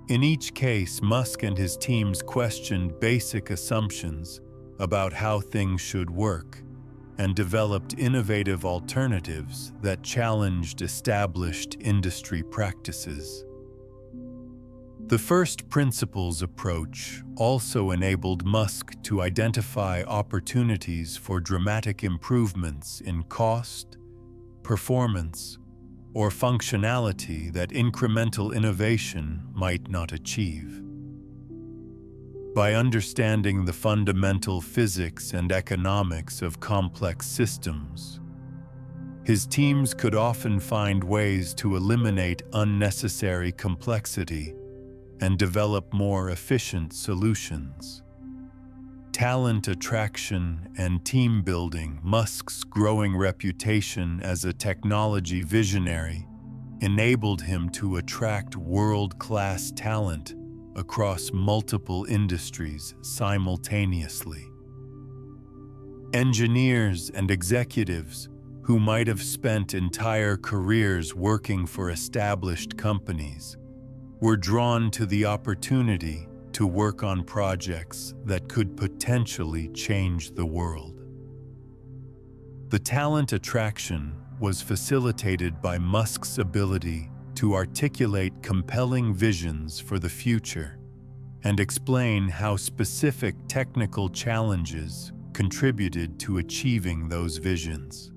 In each case, Musk and his teams questioned basic assumptions about how things should work and developed innovative alternatives that challenged established industry practices. The first principles approach also enabled Musk to identify opportunities for dramatic improvements in cost, performance, or functionality that incremental innovation might not achieve. By understanding the fundamental physics and economics of complex systems, his teams could often find ways to eliminate unnecessary complexity and develop more efficient solutions. Talent attraction and team building. Musk's growing reputation as a technology visionary enabled him to attract world-class talent across multiple industries simultaneously. Engineers and executives who might have spent entire careers working for established companies were drawn to the opportunity to work on projects that could potentially change the world. The talent attraction was facilitated by Musk's ability to articulate compelling visions for the future and explain how specific technical challenges contributed to achieving those visions.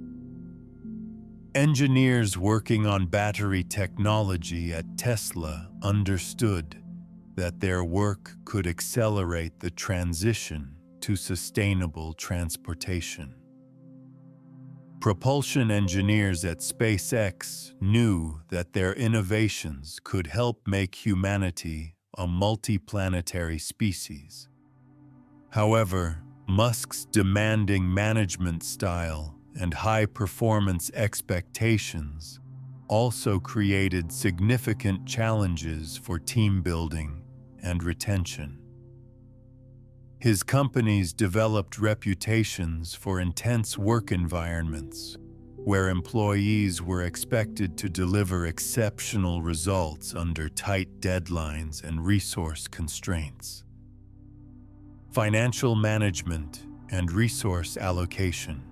Engineers working on battery technology at Tesla understood that their work could accelerate the transition to sustainable transportation. Propulsion engineers at SpaceX knew that their innovations could help make humanity a multiplanetary species. However, Musk's demanding management style and high-performance expectations also created significant challenges for team building and retention. His companies developed reputations for intense work environments, where employees were expected to deliver exceptional results under tight deadlines and resource constraints. Financial management and resource allocation.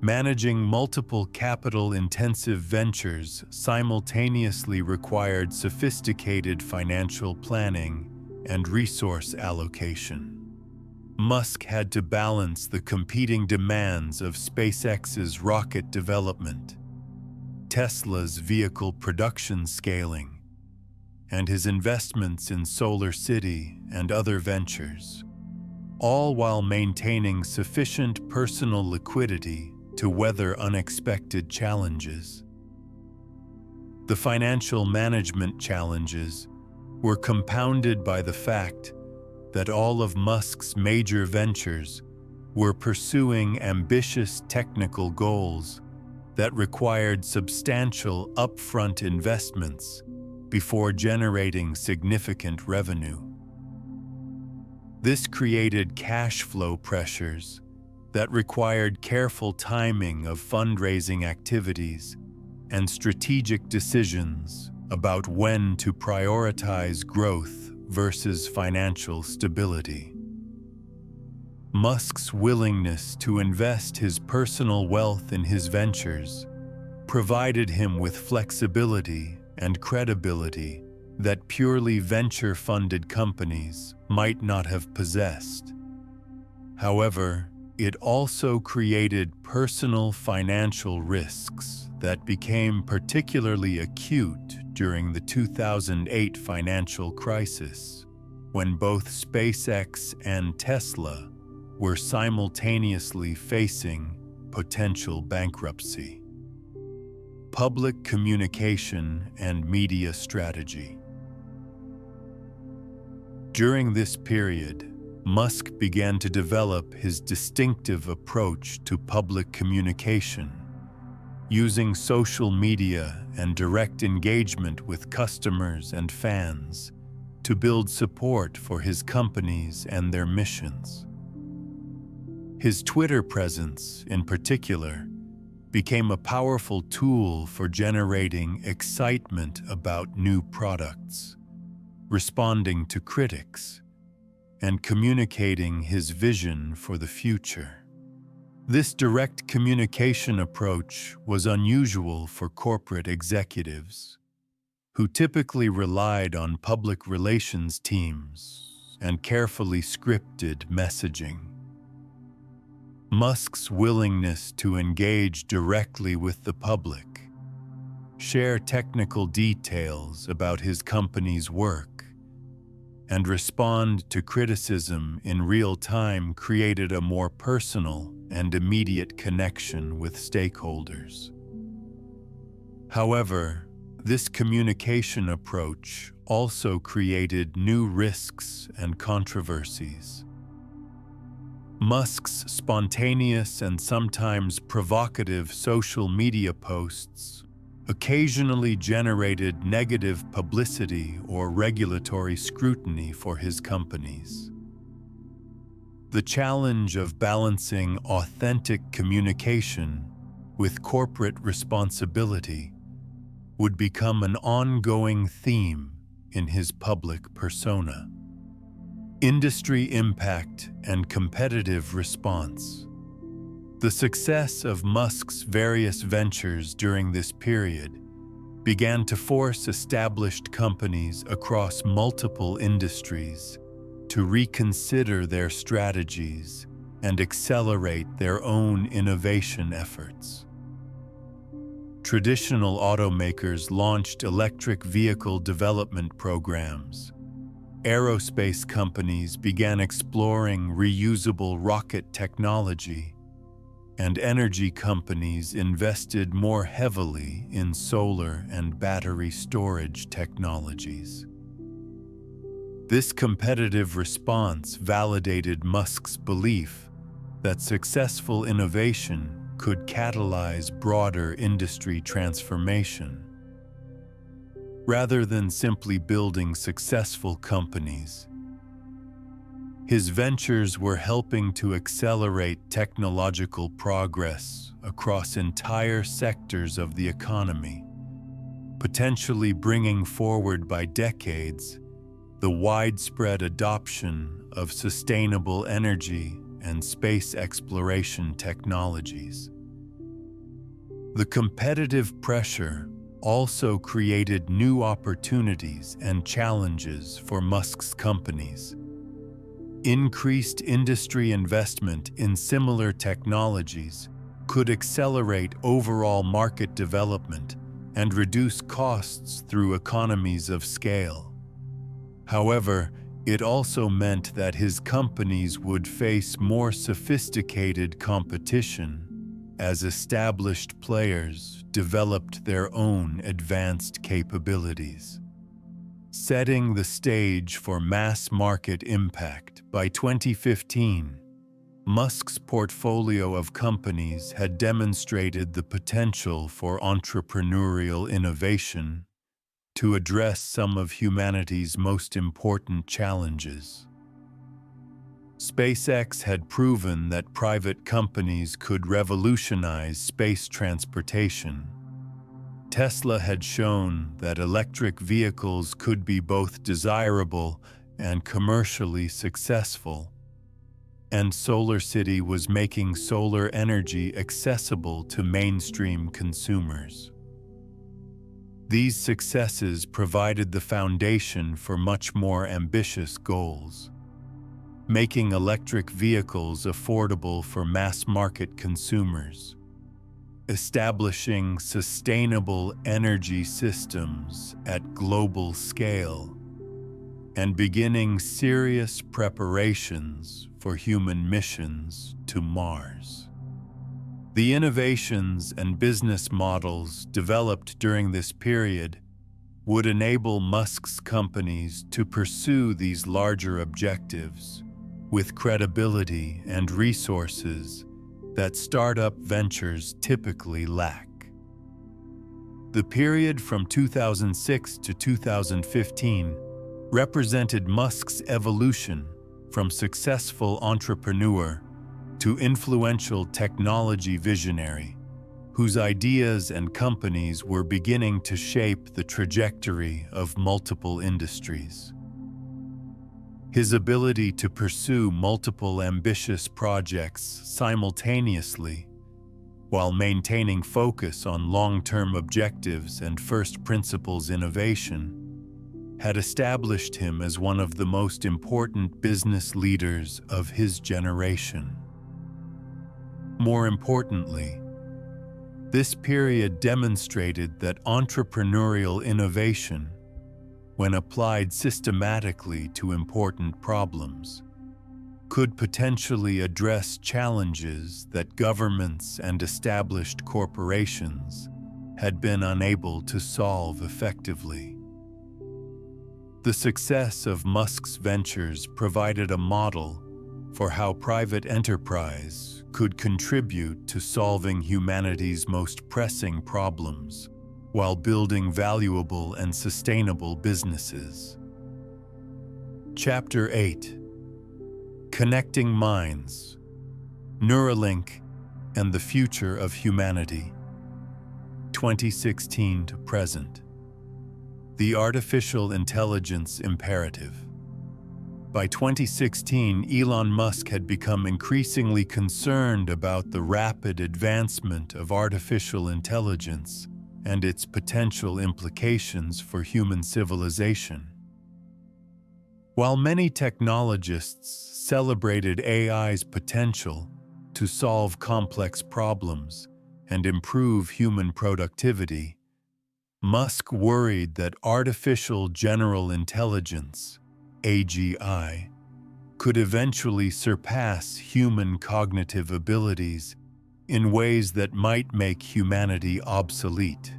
Managing multiple capital-intensive ventures simultaneously required sophisticated financial planning and resource allocation. Musk had to balance the competing demands of SpaceX's rocket development, Tesla's vehicle production scaling, and his investments in Solar City and other ventures, all while maintaining sufficient personal liquidity to weather unexpected challenges. The financial management challenges were compounded by the fact that all of Musk's major ventures were pursuing ambitious technical goals that required substantial upfront investments before generating significant revenue. This created cash flow pressures that required careful timing of fundraising activities and strategic decisions about when to prioritize growth versus financial stability. Musk's willingness to invest his personal wealth in his ventures provided him with flexibility and credibility that purely venture-funded companies might not have possessed. However, it also created personal financial risks that became particularly acute during the 2008 financial crisis, when both SpaceX and Tesla were simultaneously facing potential bankruptcy. Public communication and media strategy. During this period, Musk began to develop his distinctive approach to public communication, using social media and direct engagement with customers and fans to build support for his companies and their missions. His Twitter presence, in particular, became a powerful tool for generating excitement about new products, responding to critics, and communicating his vision for the future. This direct communication approach was unusual for corporate executives, who typically relied on public relations teams and carefully scripted messaging. Musk's willingness to engage directly with the public, share technical details about his company's work, and respond to criticism in real time created a more personal and immediate connection with stakeholders. However, this communication approach also created new risks and controversies. Musk's spontaneous and sometimes provocative social media posts occasionally generated negative publicity or regulatory scrutiny for his companies. The challenge of balancing authentic communication with corporate responsibility would become an ongoing theme in his public persona. Industry impact and competitive response. The success of Musk's various ventures during this period began to force established companies across multiple industries to reconsider their strategies and accelerate their own innovation efforts. Traditional automakers launched electric vehicle development programs. Aerospace companies began exploring reusable rocket technology, and energy companies invested more heavily in solar and battery storage technologies. This competitive response validated Musk's belief that successful innovation could catalyze broader industry transformation. Rather than simply building successful companies, His ventures were helping to accelerate technological progress across entire sectors of the economy, potentially bringing forward by decades the widespread adoption of sustainable energy and space exploration technologies. The competitive pressure also created new opportunities and challenges for Musk's companies. Increased industry investment in similar technologies could accelerate overall market development and reduce costs through economies of scale. However, it also meant that his companies would face more sophisticated competition as established players developed their own advanced capabilities. Setting the stage for mass market impact, by 2015, Musk's portfolio of companies had demonstrated the potential for entrepreneurial innovation to address some of humanity's most important challenges. SpaceX had proven that private companies could revolutionize space transportation. Tesla had shown that electric vehicles could be both desirable and commercially successful. And SolarCity was making solar energy accessible to mainstream consumers. These successes provided the foundation for much more ambitious goals, making electric vehicles affordable for mass-market consumers, establishing sustainable energy systems at global scale, and beginning serious preparations for human missions to Mars. The innovations and business models developed during this period would enable Musk's companies to pursue these larger objectives with credibility and resources that startup ventures typically lack. The period from 2006 to 2015 represented Musk's evolution from successful entrepreneur to influential technology visionary, whose ideas and companies were beginning to shape the trajectory of multiple industries. His ability to pursue multiple ambitious projects simultaneously, while maintaining focus on long-term objectives and first principles innovation, had established him as one of the most important business leaders of his generation. More importantly, this period demonstrated that entrepreneurial innovation, when applied systematically to important problems, could potentially address challenges that governments and established corporations had been unable to solve effectively. The success of Musk's ventures provided a model for how private enterprise could contribute to solving humanity's most pressing problems while building valuable and sustainable businesses. Chapter 8: Connecting Minds, Neuralink, and the Future of Humanity, 2016 to present. The Artificial Intelligence Imperative. By 2016, Elon Musk had become increasingly concerned about the rapid advancement of artificial intelligence and its potential implications for human civilization. While many technologists celebrated AI's potential to solve complex problems and improve human productivity, Musk worried that artificial general intelligence, AGI, could eventually surpass human cognitive abilities in ways that might make humanity obsolete.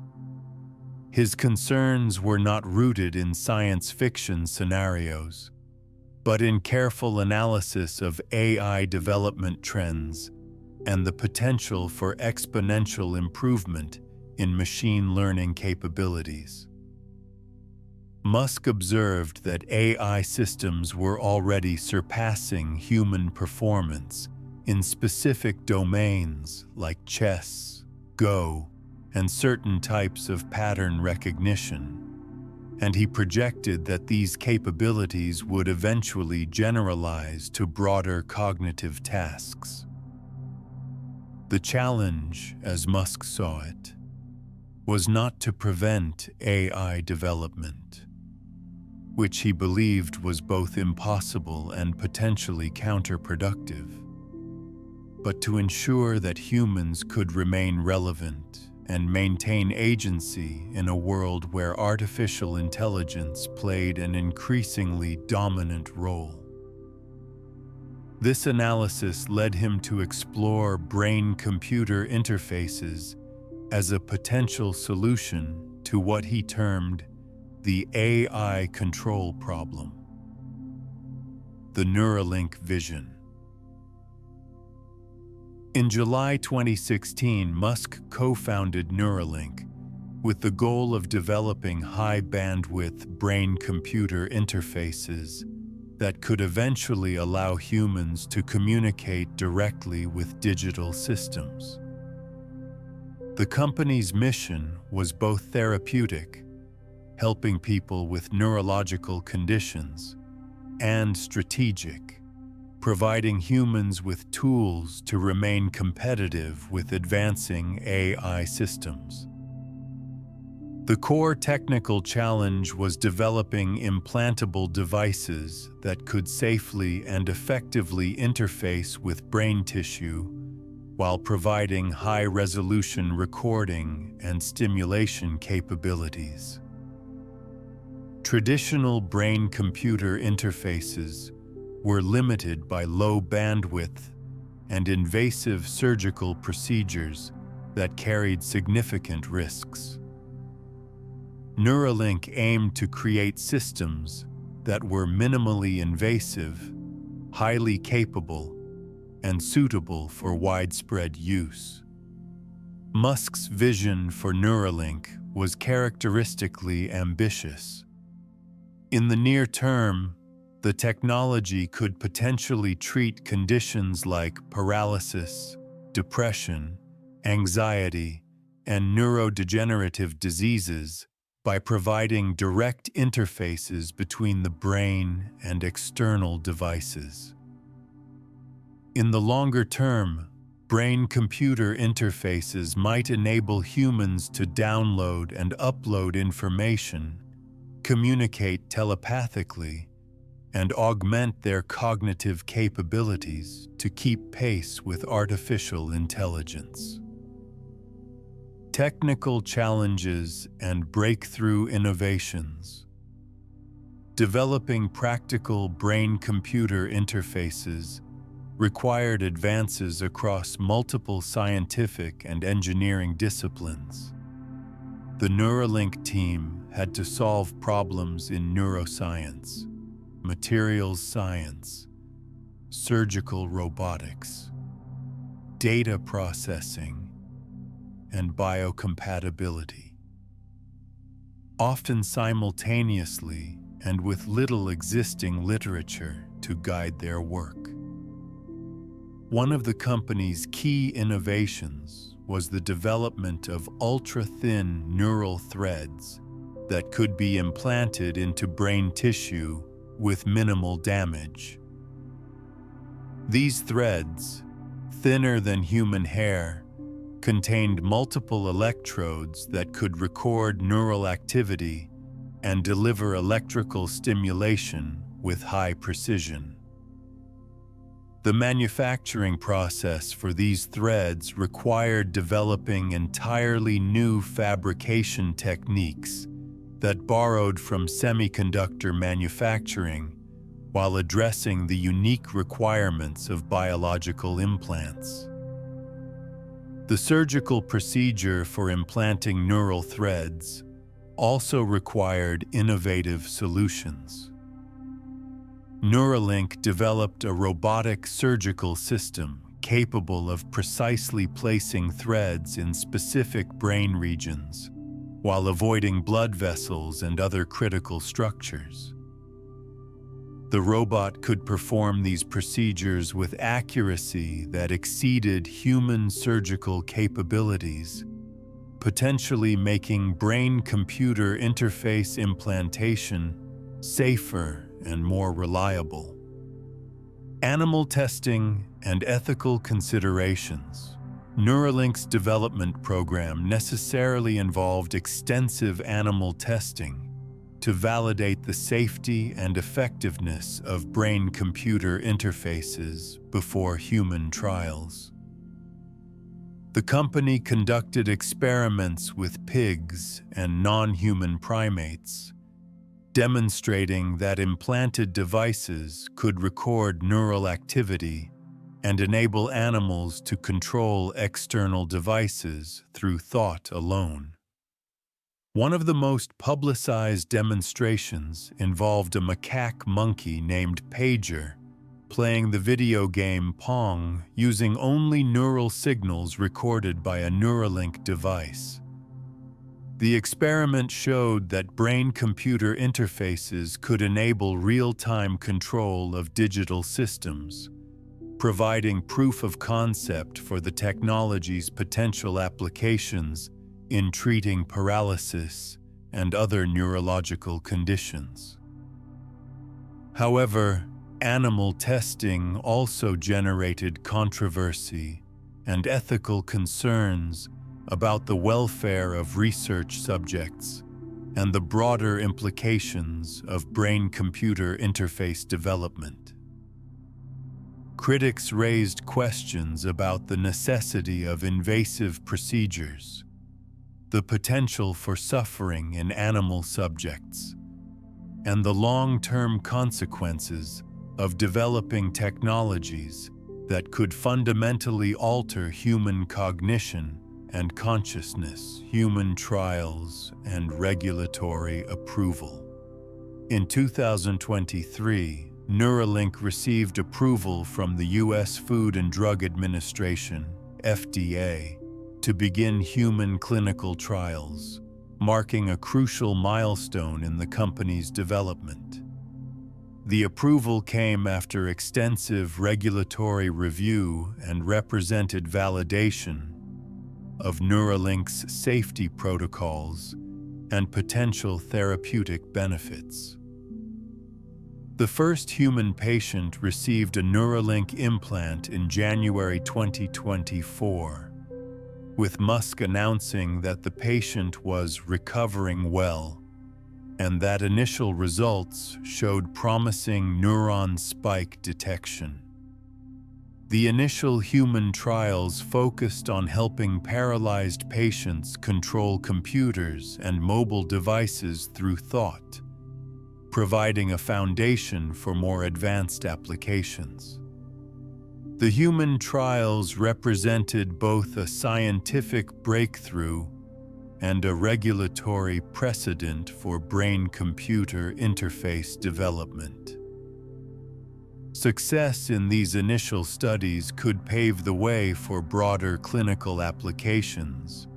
His concerns were not rooted in science fiction scenarios, but in careful analysis of AI development trends and the potential for exponential improvement in machine learning capabilities. Musk observed that AI systems were already surpassing human performance in specific domains like chess, Go, and certain types of pattern recognition, and he projected that these capabilities would eventually generalize to broader cognitive tasks. The challenge, as Musk saw it, was not to prevent AI development, which he believed was both impossible and potentially counterproductive, but to ensure that humans could remain relevant and maintain agency in a world where artificial intelligence played an increasingly dominant role. This analysis led him to explore brain-computer interfaces as a potential solution to what he termed the AI control problem. The Neuralink vision. In July 2016, Musk co-founded Neuralink with the goal of developing high-bandwidth brain-computer interfaces that could eventually allow humans to communicate directly with digital systems. The company's mission was both therapeutic, helping people with neurological conditions, and strategic, providing humans with tools to remain competitive with advancing AI systems. The core technical challenge was developing implantable devices that could safely and effectively interface with brain tissue while providing high-resolution recording and stimulation capabilities. Traditional brain-computer interfaces were limited by low bandwidth and invasive surgical procedures that carried significant risks. Neuralink aimed to create systems that were minimally invasive, highly capable, and suitable for widespread use. Musk's vision for Neuralink was characteristically ambitious. In the near term, the technology could potentially treat conditions like paralysis, depression, anxiety, and neurodegenerative diseases by providing direct interfaces between the brain and external devices. In the longer term, brain-computer interfaces might enable humans to download and upload information, communicate telepathically, and augment their cognitive capabilities to keep pace with artificial intelligence. Technical challenges and breakthrough innovations. Developing practical brain-computer interfaces required advances across multiple scientific and engineering disciplines. The Neuralink team had to solve problems in neuroscience, materials science, surgical robotics, data processing, and biocompatibility. Often simultaneously and with little existing literature to guide their work. One of the company's key innovations was the development of ultra-thin neural threads that could be implanted into brain tissue with minimal damage. These threads, thinner than human hair, contained multiple electrodes that could record neural activity and deliver electrical stimulation with high precision. The manufacturing process for these threads required developing entirely new fabrication techniques that borrowed from semiconductor manufacturing while addressing the unique requirements of biological implants. The surgical procedure for implanting neural threads also required innovative solutions. Neuralink developed a robotic surgical system capable of precisely placing threads in specific brain regions, while avoiding blood vessels and other critical structures. The robot could perform these procedures with accuracy that exceeded human surgical capabilities, potentially making brain-computer interface implantation safer and more reliable. Animal testing and ethical considerations. Neuralink's development program necessarily involved extensive animal testing to validate the safety and effectiveness of brain-computer interfaces before human trials. The company conducted experiments with pigs and non-human primates, demonstrating that implanted devices could record neural activity and enable animals to control external devices through thought alone. One of the most publicized demonstrations involved a macaque monkey named Pager playing the video game Pong using only neural signals recorded by a Neuralink device. The experiment showed that brain-computer interfaces could enable real-time control of digital systems, providing proof of concept for the technology's potential applications in treating paralysis and other neurological conditions. However, animal testing also generated controversy and ethical concerns about the welfare of research subjects and the broader implications of brain-computer interface development. Critics raised questions about the necessity of invasive procedures, the potential for suffering in animal subjects, and the long-term consequences of developing technologies that could fundamentally alter human cognition and consciousness, human trials, and regulatory approval. In 2023, Neuralink received approval from the U.S. Food and Drug Administration, FDA, to begin human clinical trials, marking a crucial milestone in the company's development. The approval came after extensive regulatory review and represented validation of Neuralink's safety protocols and potential therapeutic benefits. The first human patient received a Neuralink implant in January 2024, with Musk announcing that the patient was recovering well and that initial results showed promising neuron spike detection. The initial human trials focused on helping paralyzed patients control computers and mobile devices through thought, providing a foundation for more advanced applications. The human trials represented both a scientific breakthrough and a regulatory precedent for brain-computer interface development. Success in these initial studies could pave the way for broader clinical applications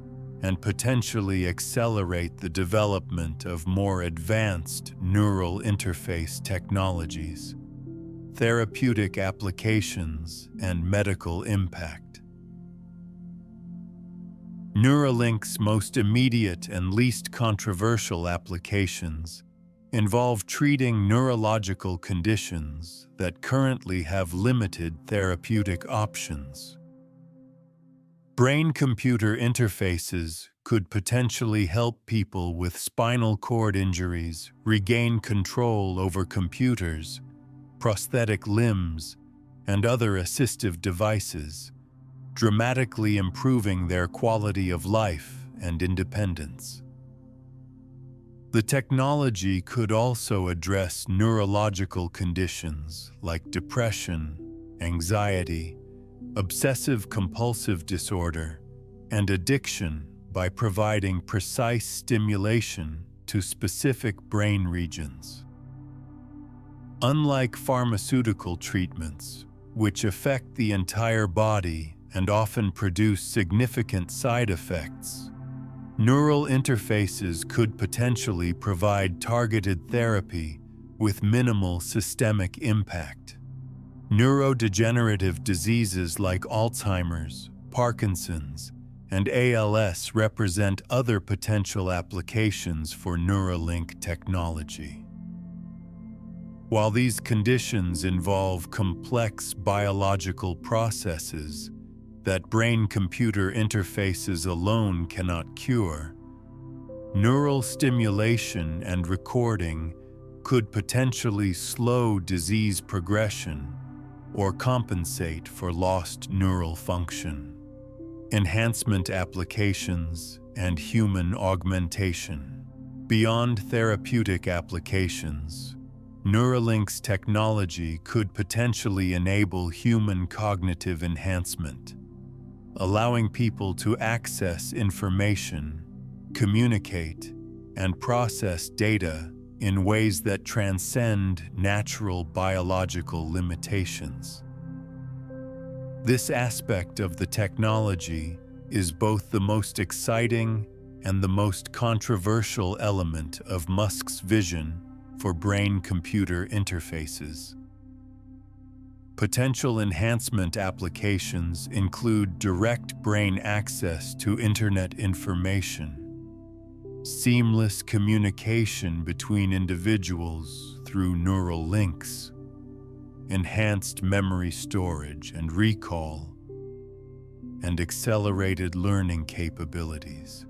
and potentially accelerate the development of more advanced neural interface technologies, therapeutic applications, and medical impact. Neuralink's most immediate and least controversial applications involve treating neurological conditions that currently have limited therapeutic options. Brain-computer interfaces could potentially help people with spinal cord injuries regain control over computers, prosthetic limbs, and other assistive devices, dramatically improving their quality of life and independence. The technology could also address neurological conditions like depression, anxiety, obsessive-compulsive disorder, and addiction by providing precise stimulation to specific brain regions. Unlike pharmaceutical treatments, which affect the entire body and often produce significant side effects, Neural interfaces could potentially provide targeted therapy with minimal systemic impact. Neurodegenerative diseases like Alzheimer's, Parkinson's, and ALS represent other potential applications for Neuralink technology. While these conditions involve complex biological processes that brain-computer interfaces alone cannot cure, neural stimulation and recording could potentially slow disease progression or compensate for lost neural function. Enhancement applications and human augmentation. Beyond therapeutic applications, Neuralink's technology could potentially enable human cognitive enhancement, allowing people to access information, communicate, and process data in ways that transcend natural biological limitations. This aspect of the technology is both the most exciting and the most controversial element of Musk's vision for brain-computer interfaces. Potential enhancement applications include direct brain access to internet information, seamless communication between individuals through neural links, enhanced memory storage and recall, and accelerated learning capabilities.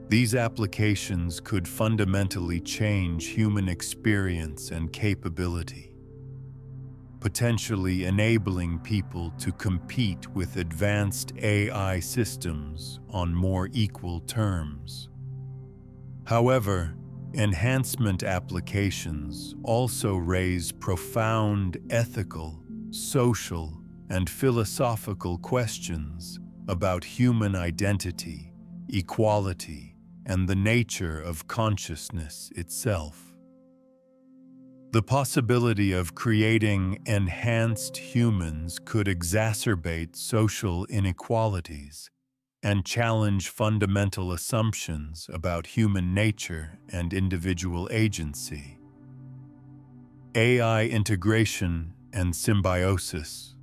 These applications could fundamentally change human experience and capability, potentially enabling people to compete with advanced AI systems on more equal terms. However, enhancement applications also raise profound ethical, social, and philosophical questions about human identity, equality, and the nature of consciousness itself. The possibility of creating enhanced humans could exacerbate social inequalities and challenge fundamental assumptions about human nature and individual agency. AI integration and symbiosis.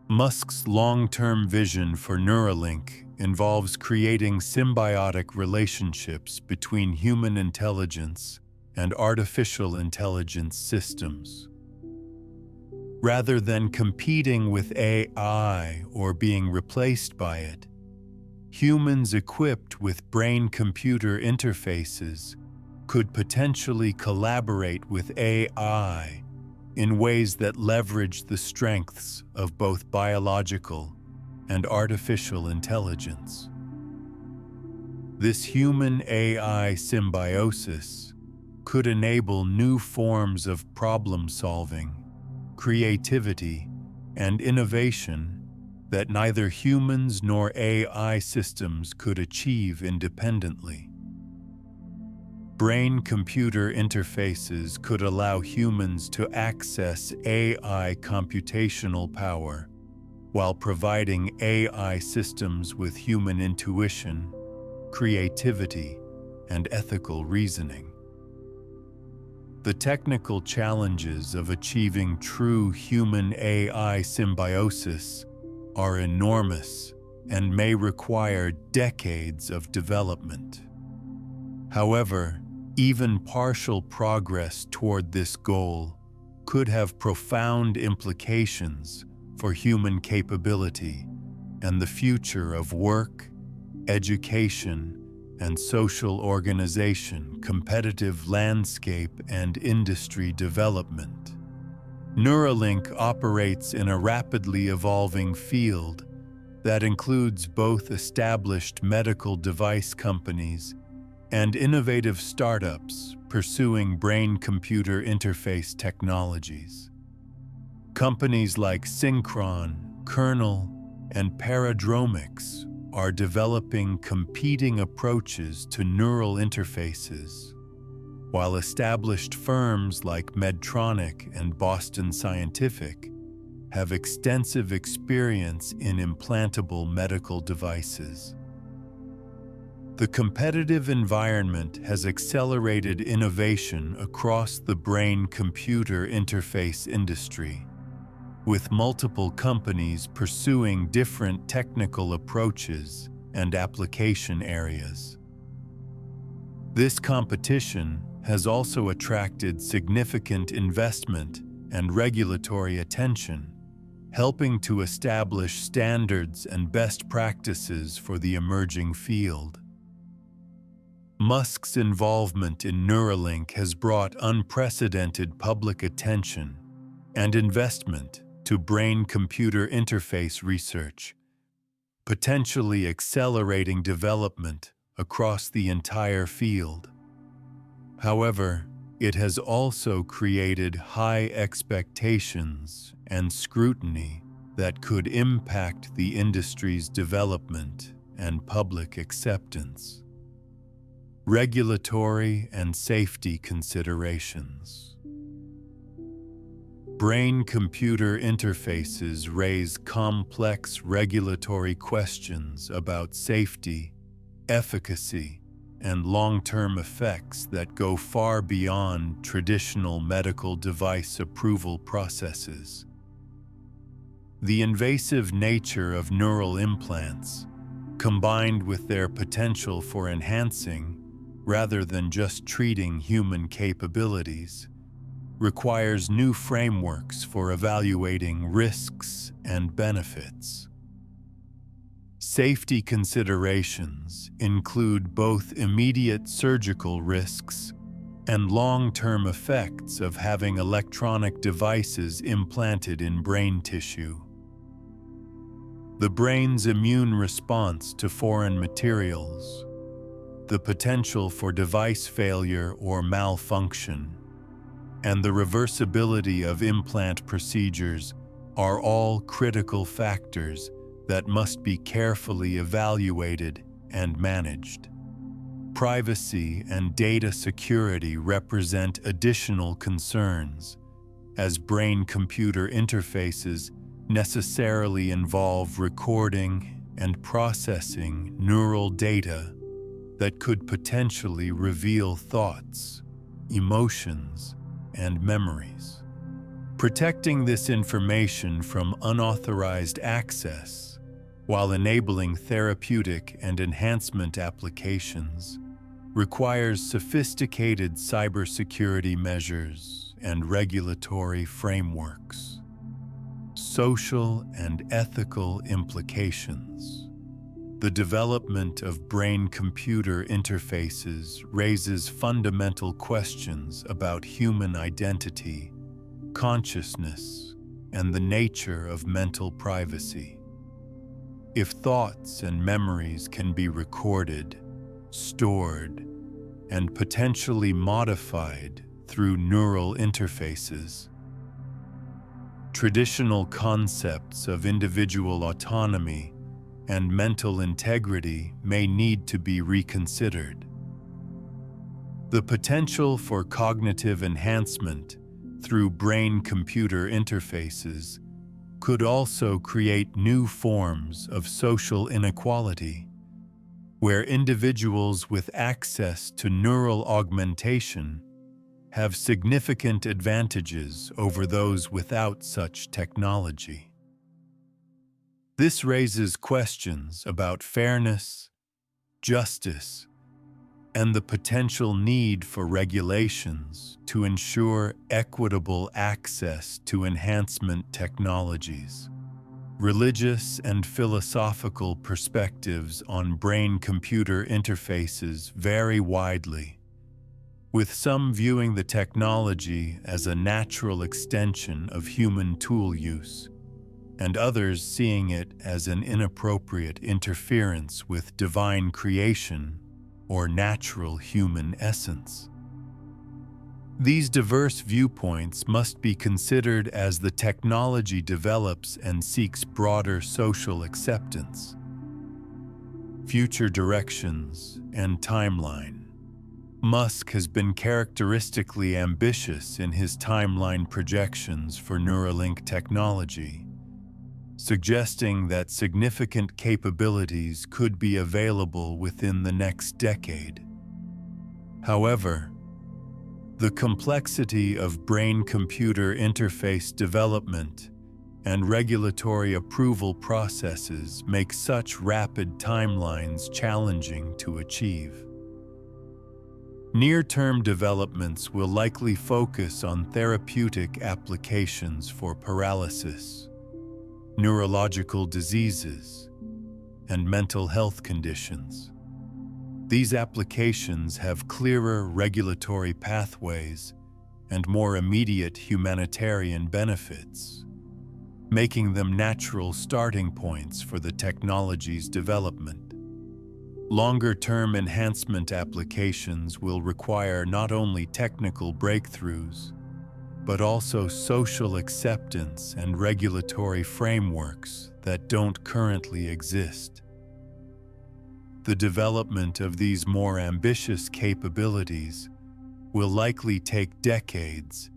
Musk's long-term vision for Neuralink involves creating symbiotic relationships between human intelligence and artificial intelligence systems. Rather than competing with AI or being replaced by it, humans equipped with brain-computer interfaces could potentially collaborate with AI in ways that leverage the strengths of both biological and artificial intelligence. This human-AI symbiosis could enable new forms of problem-solving, creativity, and innovation that neither humans nor AI systems could achieve independently. Brain-computer interfaces could allow humans to access AI computational power while providing AI systems with human intuition, creativity, and ethical reasoning. The technical challenges of achieving true human-AI symbiosis are enormous and may require decades of development. However, even partial progress toward this goal could have profound implications for human capability and the future of work, education, and social organization, competitive landscape, and industry development. Neuralink operates in a rapidly evolving field that includes both established medical device companies and innovative startups pursuing brain-computer interface technologies. Companies like Synchron, Kernel, and Paradromics are developing competing approaches to neural interfaces, while established firms like Medtronic and Boston Scientific have extensive experience in implantable medical devices. The competitive environment has accelerated innovation across the brain-computer interface industry, with multiple companies pursuing different technical approaches and application areas. This competition has also attracted significant investment and regulatory attention, helping to establish standards and best practices for the emerging field. Musk's involvement in Neuralink has brought unprecedented public attention and investment to brain-computer interface research, potentially accelerating development across the entire field. However, it has also created high expectations and scrutiny that could impact the industry's development and public acceptance. Regulatory and safety considerations. Brain-computer interfaces raise complex regulatory questions about safety, efficacy, and long-term effects that go far beyond traditional medical device approval processes. The invasive nature of neural implants, combined with their potential for enhancing, rather than just treating human capabilities, requires new frameworks for evaluating risks and benefits. Safety considerations include both immediate surgical risks and long-term effects of having electronic devices implanted in brain tissue. The brain's immune response to foreign materials, the potential for device failure or malfunction, and the reversibility of implant procedures are all critical factors that must be carefully evaluated and managed. Privacy and data security represent additional concerns, as brain-computer interfaces necessarily involve recording and processing neural data that could potentially reveal thoughts, emotions, and memories. Protecting this information from unauthorized access, while enabling therapeutic and enhancement applications, requires sophisticated cybersecurity measures and regulatory frameworks. Social and ethical implications. The development of brain-computer interfaces raises fundamental questions about human identity, consciousness, and the nature of mental privacy. If thoughts and memories can be recorded, stored, and potentially modified through neural interfaces, traditional concepts of individual autonomy and mental integrity may need to be reconsidered. The potential for cognitive enhancement through brain-computer interfaces could also create new forms of social inequality, where individuals with access to neural augmentation have significant advantages over those without such technology. This raises questions about fairness, justice, and the potential need for regulations to ensure equitable access to enhancement technologies. Religious and philosophical perspectives on brain-computer interfaces vary widely, with some viewing the technology as a natural extension of human tool use, and others seeing it as an inappropriate interference with divine creation or natural human essence. These diverse viewpoints must be considered as the technology develops and seeks broader social acceptance. Future directions and timeline. Musk has been characteristically ambitious in his timeline projections for Neuralink technology, suggesting that significant capabilities could be available within the next decade. However, the complexity of brain-computer interface development and regulatory approval processes make such rapid timelines challenging to achieve. Near-term developments will likely focus on therapeutic applications for paralysis, neurological diseases, and mental health conditions. These applications have clearer regulatory pathways and more immediate humanitarian benefits, making them natural starting points for the technology's development. Longer-term enhancement applications will require not only technical breakthroughs, but also social acceptance and regulatory frameworks that don't currently exist. The development of these more ambitious capabilities will likely take decades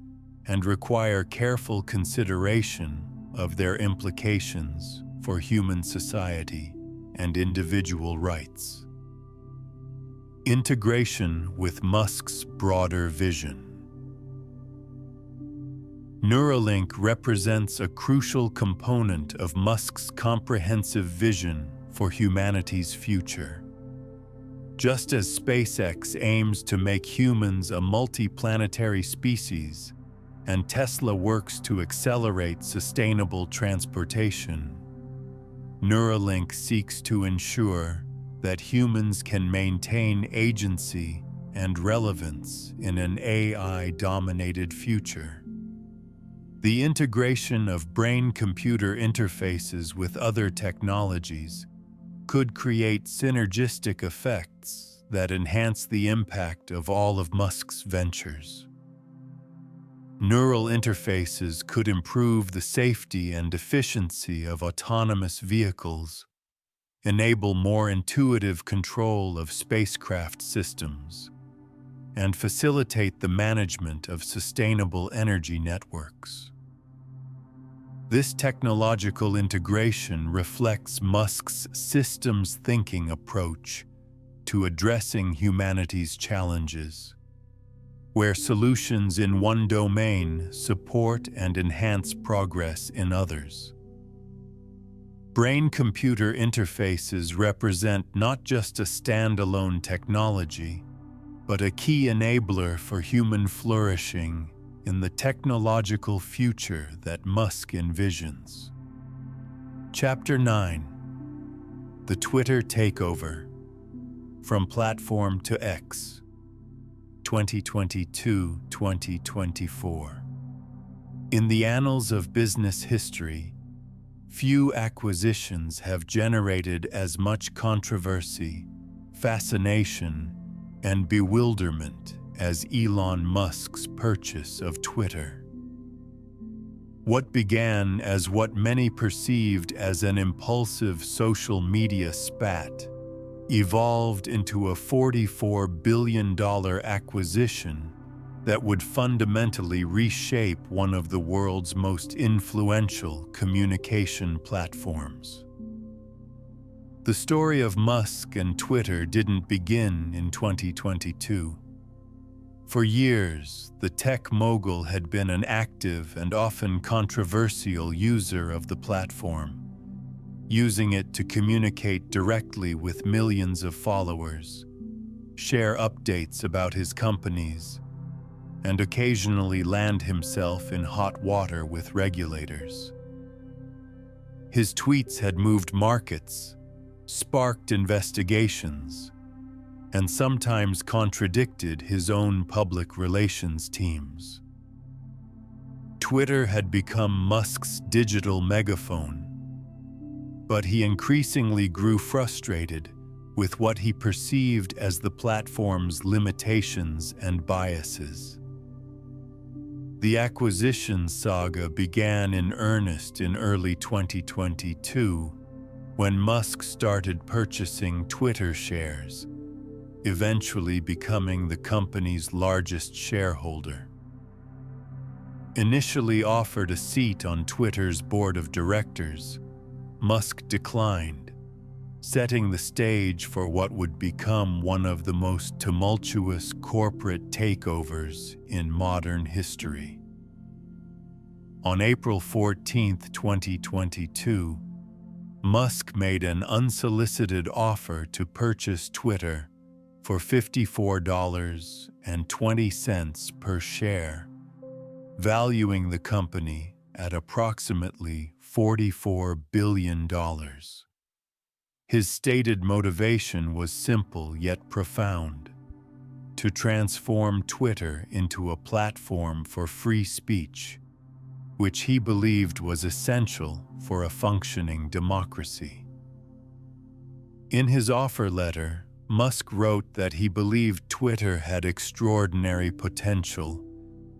and require careful consideration of their implications for human society and individual rights. Integration with Musk's broader vision. Neuralink represents a crucial component of Musk's comprehensive vision for humanity's future. Just as SpaceX aims to make humans a multi-planetary species, and Tesla works to accelerate sustainable transportation, Neuralink seeks to ensure that humans can maintain agency and relevance in an AI-dominated future. The integration of brain-computer interfaces with other technologies could create synergistic effects that enhance the impact of all of Musk's ventures. Neural interfaces could improve the safety and efficiency of autonomous vehicles, enable more intuitive control of spacecraft systems, and facilitate the management of sustainable energy networks. This technological integration reflects Musk's systems thinking approach to addressing humanity's challenges, where solutions in one domain support and enhance progress in others. Brain-computer interfaces represent not just a standalone technology, but a key enabler for human flourishing in the technological future that Musk envisions. Chapter 9: The Twitter Takeover. From Platform to X, 2022-2024. In the annals of business history, few acquisitions have generated as much controversy, fascination, and bewilderment as Elon Musk's purchase of Twitter. What began as what many perceived as an impulsive social media spat evolved into a $44 billion acquisition that would fundamentally reshape one of the world's most influential communication platforms. The story of Musk and Twitter didn't begin in 2022. For years, the tech mogul had been an active and often controversial user of the platform, using it to communicate directly with millions of followers, share updates about his companies, and occasionally land himself in hot water with regulators. His tweets had moved markets, sparked investigations, and sometimes contradicted his own public relations teams. Twitter had become Musk's digital megaphone, but he increasingly grew frustrated with what he perceived as the platform's limitations and biases. The acquisition saga began in earnest in early 2022, when Musk started purchasing Twitter shares, eventually becoming the company's largest shareholder. Initially offered a seat on Twitter's board of directors, Musk declined, setting the stage for what would become one of the most tumultuous corporate takeovers in modern history. On April 14, 2022, Musk made an unsolicited offer to purchase Twitter for $54.20 per share, valuing the company at approximately $44 billion. His stated motivation was simple yet profound: to transform Twitter into a platform for free speech, which he believed was essential for a functioning democracy. In his offer letter, Musk wrote that he believed Twitter had extraordinary potential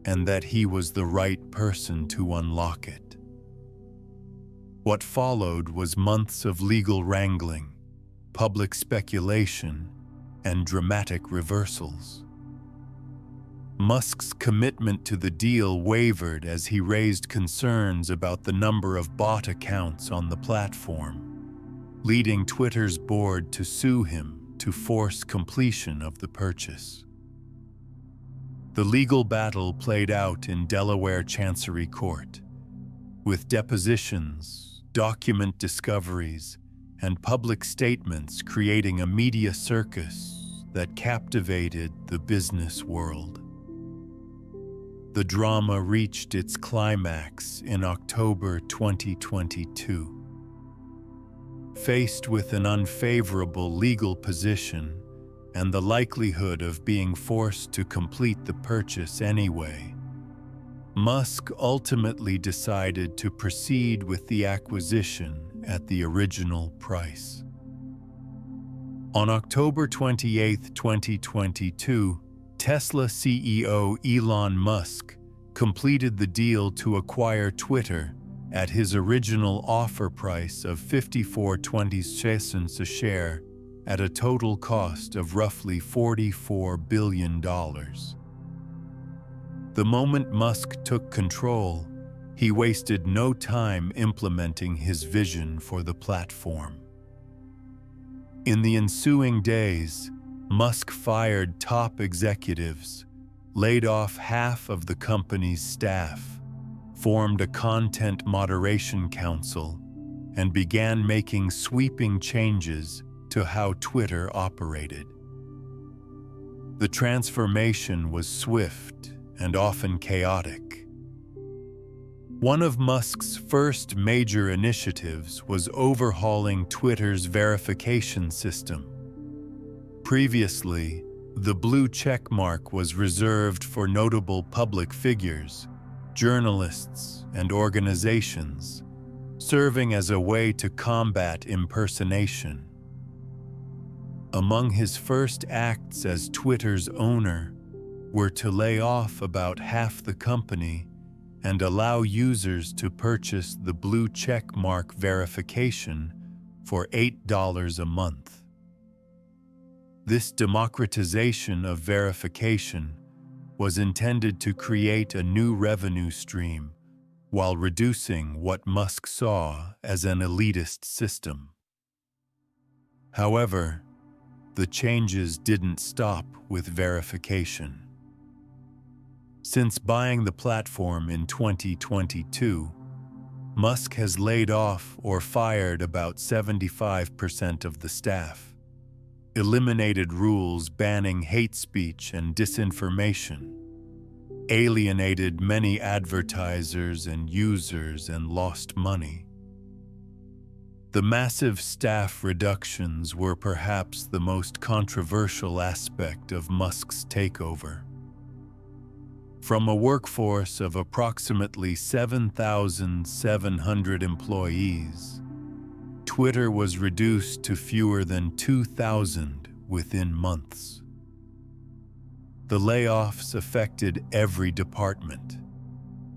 and that he was the right person to unlock it. What followed was months of legal wrangling, public speculation, and dramatic reversals. Musk's commitment to the deal wavered as he raised concerns about the number of bot accounts on the platform, leading Twitter's board to sue him to force completion of the purchase. The legal battle played out in Delaware Chancery Court, with depositions, document discoveries, and public statements creating a media circus that captivated the business world. The drama reached its climax in October 2022. Faced with an unfavorable legal position and the likelihood of being forced to complete the purchase anyway, Musk ultimately decided to proceed with the acquisition at the original price. On October 28, 2022, Tesla CEO Elon Musk completed the deal to acquire Twitter at his original offer price of $54.20 a share at a total cost of roughly $44 billion. The moment Musk took control, he wasted no time implementing his vision for the platform. In the ensuing days, Musk fired top executives, laid off half of the company's staff, formed a content moderation council, and began making sweeping changes to how Twitter operated. The transformation was swift and often chaotic. One of Musk's first major initiatives was overhauling Twitter's verification system. Previously, the blue checkmark was reserved for notable public figures, journalists, and organizations, serving as a way to combat impersonation. Among his first acts as Twitter's owner were to lay off about half the company and allow users to purchase the blue checkmark verification for $8 a month. This democratization of verification was intended to create a new revenue stream while reducing what Musk saw as an elitist system. However, the changes didn't stop with verification. Since buying the platform in 2022, Musk has laid off or fired about 75% of the staff, eliminated rules banning hate speech and disinformation, alienated many advertisers and users, and lost money. The massive staff reductions were perhaps the most controversial aspect of Musk's takeover. From a workforce of approximately 7,700 employees, Twitter was reduced to fewer than 2,000 within months. The layoffs affected every department,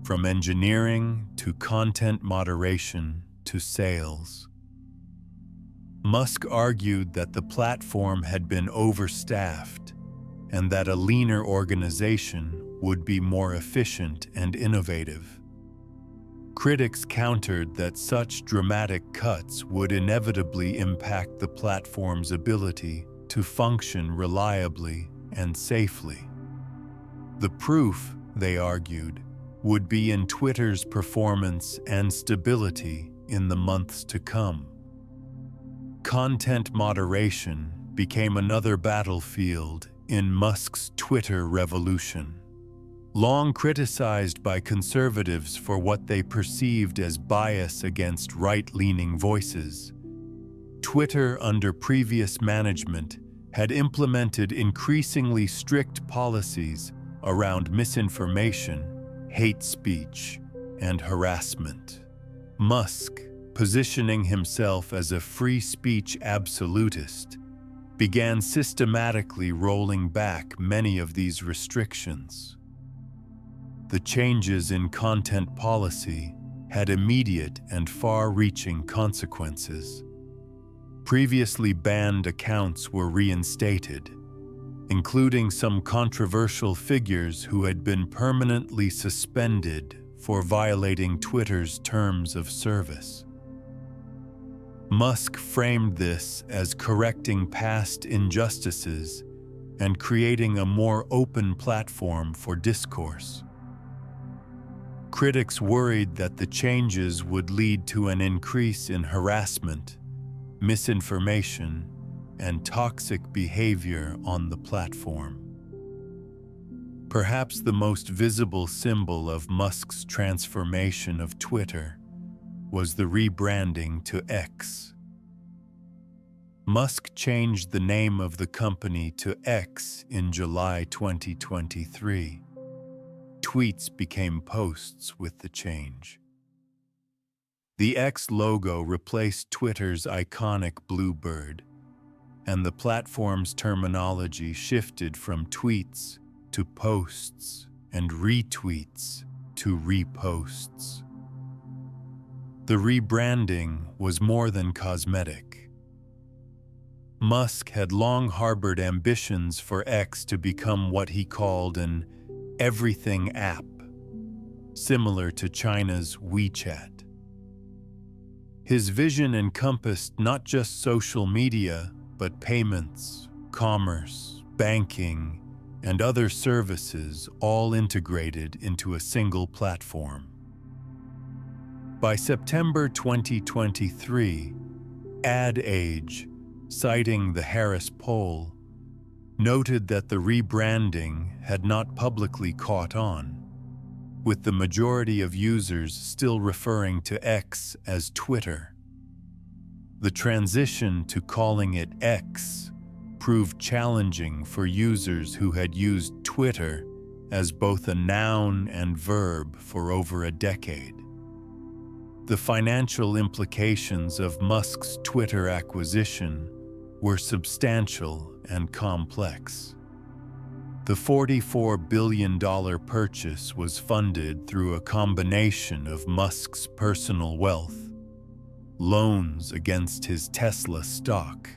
from engineering to content moderation to sales. Musk argued that the platform had been overstaffed and that a leaner organization would be more efficient and innovative. Critics countered that such dramatic cuts would inevitably impact the platform's ability to function reliably and safely. The proof, they argued, would be in Twitter's performance and stability in the months to come. Content moderation became another battlefield in Musk's Twitter revolution. Long criticized by conservatives for what they perceived as bias against right-leaning voices, Twitter under previous management had implemented increasingly strict policies around misinformation, hate speech, and harassment. Musk, positioning himself as a free speech absolutist, began systematically rolling back many of these restrictions. The changes in content policy had immediate and far-reaching consequences. Previously banned accounts were reinstated, including some controversial figures who had been permanently suspended for violating Twitter's terms of service. Musk framed this as correcting past injustices and creating a more open platform for discourse. Critics worried that the changes would lead to an increase in harassment, misinformation, and toxic behavior on the platform. Perhaps the most visible symbol of Musk's transformation of Twitter was the rebranding to X. Musk changed the name of the company to X in July 2023. Tweets became posts with the change. The X logo replaced Twitter's iconic blue bird, and the platform's terminology shifted from tweets to posts and retweets to reposts. The rebranding was more than cosmetic. Musk had long harbored ambitions for X to become what he called an everything app, similar to China's WeChat. His vision encompassed not just social media, but payments, commerce, banking, and other services all integrated into a single platform. By September 2023, Ad Age, citing the Harris poll, noted that the rebranding had not publicly caught on, with the majority of users still referring to X as Twitter. The transition to calling it X proved challenging for users who had used Twitter as both a noun and verb for over a decade. The financial implications of Musk's Twitter acquisition were substantial and complex. The $44 billion purchase was funded through a combination of Musk's personal wealth, loans against his Tesla stock,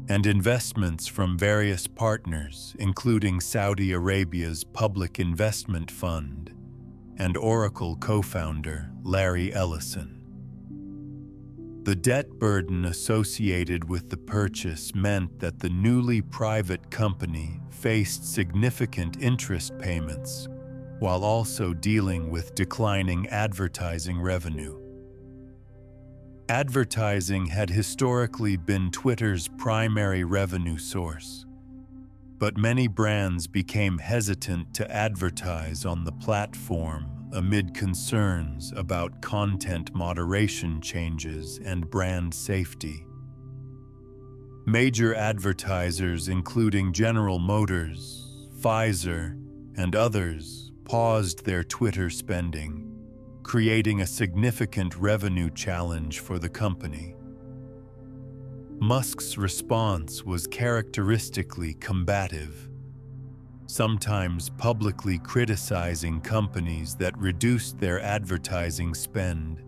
and investments from various partners, including Saudi Arabia's Public Investment Fund and Oracle co-founder Larry Ellison. The debt burden associated with the purchase meant that the newly private company faced significant interest payments while also dealing with declining advertising revenue. Advertising had historically been Twitter's primary revenue source, but many brands became hesitant to advertise on the platform amid concerns about content moderation changes and brand safety. Major advertisers, including General Motors, Pfizer, and others, paused their Twitter spending, creating a significant revenue challenge for the company. Musk's response was characteristically combative, sometimes publicly criticizing companies that reduced their advertising spend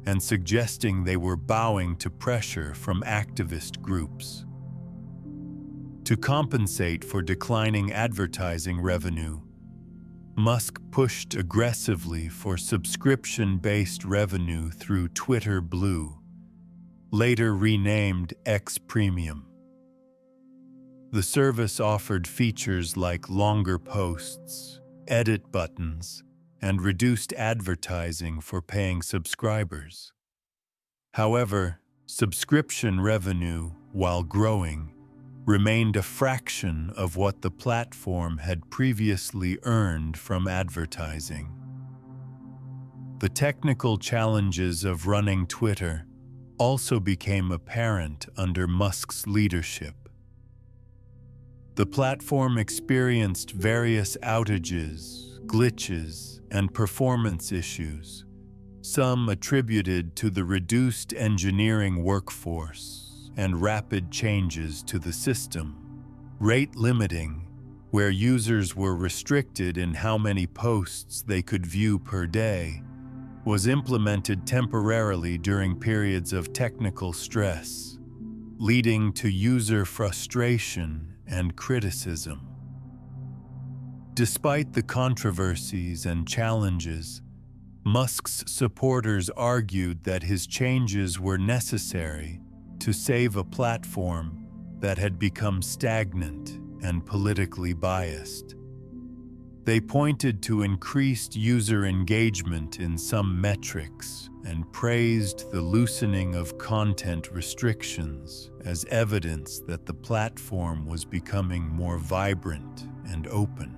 and suggesting they were bowing to pressure from activist groups. To compensate for declining advertising revenue, Musk pushed aggressively for subscription-based revenue through Twitter Blue, later renamed X Premium. The service offered features like longer posts, edit buttons, and reduced advertising for paying subscribers. However, subscription revenue, while growing, remained a fraction of what the platform had previously earned from advertising. The technical challenges of running Twitter also became apparent under Musk's leadership. The platform experienced various outages, glitches, and performance issues, some attributed to the reduced engineering workforce and rapid changes to the system. Rate limiting, where users were restricted in how many posts they could view per day, was implemented temporarily during periods of technical stress, leading to user frustration and criticism. Despite the controversies and challenges, Musk's supporters argued that his changes were necessary to save a platform that had become stagnant and politically biased. They pointed to increased user engagement in some metrics and praised the loosening of content restrictions as evidence that the platform was becoming more vibrant and open.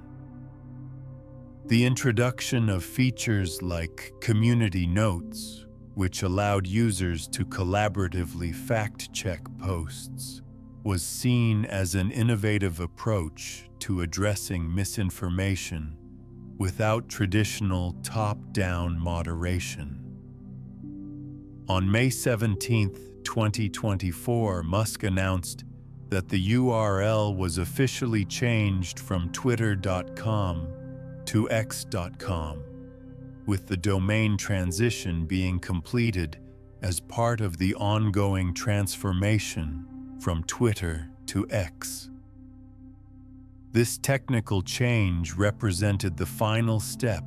The introduction of features like community notes, which allowed users to collaboratively fact-check posts, was seen as an innovative approach to addressing misinformation without traditional top-down moderation. On May 17, 2024, Musk announced that the URL was officially changed from twitter.com to x.com, with the domain transition being completed as part of the ongoing transformation from Twitter to X. This technical change represented the final step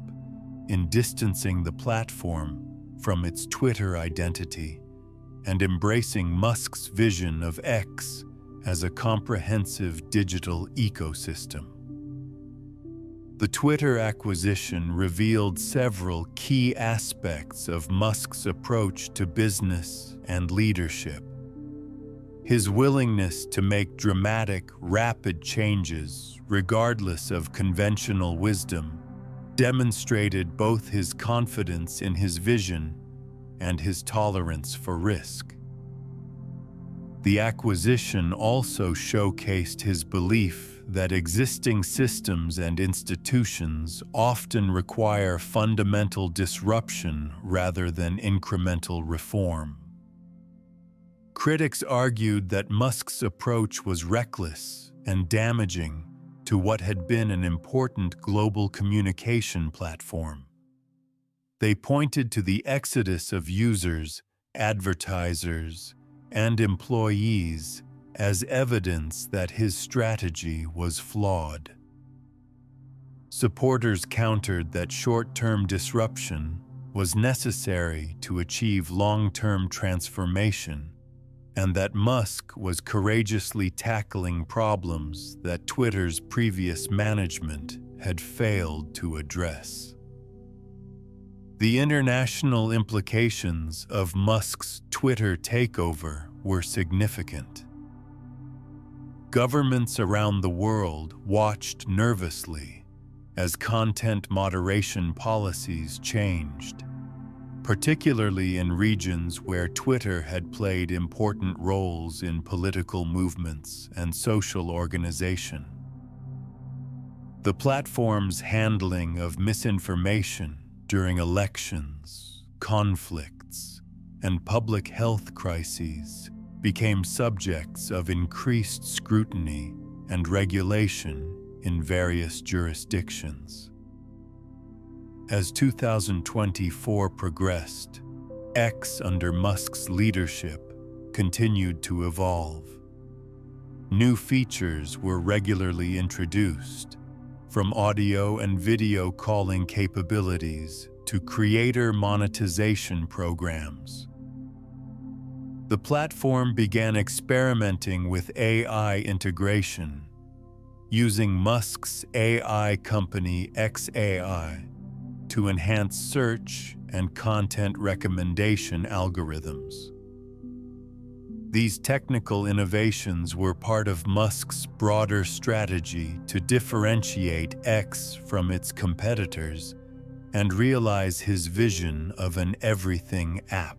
in distancing the platform from its Twitter identity and embracing Musk's vision of X as a comprehensive digital ecosystem. The Twitter acquisition revealed several key aspects of Musk's approach to business and leadership. His willingness to make dramatic, rapid changes, regardless of conventional wisdom, demonstrated both his confidence in his vision and his tolerance for risk. The acquisition also showcased his belief that existing systems and institutions often require fundamental disruption rather than incremental reform. Critics argued that Musk's approach was reckless and damaging to what had been an important global communication platform. They pointed to the exodus of users, advertisers, and employees as evidence that his strategy was flawed. Supporters countered that short-term disruption was necessary to achieve long-term transformation, and that Musk was courageously tackling problems that Twitter's previous management had failed to address. The international implications of Musk's Twitter takeover were significant. Governments around the world watched nervously as content moderation policies changed, particularly in regions where Twitter had played important roles in political movements and social organization. The platform's handling of misinformation during elections, conflicts, and public health crises became subjects of increased scrutiny and regulation in various jurisdictions. As 2024 progressed, X under Musk's leadership continued to evolve. New features were regularly introduced, from audio and video calling capabilities to creator monetization programs. The platform began experimenting with AI integration, using Musk's AI company xAI to enhance search and content recommendation algorithms. These technical innovations were part of Musk's broader strategy to differentiate X from its competitors and realize his vision of an everything app.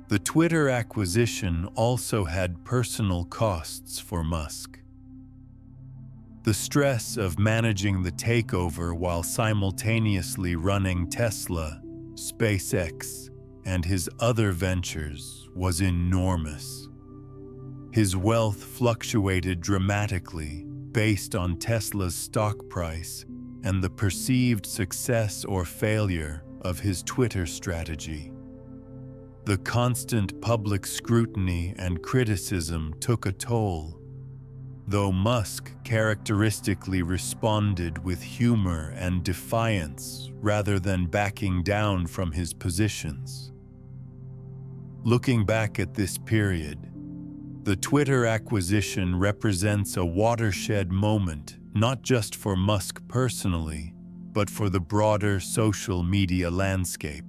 The Twitter acquisition also had personal costs for Musk. The stress of managing the takeover while simultaneously running Tesla, SpaceX, and his other ventures was enormous. His wealth fluctuated dramatically based on Tesla's stock price and the perceived success or failure of his Twitter strategy. The constant public scrutiny and criticism took a toll, though Musk characteristically responded with humor and defiance rather than backing down from his positions. Looking back at this period, the Twitter acquisition represents a watershed moment not just for Musk personally, but for the broader social media landscape.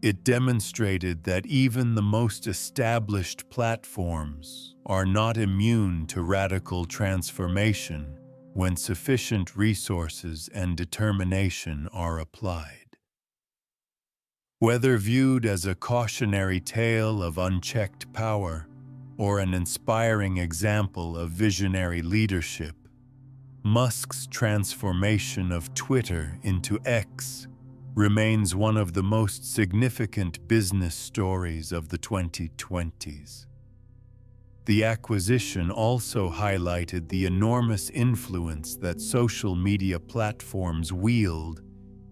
It demonstrated that even the most established platforms are not immune to radical transformation when sufficient resources and determination are applied. Whether viewed as a cautionary tale of unchecked power or an inspiring example of visionary leadership, Musk's transformation of Twitter into X remains one of the most significant business stories of the 2020s. The acquisition also highlighted the enormous influence that social media platforms wield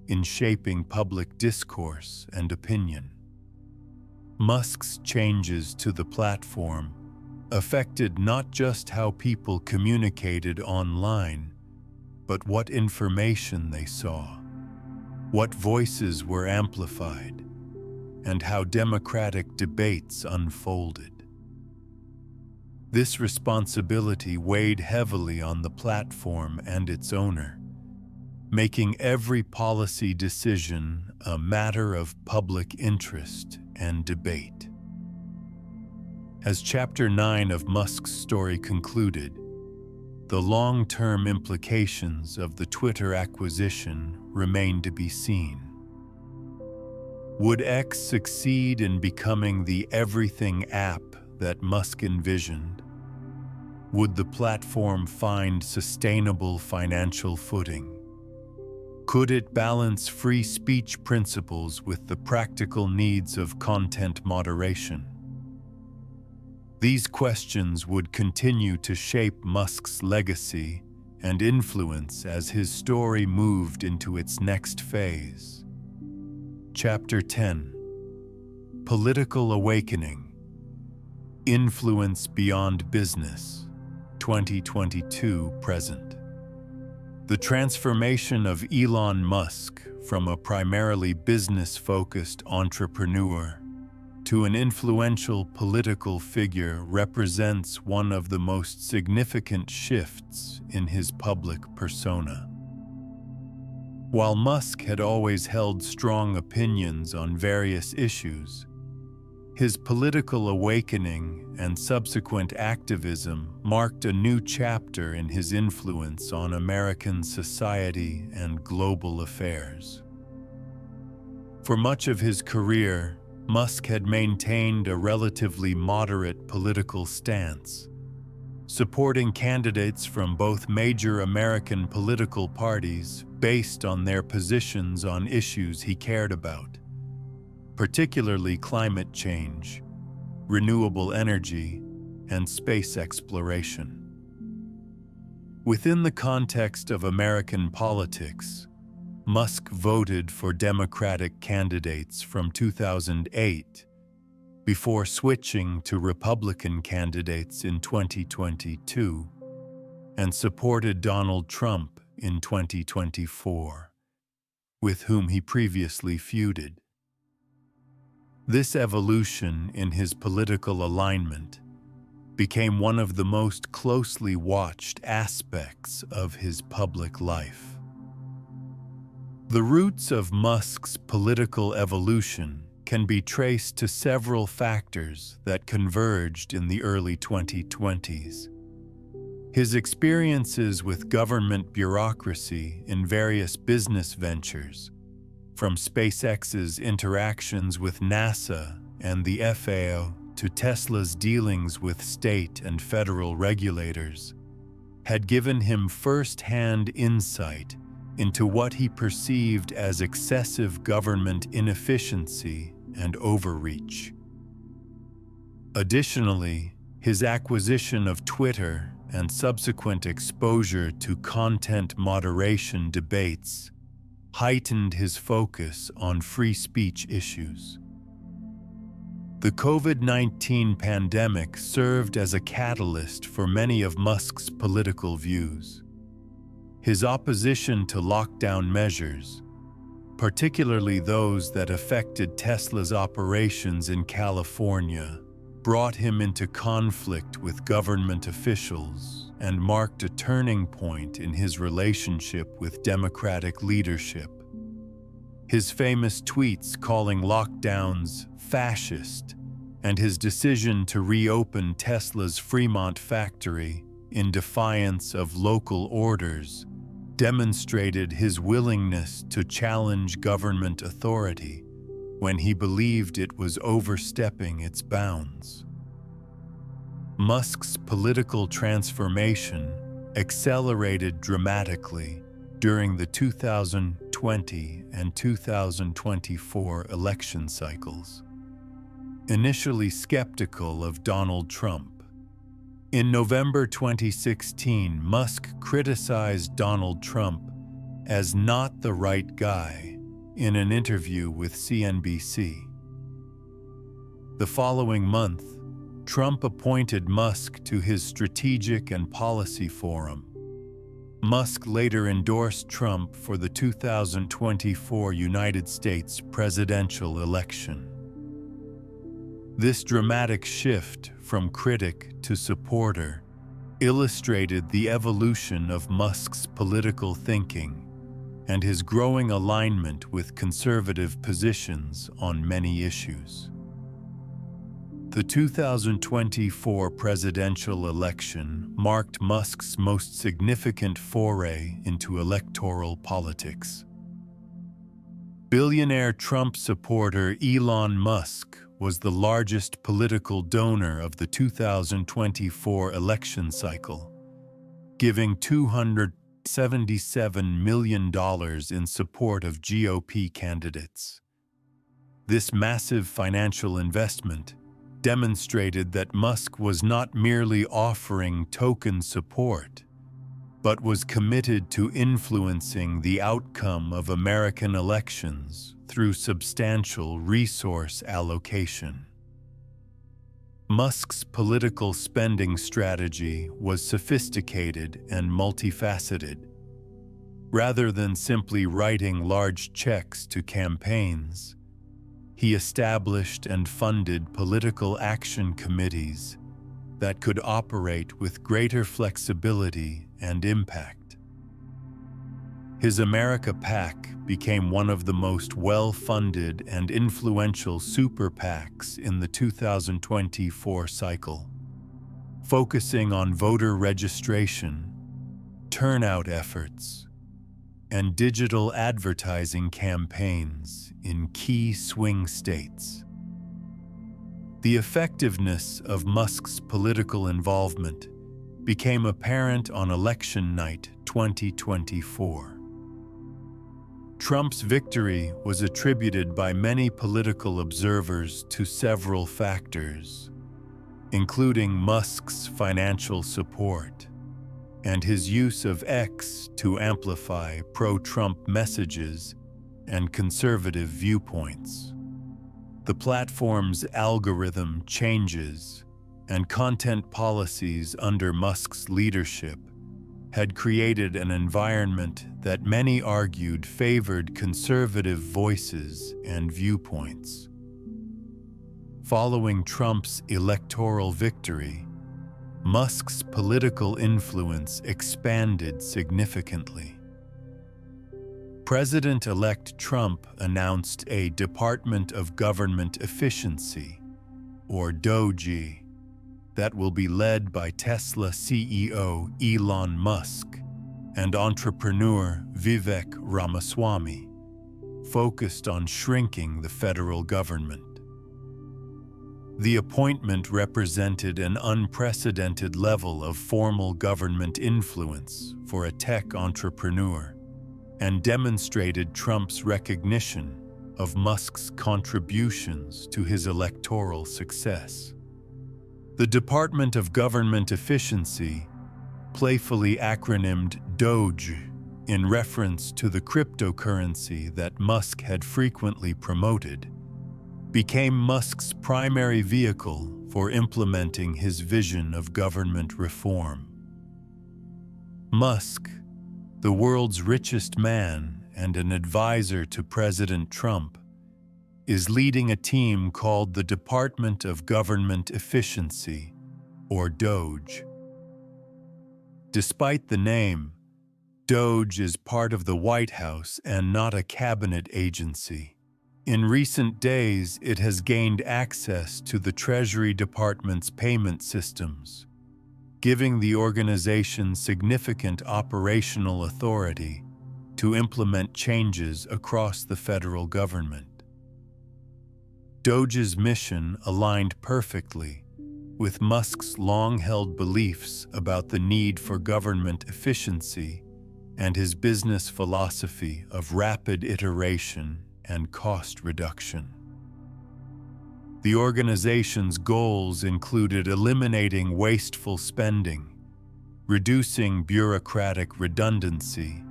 in shaping public discourse and opinion. Musk's changes to the platform affected not just how people communicated online, but what information they saw, what voices were amplified, and how democratic debates unfolded. This responsibility weighed heavily on the platform and its owner, making every policy decision a matter of public interest and debate. As Chapter 9 of Musk's story concluded, the long-term implications of the Twitter acquisition remain to be seen. Would X succeed in becoming the everything app that Musk envisioned? Would the platform find sustainable financial footing? Could it balance free speech principles with the practical needs of content moderation? These questions would continue to shape Musk's legacy and influence as his story moved into its next phase. Chapter 10: Political Awakening. Influence Beyond Business, 2022 present. The transformation of Elon Musk from a primarily business-focused entrepreneur to an influential political figure represents one of the most significant shifts in his public persona. While Musk had always held strong opinions on various issues, his political awakening and subsequent activism marked a new chapter in his influence on American society and global affairs. For much of his career, Musk had maintained a relatively moderate political stance, supporting candidates from both major American political parties based on their positions on issues he cared about, particularly climate change, renewable energy, and space exploration. Within the context of American politics, Musk voted for Democratic candidates from 2008 before switching to Republican candidates in 2022, and supported Donald Trump in 2024, with whom he previously feuded. This evolution in his political alignment became one of the most closely watched aspects of his public life. The roots of Musk's political evolution can be traced to several factors that converged in the early 2020s. His experiences with government bureaucracy in various business ventures, from SpaceX's interactions with NASA and the FAO to Tesla's dealings with state and federal regulators, had given him first-hand insight into what he perceived as excessive government inefficiency and overreach. Additionally, his acquisition of Twitter and subsequent exposure to content moderation debates heightened his focus on free speech issues. The COVID-19 pandemic served as a catalyst for many of Musk's political views. His opposition to lockdown measures, particularly those that affected Tesla's operations in California, brought him into conflict with government officials and marked a turning point in his relationship with Democratic leadership. His famous tweets calling lockdowns fascist and his decision to reopen Tesla's Fremont factory in defiance of local orders demonstrated his willingness to challenge government authority when he believed it was overstepping its bounds. Musk's political transformation accelerated dramatically during the 2020 and 2024 election cycles. Initially skeptical of Donald Trump, in November 2016, Musk criticized Donald Trump as not the right guy in an interview with CNBC. The following month, Trump appointed Musk to his Strategic and Policy Forum. Musk later endorsed Trump for the 2024 United States presidential election. This dramatic shift from critic to supporter illustrated the evolution of Musk's political thinking and his growing alignment with conservative positions on many issues. The 2024 presidential election marked Musk's most significant foray into electoral politics. Billionaire Trump supporter Elon Musk was the largest political donor of the 2024 election cycle, giving $277 million in support of GOP candidates. This massive financial investment demonstrated that Musk was not merely offering token support, but was committed to influencing the outcome of American elections through substantial resource allocation. Musk's political spending strategy was sophisticated and multifaceted. Rather than simply writing large checks to campaigns, he established and funded political action committees that could operate with greater flexibility and impact. His America PAC became one of the most well-funded and influential super PACs in the 2024 cycle, focusing on voter registration, turnout efforts, and digital advertising campaigns in key swing states. The effectiveness of Musk's political involvement became apparent on election night 2024. Trump's victory was attributed by many political observers to several factors, including Musk's financial support and his use of X to amplify pro-Trump messages and conservative viewpoints. The platform's algorithm changes and content policies under Musk's leadership had created an environment that many argued favored conservative voices and viewpoints. Following Trump's electoral victory, Musk's political influence expanded significantly. President-elect Trump announced a Department of Government Efficiency, or DOGE, that will be led by Tesla CEO Elon Musk and entrepreneur Vivek Ramaswamy, focused on shrinking the federal government. The appointment represented an unprecedented level of formal government influence for a tech entrepreneur and demonstrated Trump's recognition of Musk's contributions to his electoral success. The Department of Government Efficiency, playfully acronymed DOGE in reference to the cryptocurrency that Musk had frequently promoted, became Musk's primary vehicle for implementing his vision of government reform. Musk, the world's richest man and an advisor to President Trump, is leading a team called the Department of Government Efficiency, or DOGE. Despite the name, DOGE is part of the White House and not a cabinet agency. In recent days, it has gained access to the Treasury Department's payment systems, giving the organization significant operational authority to implement changes across the federal government. DOGE's mission aligned perfectly with Musk's long-held beliefs about the need for government efficiency and his business philosophy of rapid iteration and cost reduction. The organization's goals included eliminating wasteful spending, reducing bureaucratic redundancy,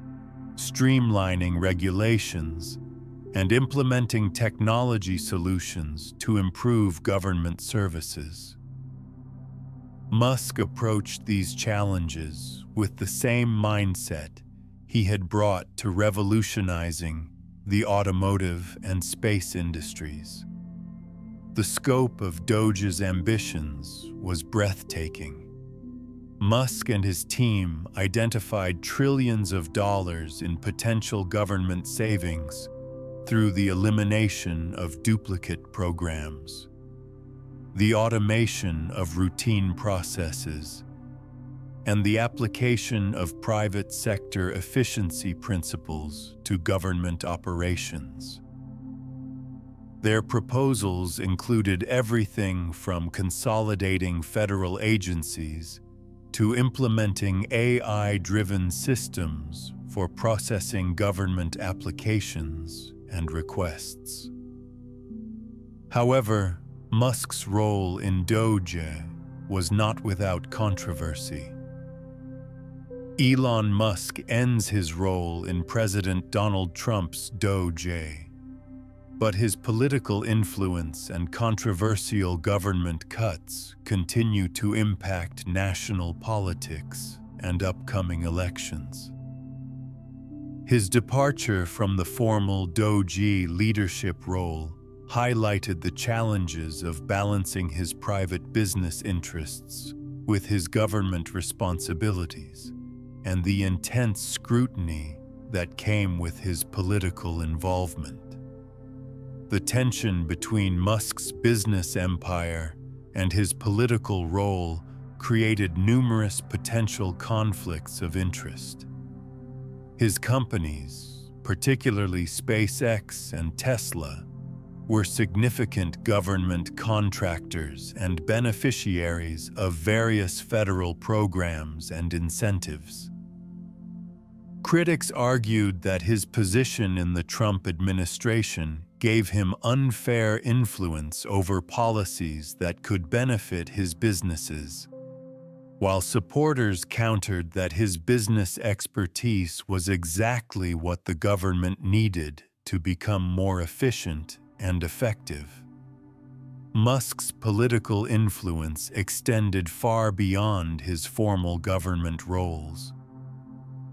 streamlining regulations, and implementing technology solutions to improve government services. Musk approached these challenges with the same mindset he had brought to revolutionizing the automotive and space industries. The scope of DOGE's ambitions was breathtaking. Musk and his team identified trillions of dollars in potential government savings through the elimination of duplicate programs, the automation of routine processes, and the application of private sector efficiency principles to government operations. Their proposals included everything from consolidating federal agencies to implementing AI-driven systems for processing government applications and requests. However, Musk's role in DOGE was not without controversy. Elon Musk ends his role in President Donald Trump's DOGE, but his political influence and controversial government cuts continue to impact national politics and upcoming elections. His departure from the formal DOGE leadership role highlighted the challenges of balancing his private business interests with his government responsibilities and the intense scrutiny that came with his political involvement. The tension between Musk's business empire and his political role created numerous potential conflicts of interest. His companies, particularly SpaceX and Tesla, were significant government contractors and beneficiaries of various federal programs and incentives. Critics argued that his position in the Trump administration gave him unfair influence over policies that could benefit his businesses, while supporters countered that his business expertise was exactly what the government needed to become more efficient and effective. Musk's political influence extended far beyond his formal government roles.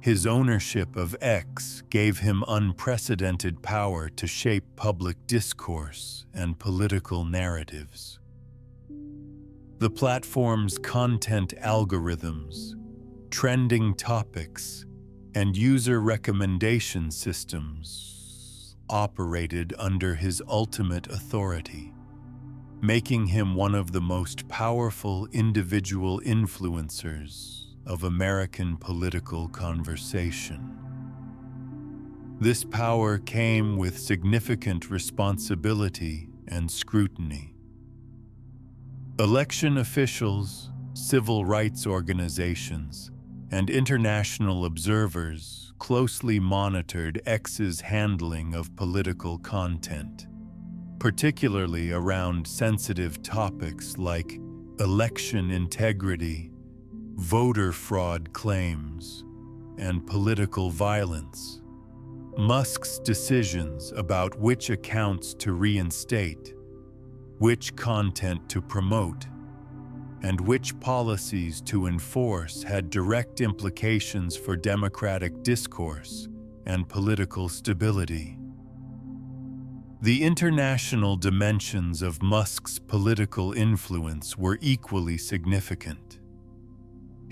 His ownership of X gave him unprecedented power to shape public discourse and political narratives. The platform's content algorithms, trending topics, and user recommendation systems operated under his ultimate authority, making him one of the most powerful individual influencers of American political conversation. This power came with significant responsibility and scrutiny. Election officials, civil rights organizations, and international observers closely monitored X's handling of political content, particularly around sensitive topics like election integrity, voter fraud claims, and political violence. Musk's decisions about which accounts to reinstate, which content to promote, and which policies to enforce had direct implications for democratic discourse and political stability. The international dimensions of Musk's political influence were equally significant.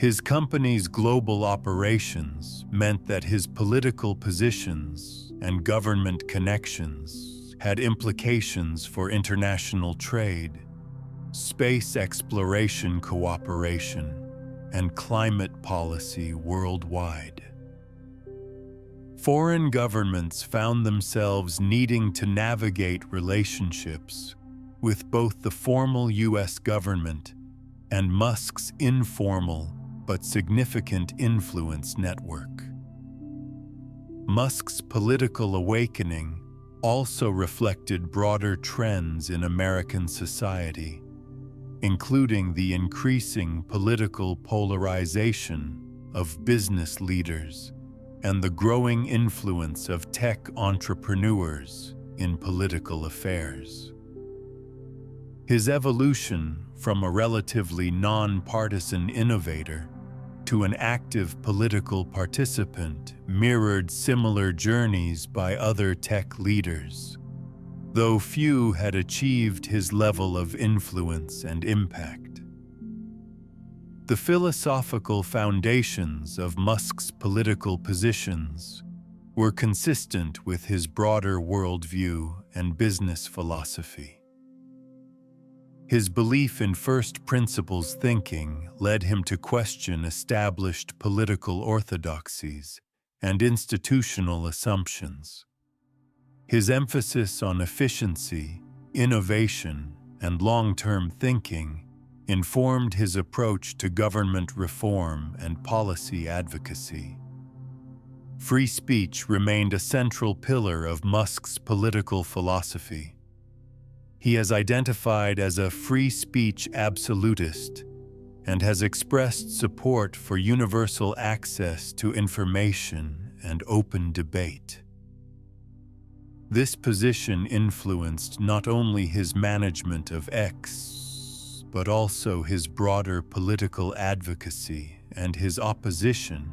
His company's global operations meant that his political positions and government connections had implications for international trade, space exploration cooperation, and climate policy worldwide. Foreign governments found themselves needing to navigate relationships with both the formal U.S. government and Musk's informal but significant influence network. Musk's political awakening also reflected broader trends in American society, including the increasing political polarization of business leaders and the growing influence of tech entrepreneurs in political affairs. His evolution from a relatively nonpartisan innovator to an active political participant mirrored similar journeys by other tech leaders, though few had achieved his level of influence and impact. The philosophical foundations of Musk's political positions were consistent with his broader worldview and business philosophy. His belief in first principles thinking led him to question established political orthodoxies and institutional assumptions. His emphasis on efficiency, innovation, and long-term thinking informed his approach to government reform and policy advocacy. Free speech remained a central pillar of Musk's political philosophy. He is identified as a free speech absolutist and has expressed support for universal access to information and open debate. This position influenced not only his management of X, but also his broader political advocacy and his opposition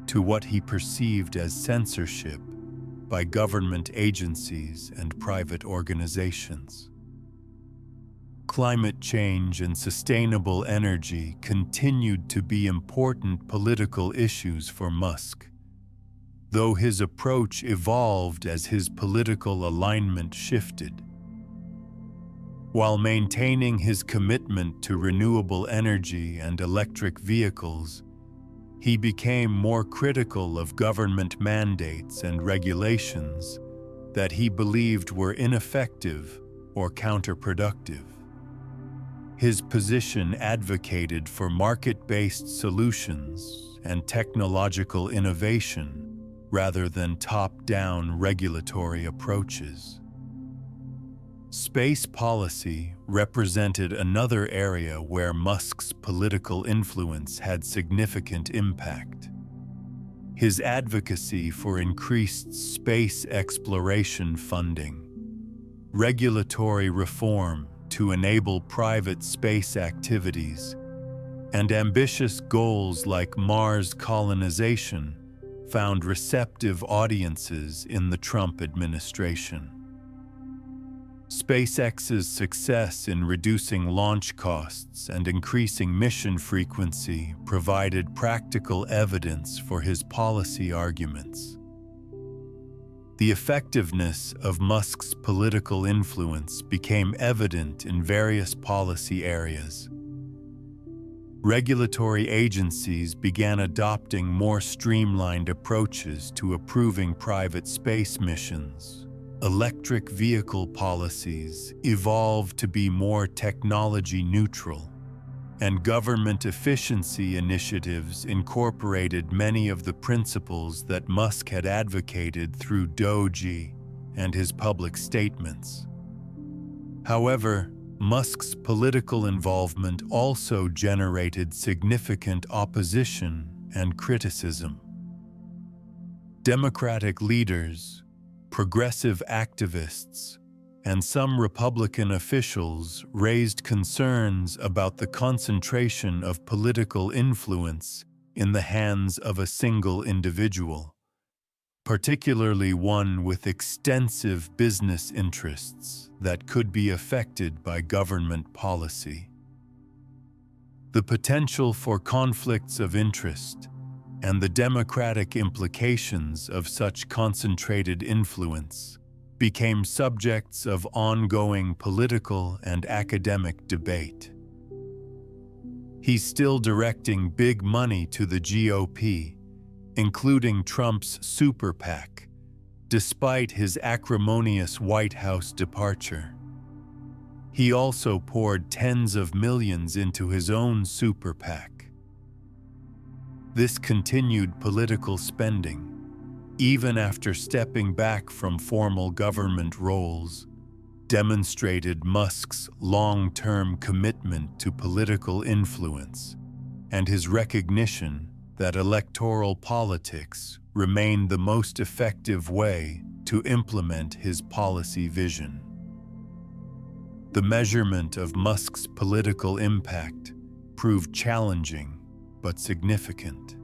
to what he perceived as censorship by government agencies and private organizations. Climate change and sustainable energy continued to be important political issues for Musk, though his approach evolved as his political alignment shifted. While maintaining his commitment to renewable energy and electric vehicles, he became more critical of government mandates and regulations that he believed were ineffective or counterproductive. His position advocated for market-based solutions and technological innovation rather than top-down regulatory approaches. Space policy represented another area where Musk's political influence had significant impact. His advocacy for increased space exploration funding, regulatory reform to enable private space activities, and ambitious goals like Mars colonization found receptive audiences in the Trump administration. SpaceX's success in reducing launch costs and increasing mission frequency provided practical evidence for his policy arguments. The effectiveness of Musk's political influence became evident in various policy areas. Regulatory agencies began adopting more streamlined approaches to approving private space missions. Electric vehicle policies evolved to be more technology neutral, and government efficiency initiatives incorporated many of the principles that Musk had advocated through Doge and his public statements. However, Musk's political involvement also generated significant opposition and criticism. Democratic leaders, progressive activists, and some Republican officials raised concerns about the concentration of political influence in the hands of a single individual, particularly one with extensive business interests that could be affected by government policy. The potential for conflicts of interest and the democratic implications of such concentrated influence became subjects of ongoing political and academic debate. He's still directing big money to the GOP, including Trump's super PAC, despite his acrimonious White House departure. He also poured tens of millions into his own super PAC. This continued political spending, even after stepping back from formal government roles, demonstrated Musk's long-term commitment to political influence and his recognition that electoral politics remained the most effective way to implement his policy vision. The measurement of Musk's political impact proved challenging but significant.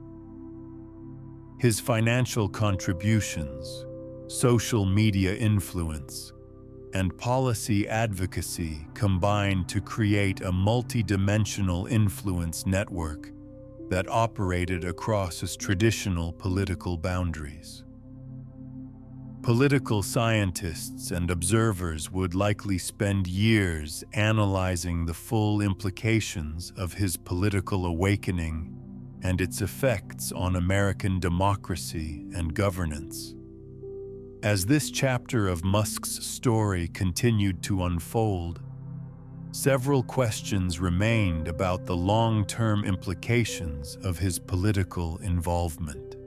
His financial contributions, social media influence, and policy advocacy combined to create a multi-dimensional influence network that operated across his traditional political boundaries. Political scientists and observers would likely spend years analyzing the full implications of his political awakening and its effects on American democracy and governance. As this chapter of Musk's story continued to unfold, several questions remained about the long-term implications of his political involvement.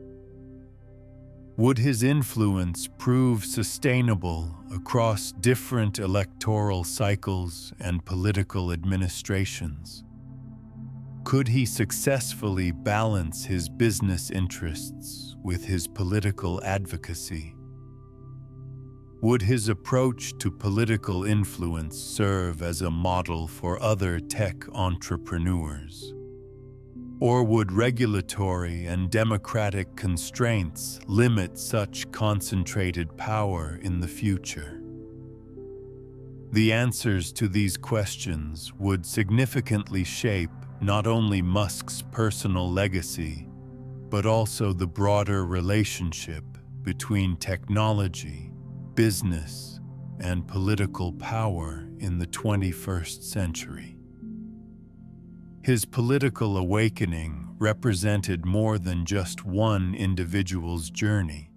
Would his influence prove sustainable across different electoral cycles and political administrations? Could he successfully balance his business interests with his political advocacy? Would his approach to political influence serve as a model for other tech entrepreneurs? Or would regulatory and democratic constraints limit such concentrated power in the future? The answers to these questions would significantly shape not only Musk's personal legacy, but also the broader relationship between technology, business, and political power in the 21st century. His political awakening represented more than just one individual's journey.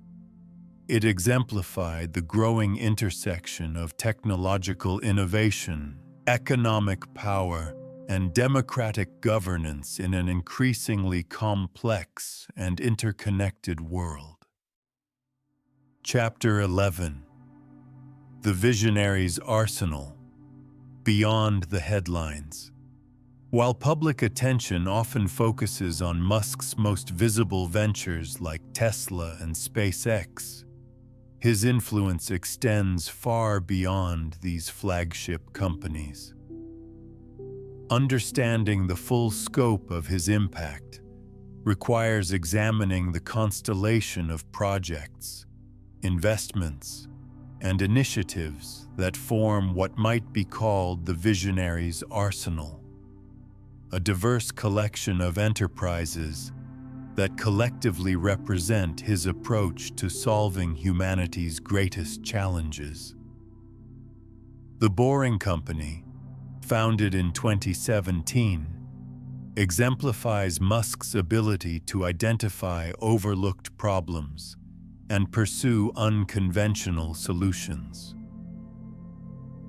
It exemplified the growing intersection of technological innovation, economic power, and democratic governance in an increasingly complex and interconnected world. Chapter 11: The Visionary's Arsenal, Beyond the Headlines. While public attention often focuses on Musk's most visible ventures like Tesla and SpaceX, his influence extends far beyond these flagship companies. Understanding the full scope of his impact requires examining the constellation of projects, investments, and initiatives that form what might be called the visionary's arsenal, a diverse collection of enterprises that collectively represent his approach to solving humanity's greatest challenges. The Boring Company, founded in 2017, exemplifies Musk's ability to identify overlooked problems and pursue unconventional solutions.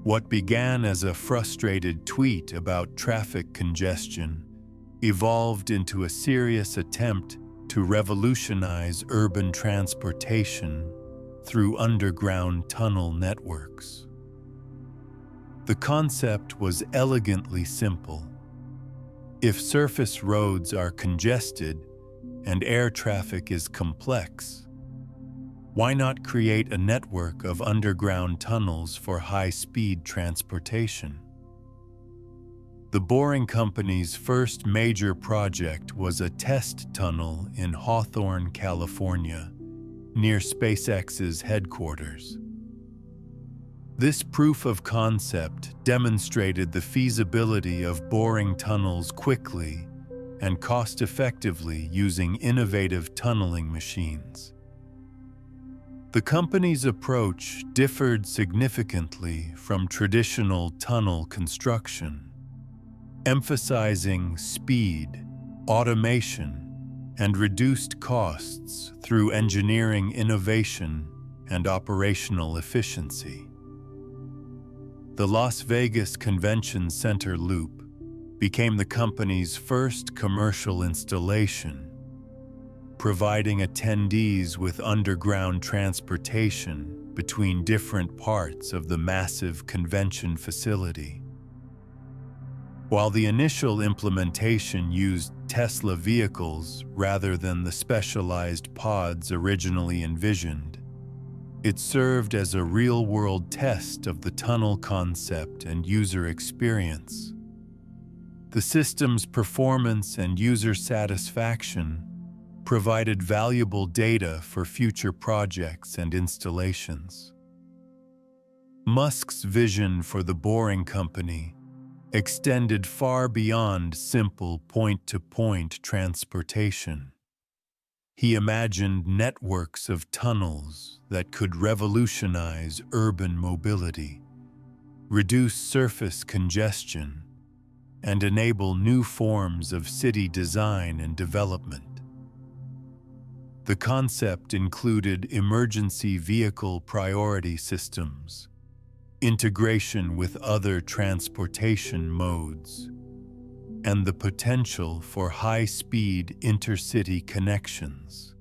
What began as a frustrated tweet about traffic congestion evolved into a serious attempt to revolutionize urban transportation through underground tunnel networks. The concept was elegantly simple. If surface roads are congested and air traffic is complex, why not create a network of underground tunnels for high-speed transportation? The Boring Company's first major project was a test tunnel in Hawthorne, California, near SpaceX's headquarters. This proof of concept demonstrated the feasibility of boring tunnels quickly and cost-effectively using innovative tunneling machines. The company's approach differed significantly from traditional tunnel construction, emphasizing speed, automation, and reduced costs through engineering innovation and operational efficiency. The Las Vegas Convention Center Loop became the company's first commercial installation, providing attendees with underground transportation between different parts of the massive convention facility. While the initial implementation used Tesla vehicles rather than the specialized pods originally envisioned, it served as a real-world test of the tunnel concept and user experience. The system's performance and user satisfaction provided valuable data for future projects and installations. Musk's vision for the Boring Company extended far beyond simple point-to-point transportation. He imagined networks of tunnels that could revolutionize urban mobility, reduce surface congestion, and enable new forms of city design and development. The concept included emergency vehicle priority systems, integration with other transportation modes, and the potential for high-speed intercity connections.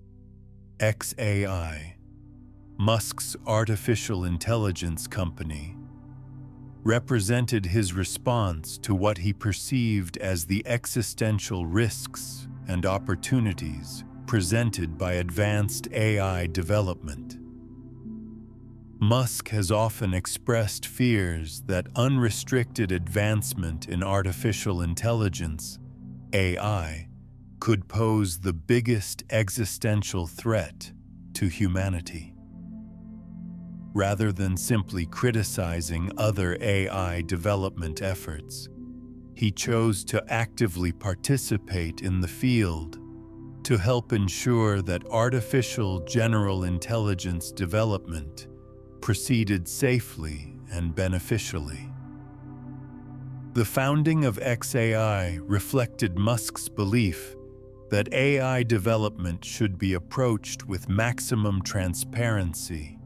xAI, Musk's artificial intelligence company, represented his response to what he perceived as the existential risks and opportunities presented by advanced AI development. Musk has often expressed fears that unrestricted advancement in artificial intelligence, AI, could pose the biggest existential threat to humanity. Rather than simply criticizing other AI development efforts, he chose to actively participate in the field to help ensure that artificial general intelligence development proceeded safely and beneficially. The founding of xAI reflected Musk's belief that AI development should be approached with maximum transparency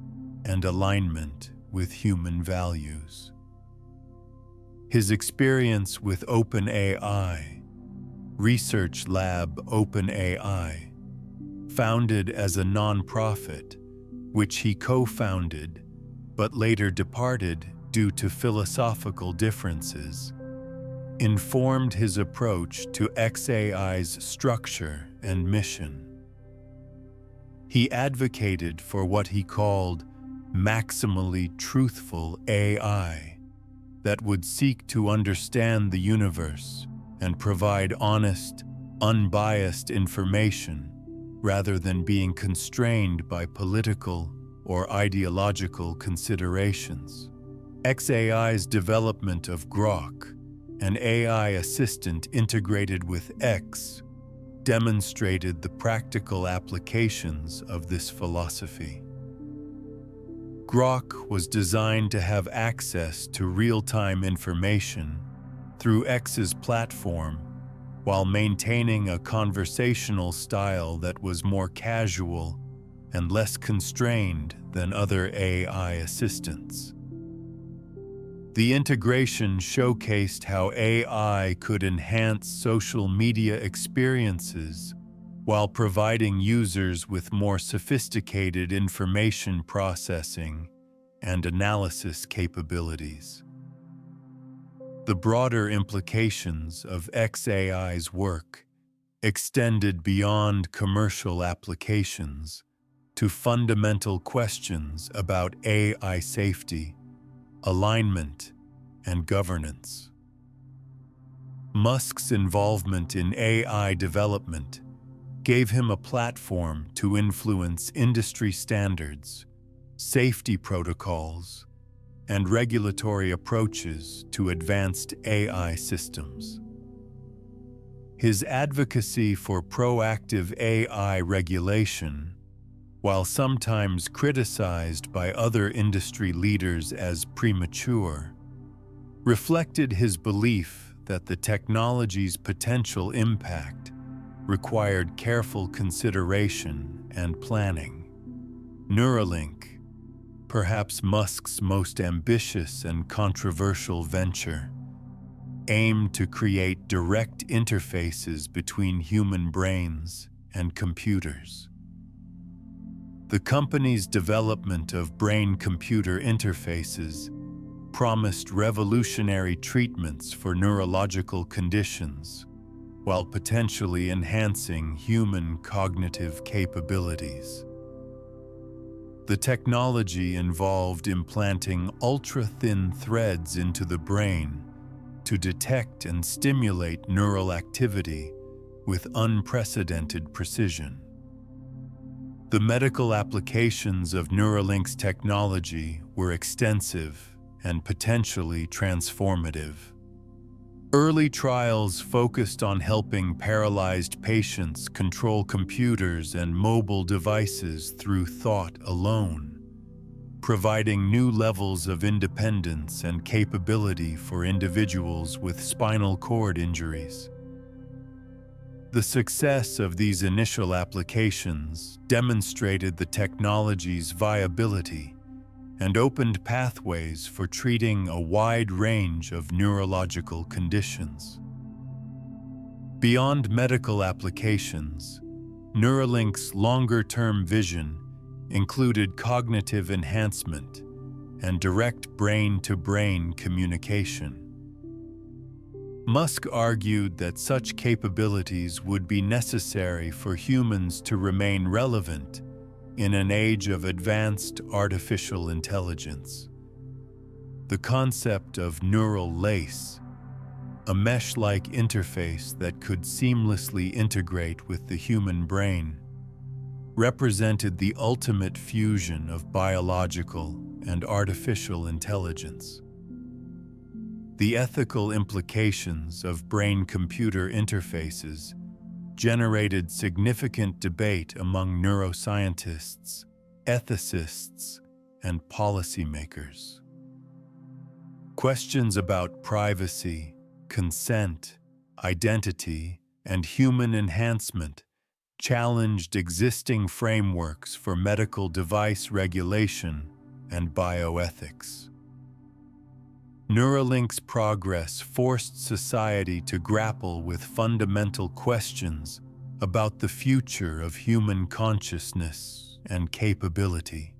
and alignment with human values. His experience with OpenAI, research lab OpenAI, founded as a nonprofit, which he co-founded but later departed due to philosophical differences, informed his approach to xAI's structure and mission. He advocated for what he called maximally truthful AI that would seek to understand the universe and provide honest, unbiased information rather than being constrained by political or ideological considerations. xAI's development of Grok, an AI assistant integrated with X, demonstrated the practical applications of this philosophy. Grok was designed to have access to real-time information through X's platform while maintaining a conversational style that was more casual and less constrained than other AI assistants. The integration showcased how AI could enhance social media experiences while providing users with more sophisticated information processing and analysis capabilities. The broader implications of xAI's work extended beyond commercial applications to fundamental questions about AI safety, alignment, and governance. Musk's involvement in AI development gave him a platform to influence industry standards, safety protocols, and regulatory approaches to advanced AI systems. His advocacy for proactive AI regulation, while sometimes criticized by other industry leaders as premature, reflected his belief that the technology's potential impact required careful consideration and planning. Neuralink, perhaps Musk's most ambitious and controversial venture, aimed to create direct interfaces between human brains and computers. The company's development of brain-computer interfaces promised revolutionary treatments for neurological conditions, while potentially enhancing human cognitive capabilities. The technology involved implanting ultra-thin threads into the brain to detect and stimulate neural activity with unprecedented precision. The medical applications of Neuralink's technology were extensive and potentially transformative. Early trials focused on helping paralyzed patients control computers and mobile devices through thought alone, providing new levels of independence and capability for individuals with spinal cord injuries. The success of these initial applications demonstrated the technology's viability and opened pathways for treating a wide range of neurological conditions. Beyond medical applications, Neuralink's longer-term vision included cognitive enhancement and direct brain-to-brain communication. Musk argued that such capabilities would be necessary for humans to remain relevant in an age of advanced artificial intelligence. The concept of neural lace, a mesh-like interface that could seamlessly integrate with the human brain, represented the ultimate fusion of biological and artificial intelligence. The ethical implications of brain-computer interfaces generated significant debate among neuroscientists, ethicists, and policymakers. Questions about privacy, consent, identity, and human enhancement challenged existing frameworks for medical device regulation and bioethics. Neuralink's progress forced society to grapple with fundamental questions about the future of human consciousness and capability.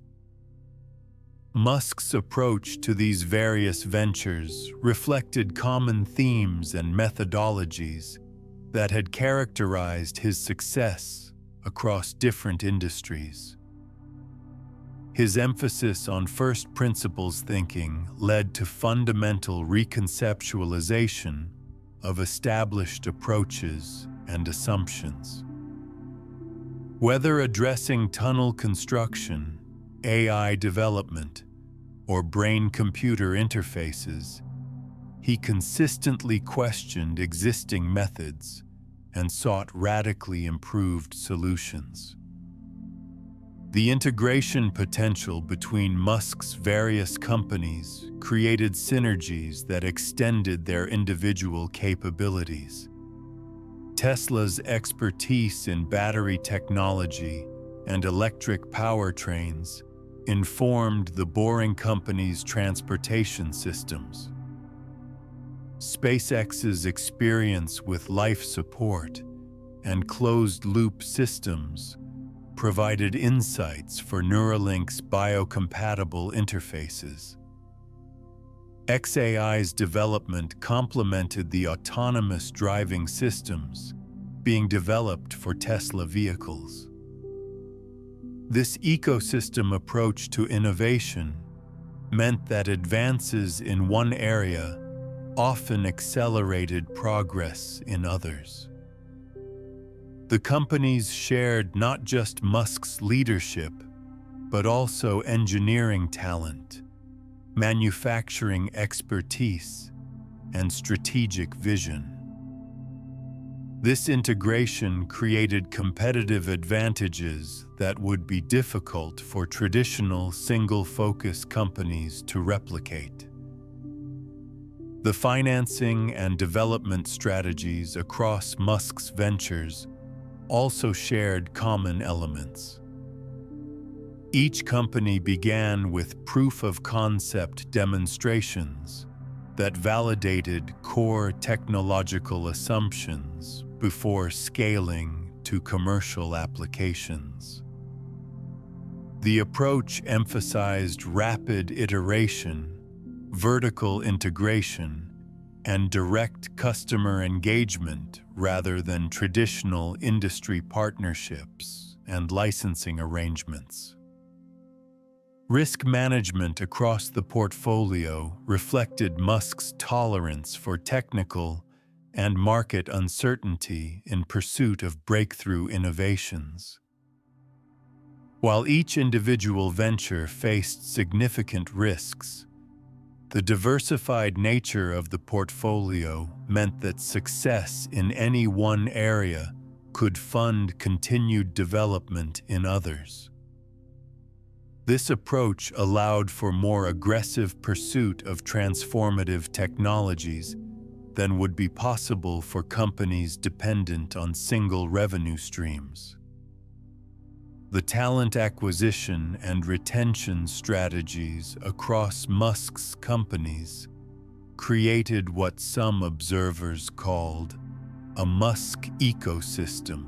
Musk's approach to these various ventures reflected common themes and methodologies that had characterized his success across different industries. His emphasis on first principles thinking led to fundamental reconceptualization of established approaches and assumptions. Whether addressing tunnel construction, AI development, or brain-computer interfaces, he consistently questioned existing methods and sought radically improved solutions. The integration potential between Musk's various companies created synergies that extended their individual capabilities. Tesla's expertise in battery technology and electric powertrains informed the Boring Company's transportation systems. SpaceX's experience with life support and closed-loop systems provided insights for Neuralink's biocompatible interfaces. xAI's development complemented the autonomous driving systems being developed for Tesla vehicles. This ecosystem approach to innovation meant that advances in one area often accelerated progress in others. The companies shared not just Musk's leadership, but also engineering talent, manufacturing expertise, and strategic vision. This integration created competitive advantages that would be difficult for traditional single-focus companies to replicate. The financing and development strategies across Musk's ventures also shared common elements. Each company began with proof-of-concept demonstrations that validated core technological assumptions before scaling to commercial applications. The approach emphasized rapid iteration, vertical integration, and direct customer engagement rather than traditional industry partnerships and licensing arrangements. Risk management across the portfolio reflected Musk's tolerance for technical and market uncertainty in pursuit of breakthrough innovations. While each individual venture faced significant risks, the diversified nature of the portfolio meant that success in any one area could fund continued development in others. This approach allowed for more aggressive pursuit of transformative technologies than would be possible for companies dependent on single revenue streams. The talent acquisition and retention strategies across Musk's companies created what some observers called a Musk ecosystem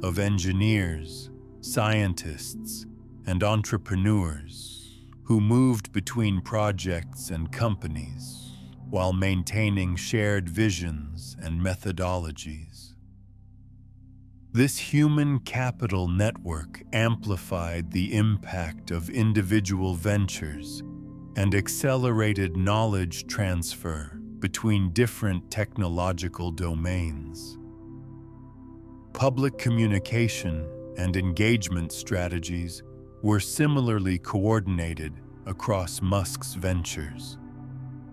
of engineers, scientists, and entrepreneurs who moved between projects and companies while maintaining shared visions and methodologies. This human capital network amplified the impact of individual ventures and accelerated knowledge transfer between different technological domains. Public communication and engagement strategies were similarly coordinated across Musk's ventures.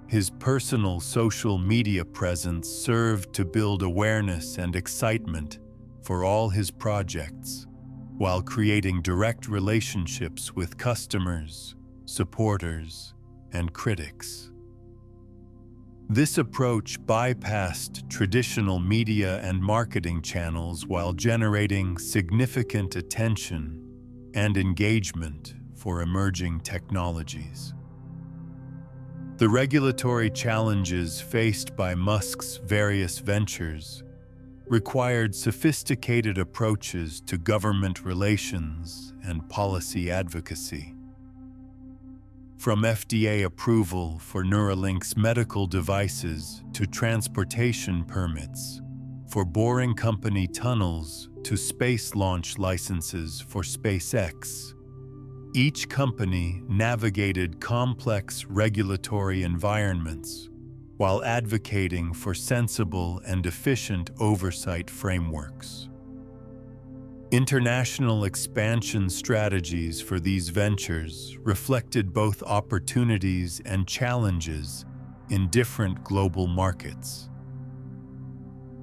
His personal social media presence served to build awareness and excitement for all his projects, while creating direct relationships with customers, supporters, and critics. This approach bypassed traditional media and marketing channels while generating significant attention and engagement for emerging technologies. The regulatory challenges faced by Musk's various ventures required sophisticated approaches to government relations and policy advocacy. From FDA approval for Neuralink's medical devices to transportation permits for Boring Company tunnels to space launch licenses for SpaceX, each company navigated complex regulatory environments while advocating for sensible and efficient oversight frameworks. International expansion strategies for these ventures reflected both opportunities and challenges in different global markets.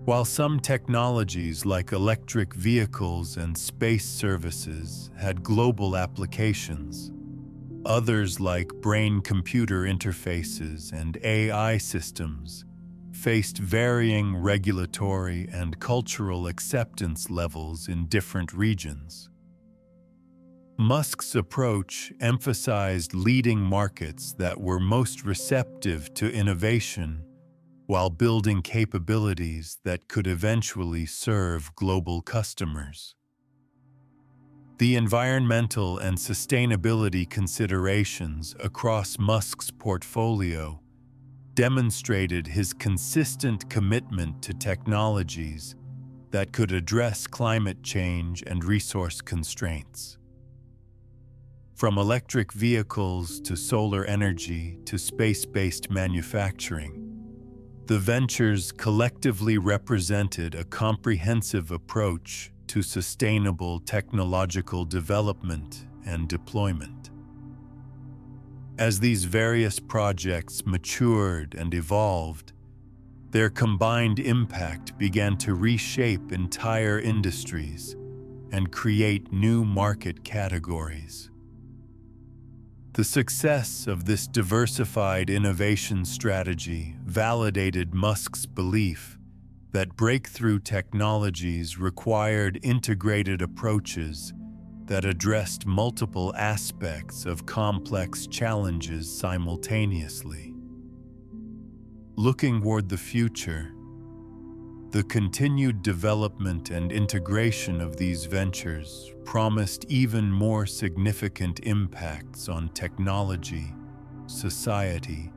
While some technologies like electric vehicles and space services had global applications, others like brain-computer interfaces and AI systems faced varying regulatory and cultural acceptance levels in different regions. Musk's approach emphasized leading markets that were most receptive to innovation while building capabilities that could eventually serve global customers. The environmental and sustainability considerations across Musk's portfolio demonstrated his consistent commitment to technologies that could address climate change and resource constraints. From electric vehicles to solar energy to space-based manufacturing, the ventures collectively represented a comprehensive approach to sustainable technological development and deployment. As these various projects matured and evolved, their combined impact began to reshape entire industries and create new market categories. The success of this diversified innovation strategy validated Musk's belief that breakthrough technologies required integrated approaches that addressed multiple aspects of complex challenges simultaneously. Looking toward the future, the continued development and integration of these ventures promised even more significant impacts on technology, society,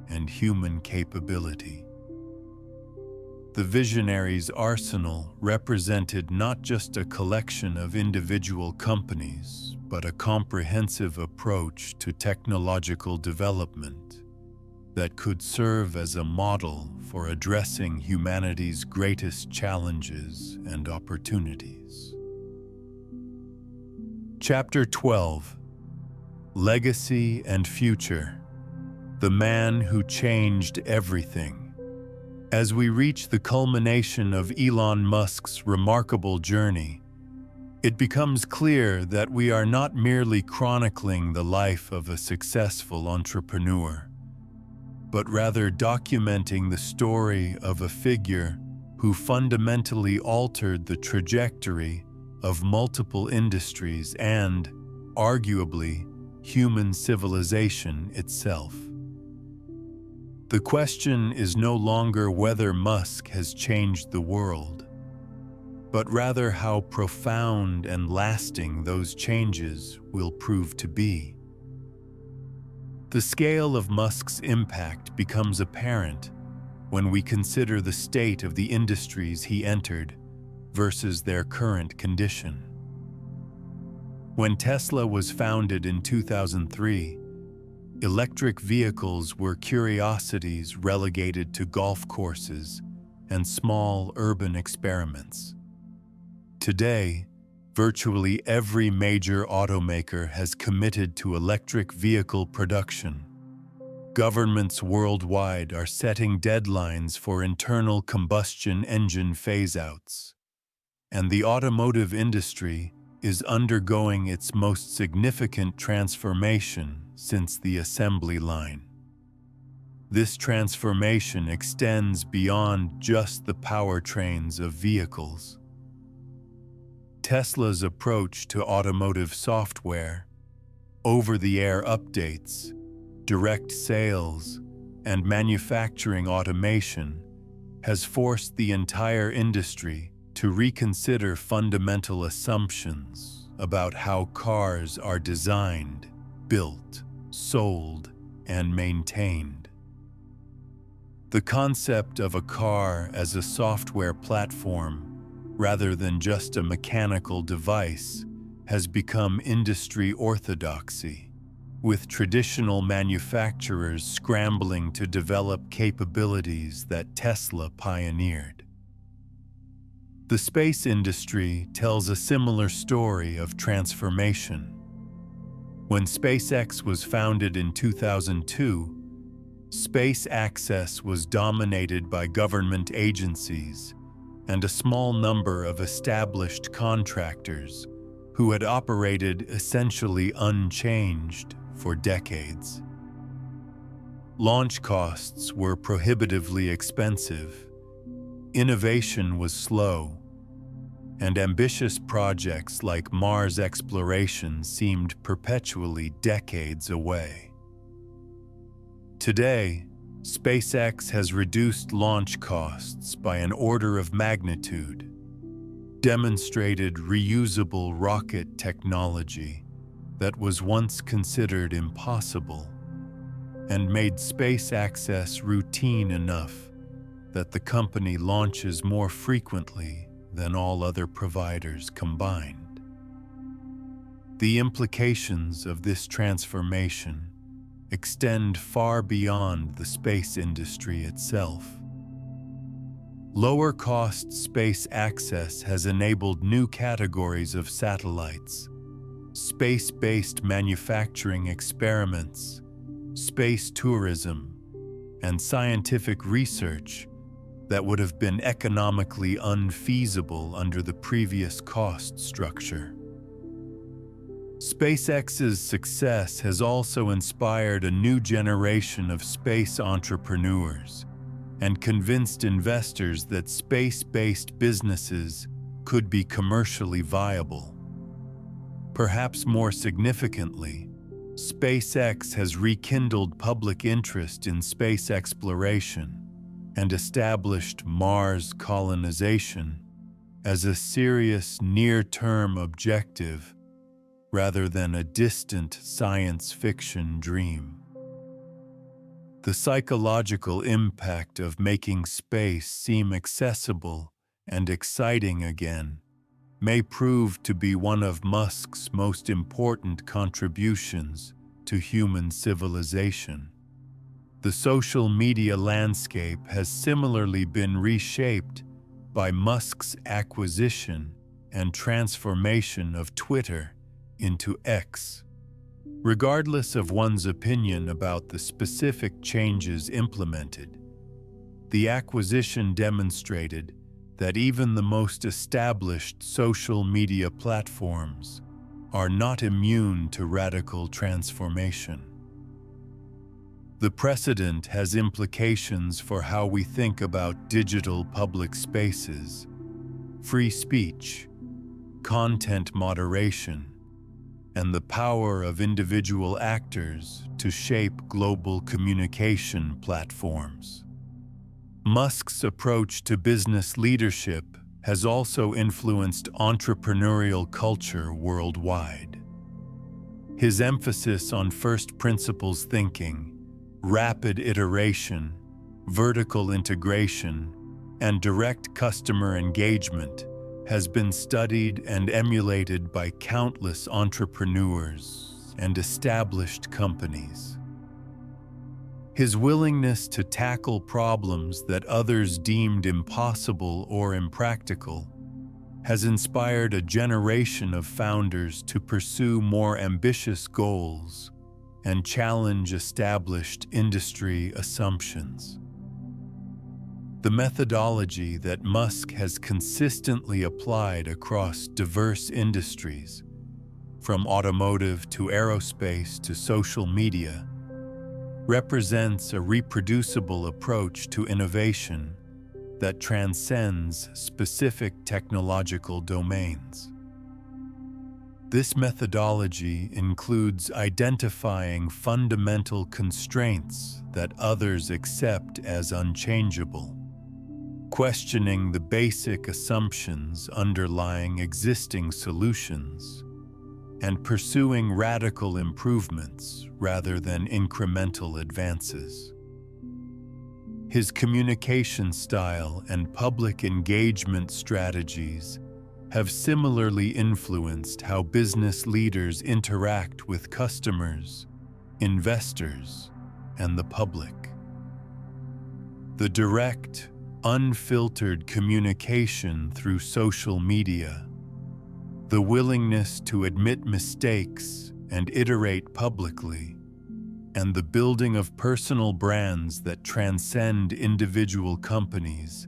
and human capability. The visionaries' arsenal represented not just a collection of individual companies, but a comprehensive approach to technological development that could serve as a model for addressing humanity's greatest challenges and opportunities. Chapter 12: Legacy and Future. The Man Who Changed Everything. As we reach the culmination of Elon Musk's remarkable journey, it becomes clear that we are not merely chronicling the life of a successful entrepreneur, but rather documenting the story of a figure who fundamentally altered the trajectory of multiple industries and, arguably, human civilization itself. The question is no longer whether Musk has changed the world, but rather how profound and lasting those changes will prove to be. The scale of Musk's impact becomes apparent when we consider the state of the industries he entered versus their current condition. When Tesla was founded in 2003, electric vehicles were curiosities relegated to golf courses and small urban experiments. Today, virtually every major automaker has committed to electric vehicle production. Governments worldwide are setting deadlines for internal combustion engine phase-outs, and the automotive industry is undergoing its most significant transformation since the assembly line. This transformation extends beyond just the powertrains of vehicles. Tesla's approach to automotive software, over-the-air updates, direct sales, and manufacturing automation has forced the entire industry to reconsider fundamental assumptions about how cars are designed, built, sold, and maintained. The concept of a car as a software platform, rather than just a mechanical device, has become industry orthodoxy. with traditional manufacturers scrambling to develop capabilities that Tesla pioneered. The space industry tells a similar story of transformation. When SpaceX was founded in 2002, space access was dominated by government agencies and a small number of established contractors who had operated essentially unchanged for decades. Launch costs were prohibitively expensive, innovation was slow, and ambitious projects like Mars exploration seemed perpetually decades away. Today, SpaceX has reduced launch costs by an order of magnitude, demonstrated reusable rocket technology that was once considered impossible, and made space access routine enough that the company launches more frequently than all other providers combined. The implications of this transformation extend far beyond the space industry itself. Lower-cost space access has enabled new categories of satellites, space-based manufacturing experiments, space tourism, and scientific research that would have been economically unfeasible under the previous cost structure. SpaceX's success has also inspired a new generation of space entrepreneurs and convinced investors that space-based businesses could be commercially viable. Perhaps more significantly, SpaceX has rekindled public interest in space exploration and established Mars colonization as a serious near-term objective rather than a distant science fiction dream. The psychological impact of making space seem accessible and exciting again may prove to be one of Musk's most important contributions to human civilization. The social media landscape has similarly been reshaped by Musk's acquisition and transformation of Twitter into X. Regardless of one's opinion about the specific changes implemented, the acquisition demonstrated that even the most established social media platforms are not immune to radical transformation. The precedent has implications for how we think about digital public spaces, free speech, content moderation, and the power of individual actors to shape global communication platforms. Musk's approach to business leadership has also influenced entrepreneurial culture worldwide. His emphasis on first principles thinking, rapid iteration, vertical integration, and direct customer engagement has been studied and emulated by countless entrepreneurs and established companies. His willingness to tackle problems that others deemed impossible or impractical has inspired a generation of founders to pursue more ambitious goals and challenge established industry assumptions. The methodology that Musk has consistently applied across diverse industries, from automotive to aerospace to social media, represents a reproducible approach to innovation that transcends specific technological domains. This methodology includes identifying fundamental constraints that others accept as unchangeable, questioning the basic assumptions underlying existing solutions, and pursuing radical improvements rather than incremental advances. His communication style and public engagement strategies have similarly influenced how business leaders interact with customers investors, and the public. The direct, unfiltered communication through social media, the willingness to admit mistakes and iterate publicly, and the building of personal brands that transcend individual companies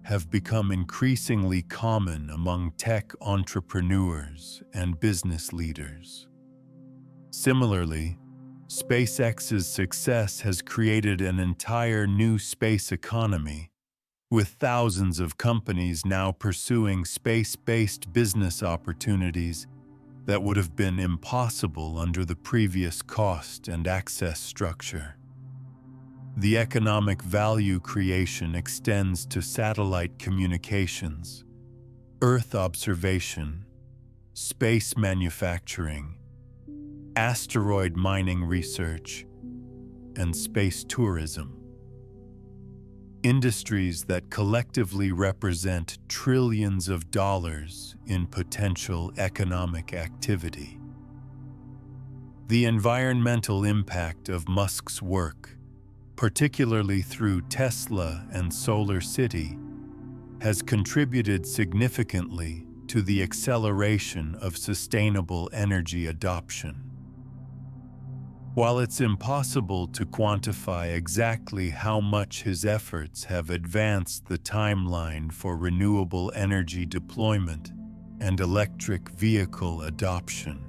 have become increasingly common among tech entrepreneurs and business leaders. Similarly, SpaceX's success has created an entire new space economy, with thousands of companies now pursuing space-based business opportunities that would have been impossible under the previous cost and access structure. The economic value creation extends to satellite communications, Earth observation, space manufacturing, asteroid mining research, and space tourism. Industries that collectively represent trillions of dollars in potential economic activity. The environmental impact of Musk's work, particularly through Tesla and Solar City, has contributed significantly to the acceleration of sustainable energy adoption. While it's impossible to quantify exactly how much his efforts have advanced the timeline for renewable energy deployment and electric vehicle adoption,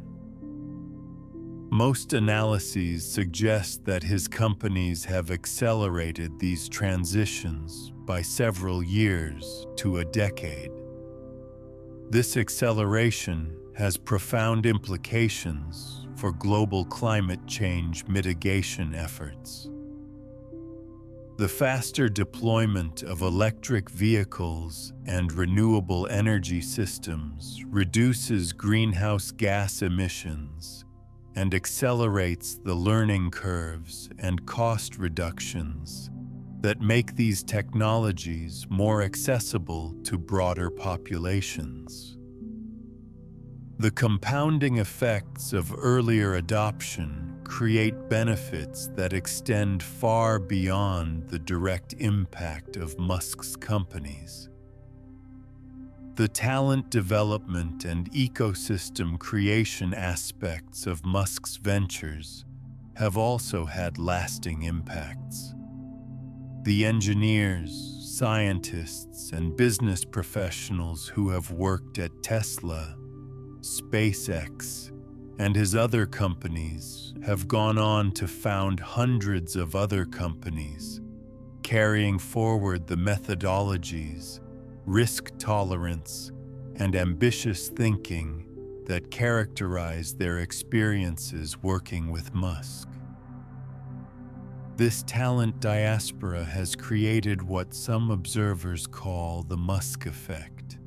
most analyses suggest that his companies have accelerated these transitions by several years to a decade. This acceleration has profound implications for global climate change mitigation efforts. The faster deployment of electric vehicles and renewable energy systems reduces greenhouse gas emissions and accelerates the learning curves and cost reductions that make these technologies more accessible to broader populations. The compounding effects of earlier adoption create benefits that extend far beyond the direct impact of Musk's companies. The talent development and ecosystem creation aspects of Musk's ventures have also had lasting impacts. The engineers, scientists, and business professionals who have worked at Tesla, SpaceX, and his other companies have gone on to found hundreds of other companies, carrying forward the methodologies, risk tolerance, and ambitious thinking that characterize their experiences working with Musk. This talent diaspora has created what some observers call the Musk effect,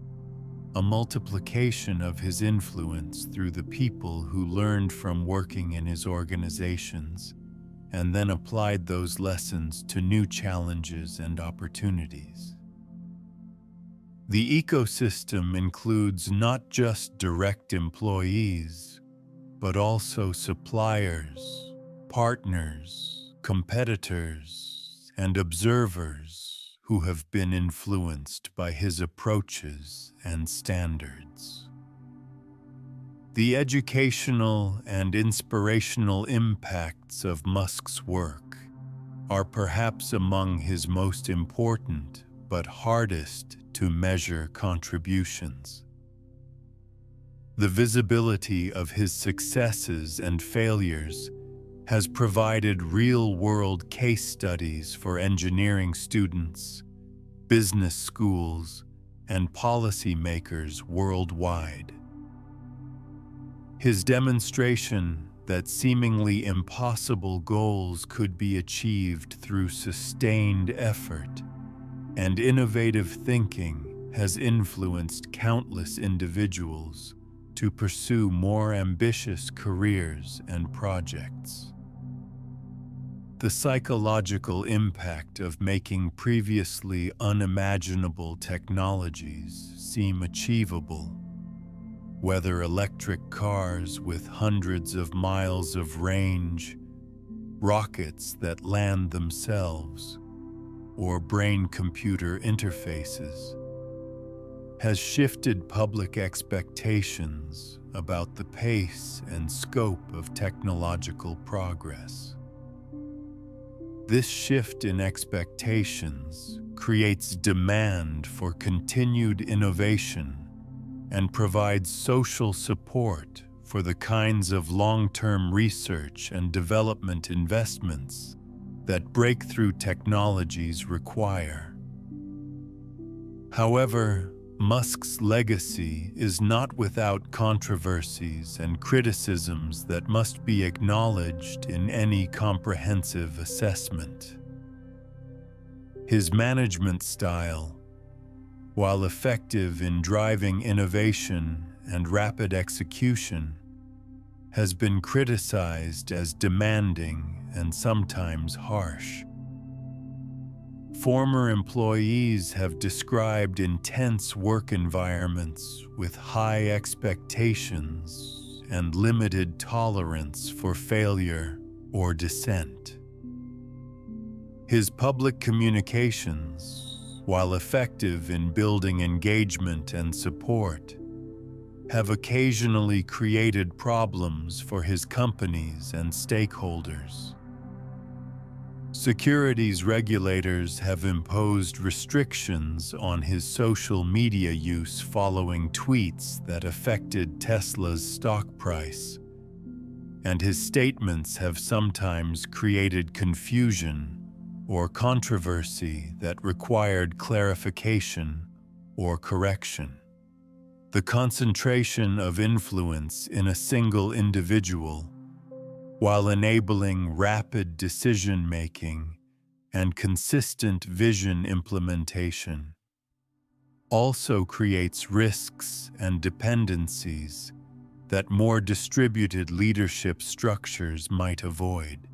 a multiplication of his influence through the people who learned from working in his organizations and then applied those lessons to new challenges and opportunities. The ecosystem includes not just direct employees, but also suppliers, partners, competitors, and observers who have been influenced by his approaches and standards. The educational and inspirational impacts of Musk's work are perhaps among his most important but hardest to measure contributions. The visibility of his successes and failures has provided real-world case studies for engineering students, business schools, and policymakers worldwide. His demonstration that seemingly impossible goals could be achieved through sustained effort and innovative thinking has influenced countless individuals to pursue more ambitious careers and projects. The psychological impact of making previously unimaginable technologies seem achievable, whether electric cars with hundreds of miles of range rockets that land themselves, or brain-computer interfaces, has shifted public expectations about the pace and scope of technological progress. This shift in expectations creates demand for continued innovation and provides social support for the kinds of long-term research and development investments that breakthrough technologies require. However, Musk's legacy is not without controversies and criticisms that must be acknowledged in any comprehensive assessment. His management style, while effective in driving innovation and rapid execution, has been criticized as demanding and sometimes harsh. Former employees have described intense work environments with high expectations and limited tolerance for failure or dissent. His public communications, while effective in building engagement and support, have occasionally created problems for his companies and stakeholders. Securities regulators have imposed restrictions on his social media use following tweets that affected Tesla's stock price, and his statements have sometimes created confusion or controversy that required clarification or correction. The concentration of influence in a single individual, while enabling rapid decision-making and consistent vision implementation, also creates risks and dependencies that more distributed leadership structures might avoid.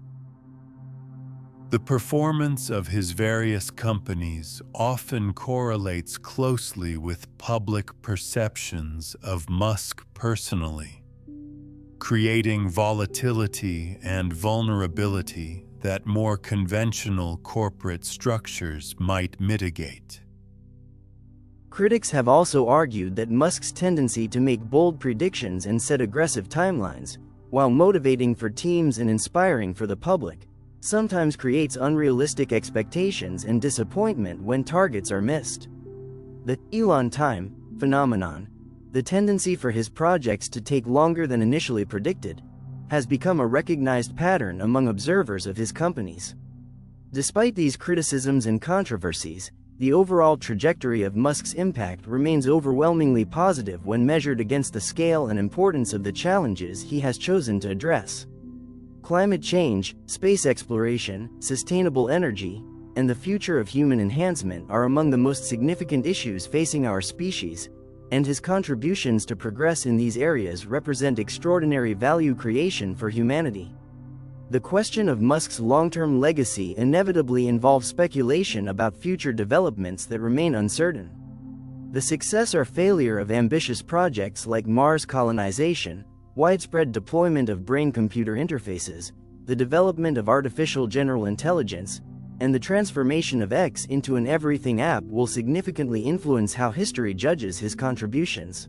The performance of his various companies often correlates closely with public perceptions of Musk personally, creating volatility and vulnerability that more conventional corporate structures might mitigate. Critics have also argued that Musk's tendency to make bold predictions and set aggressive timelines, while motivating for teams and inspiring for the public, sometimes creates unrealistic expectations and disappointment when targets are missed. The Elon time phenomenon, the tendency for his projects to take longer than initially predicted, has become a recognized pattern among observers of his companies. Despite these criticisms and controversies, the overall trajectory of Musk's impact remains overwhelmingly positive when measured against the scale and importance of the challenges he has chosen to address. Climate change, space exploration, sustainable energy, and the future of human enhancement are among the most significant issues facing our species, and his contributions to progress in these areas represent extraordinary value creation for humanity. The question of Musk's long-term legacy inevitably involves speculation about future developments that remain uncertain. The success or failure of ambitious projects like Mars colonization, widespread deployment of brain-computer interfaces, the development of artificial general intelligence, and the transformation of X into an everything app will significantly influence how history judges his contributions.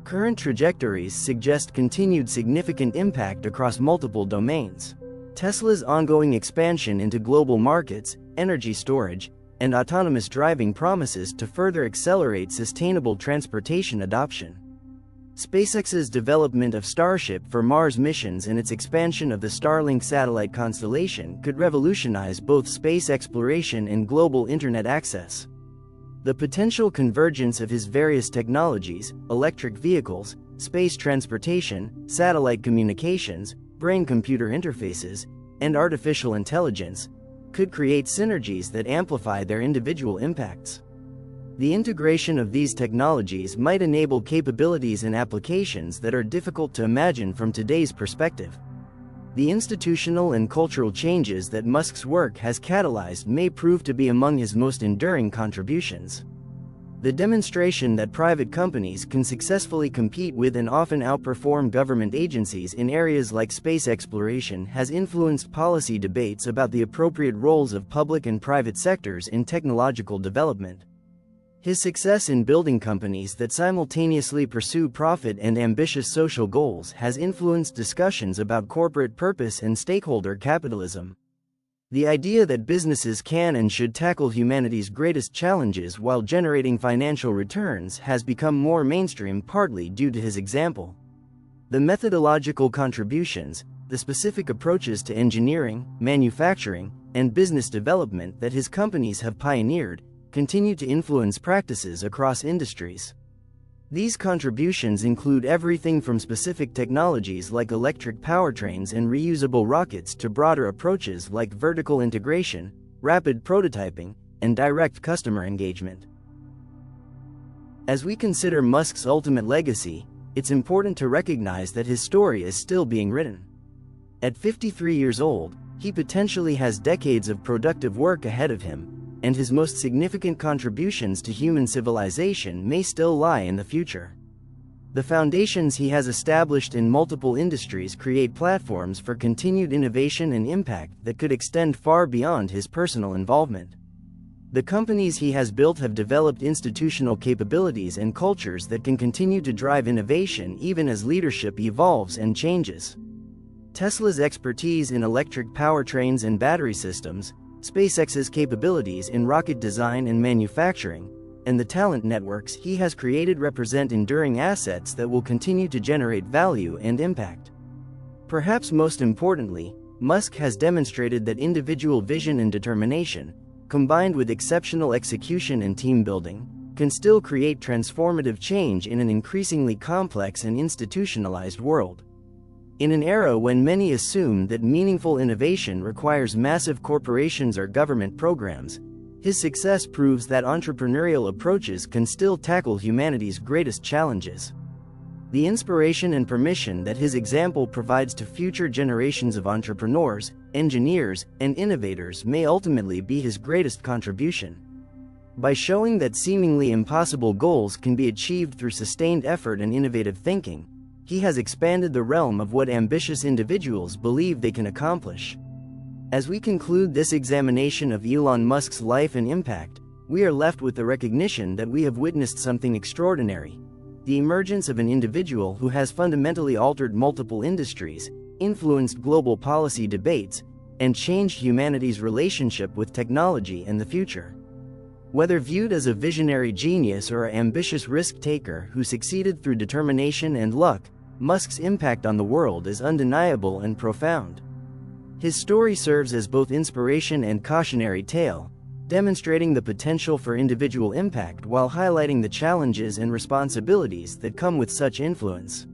Current trajectories suggest continued significant impact across multiple domains. Tesla's ongoing expansion into global markets, energy storage, and autonomous driving promises to further accelerate sustainable transportation adoption. SpaceX's development of Starship for Mars missions and its expansion of the Starlink satellite constellation could revolutionize both space exploration and global internet access. The potential convergence of his various technologies, electric vehicles, space transportation, satellite communications, brain-computer interfaces, and artificial intelligence, could create synergies that amplify their individual impacts. The integration of these technologies might enable capabilities and applications that are difficult to imagine from today's perspective. The institutional and cultural changes that Musk's work has catalyzed may prove to be among his most enduring contributions. The demonstration that private companies can successfully compete with and often outperform government agencies in areas like space exploration has influenced policy debates about the appropriate roles of public and private sectors in technological development. His success in building companies that simultaneously pursue profit and ambitious social goals has influenced discussions about corporate purpose and stakeholder capitalism. The idea that businesses can and should tackle humanity's greatest challenges while generating financial returns has become more mainstream, partly due to his example. The methodological contributions, the specific approaches to engineering, manufacturing, and business development that his companies have pioneered, continue to influence practices across industries. These contributions include everything from specific technologies like electric powertrains and reusable rockets to broader approaches like vertical integration, rapid prototyping, and direct customer engagement. As we consider Musk's ultimate legacy, it's important to recognize that his story is still being written. At 53 years old, he potentially has decades of productive work ahead of him, and his most significant contributions to human civilization may still lie in the future. The foundations he has established in multiple industries create platforms for continued innovation and impact that could extend far beyond his personal involvement. The companies he has built have developed institutional capabilities and cultures that can continue to drive innovation even as leadership evolves and changes. Tesla's expertise in electric powertrains and battery systems, SpaceX's capabilities in rocket design and manufacturing, and the talent networks he has created represent enduring assets that will continue to generate value and impact. Perhaps most importantly, Musk has demonstrated that individual vision and determination, combined with exceptional execution and team building, can still create transformative change in an increasingly complex and institutionalized world. In an era when many assume that meaningful innovation requires massive corporations or government programs, his success proves that entrepreneurial approaches can still tackle humanity's greatest challenges. The inspiration and permission that his example provides to future generations of entrepreneurs, engineers, and innovators may ultimately be his greatest contribution. By showing that seemingly impossible goals can be achieved through sustained effort and innovative thinking, he has expanded the realm of what ambitious individuals believe they can accomplish. As we conclude this examination of Elon Musk's life and impact, we are left with the recognition that we have witnessed something extraordinary: the emergence of an individual who has fundamentally altered multiple industries, influenced global policy debates, and changed humanity's relationship with technology and the future. Whether viewed as a visionary genius or an ambitious risk-taker who succeeded through determination and luck, Musk's impact on the world is undeniable and profound. His story serves as both inspiration and cautionary tale, demonstrating the potential for individual impact while highlighting the challenges and responsibilities that come with such influence.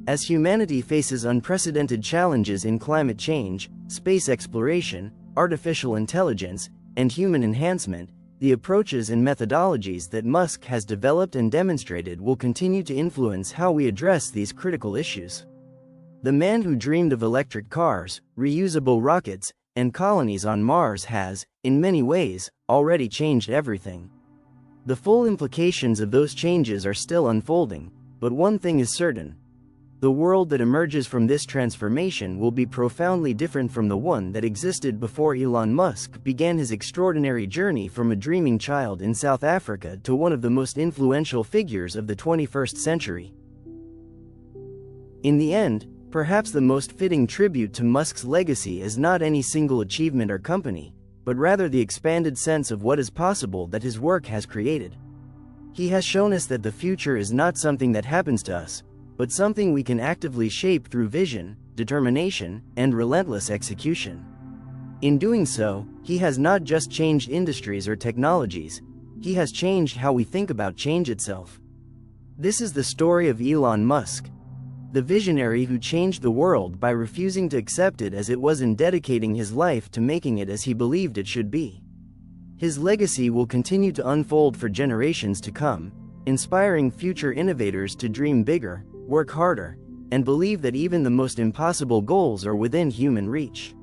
As humanity faces unprecedented challenges in climate change, space exploration, artificial intelligence, and human enhancement, the approaches and methodologies that Musk has developed and demonstrated will continue to influence how we address these critical issues. The man who dreamed of electric cars, reusable rockets, and colonies on Mars has, in many ways, already changed everything. The full implications of those changes are still unfolding, but one thing is certain: the world that emerges from this transformation will be profoundly different from the one that existed before Elon Musk began his extraordinary journey from a dreaming child in South Africa to one of the most influential figures of the 21st century. In the end, perhaps the most fitting tribute to Musk's legacy is not any single achievement or company, but rather the expanded sense of what is possible that his work has created. He has shown us that the future is not something that happens to us, but something we can actively shape through vision, determination, and relentless execution. In doing so, he has not just changed industries or technologies, he has changed how we think about change itself. This is the story of Elon Musk, the visionary who changed the world by refusing to accept it as it was and dedicating his life to making it as he believed it should be. His legacy will continue to unfold for generations to come, inspiring future innovators to dream bigger, work harder, and believe that even the most impossible goals are within human reach.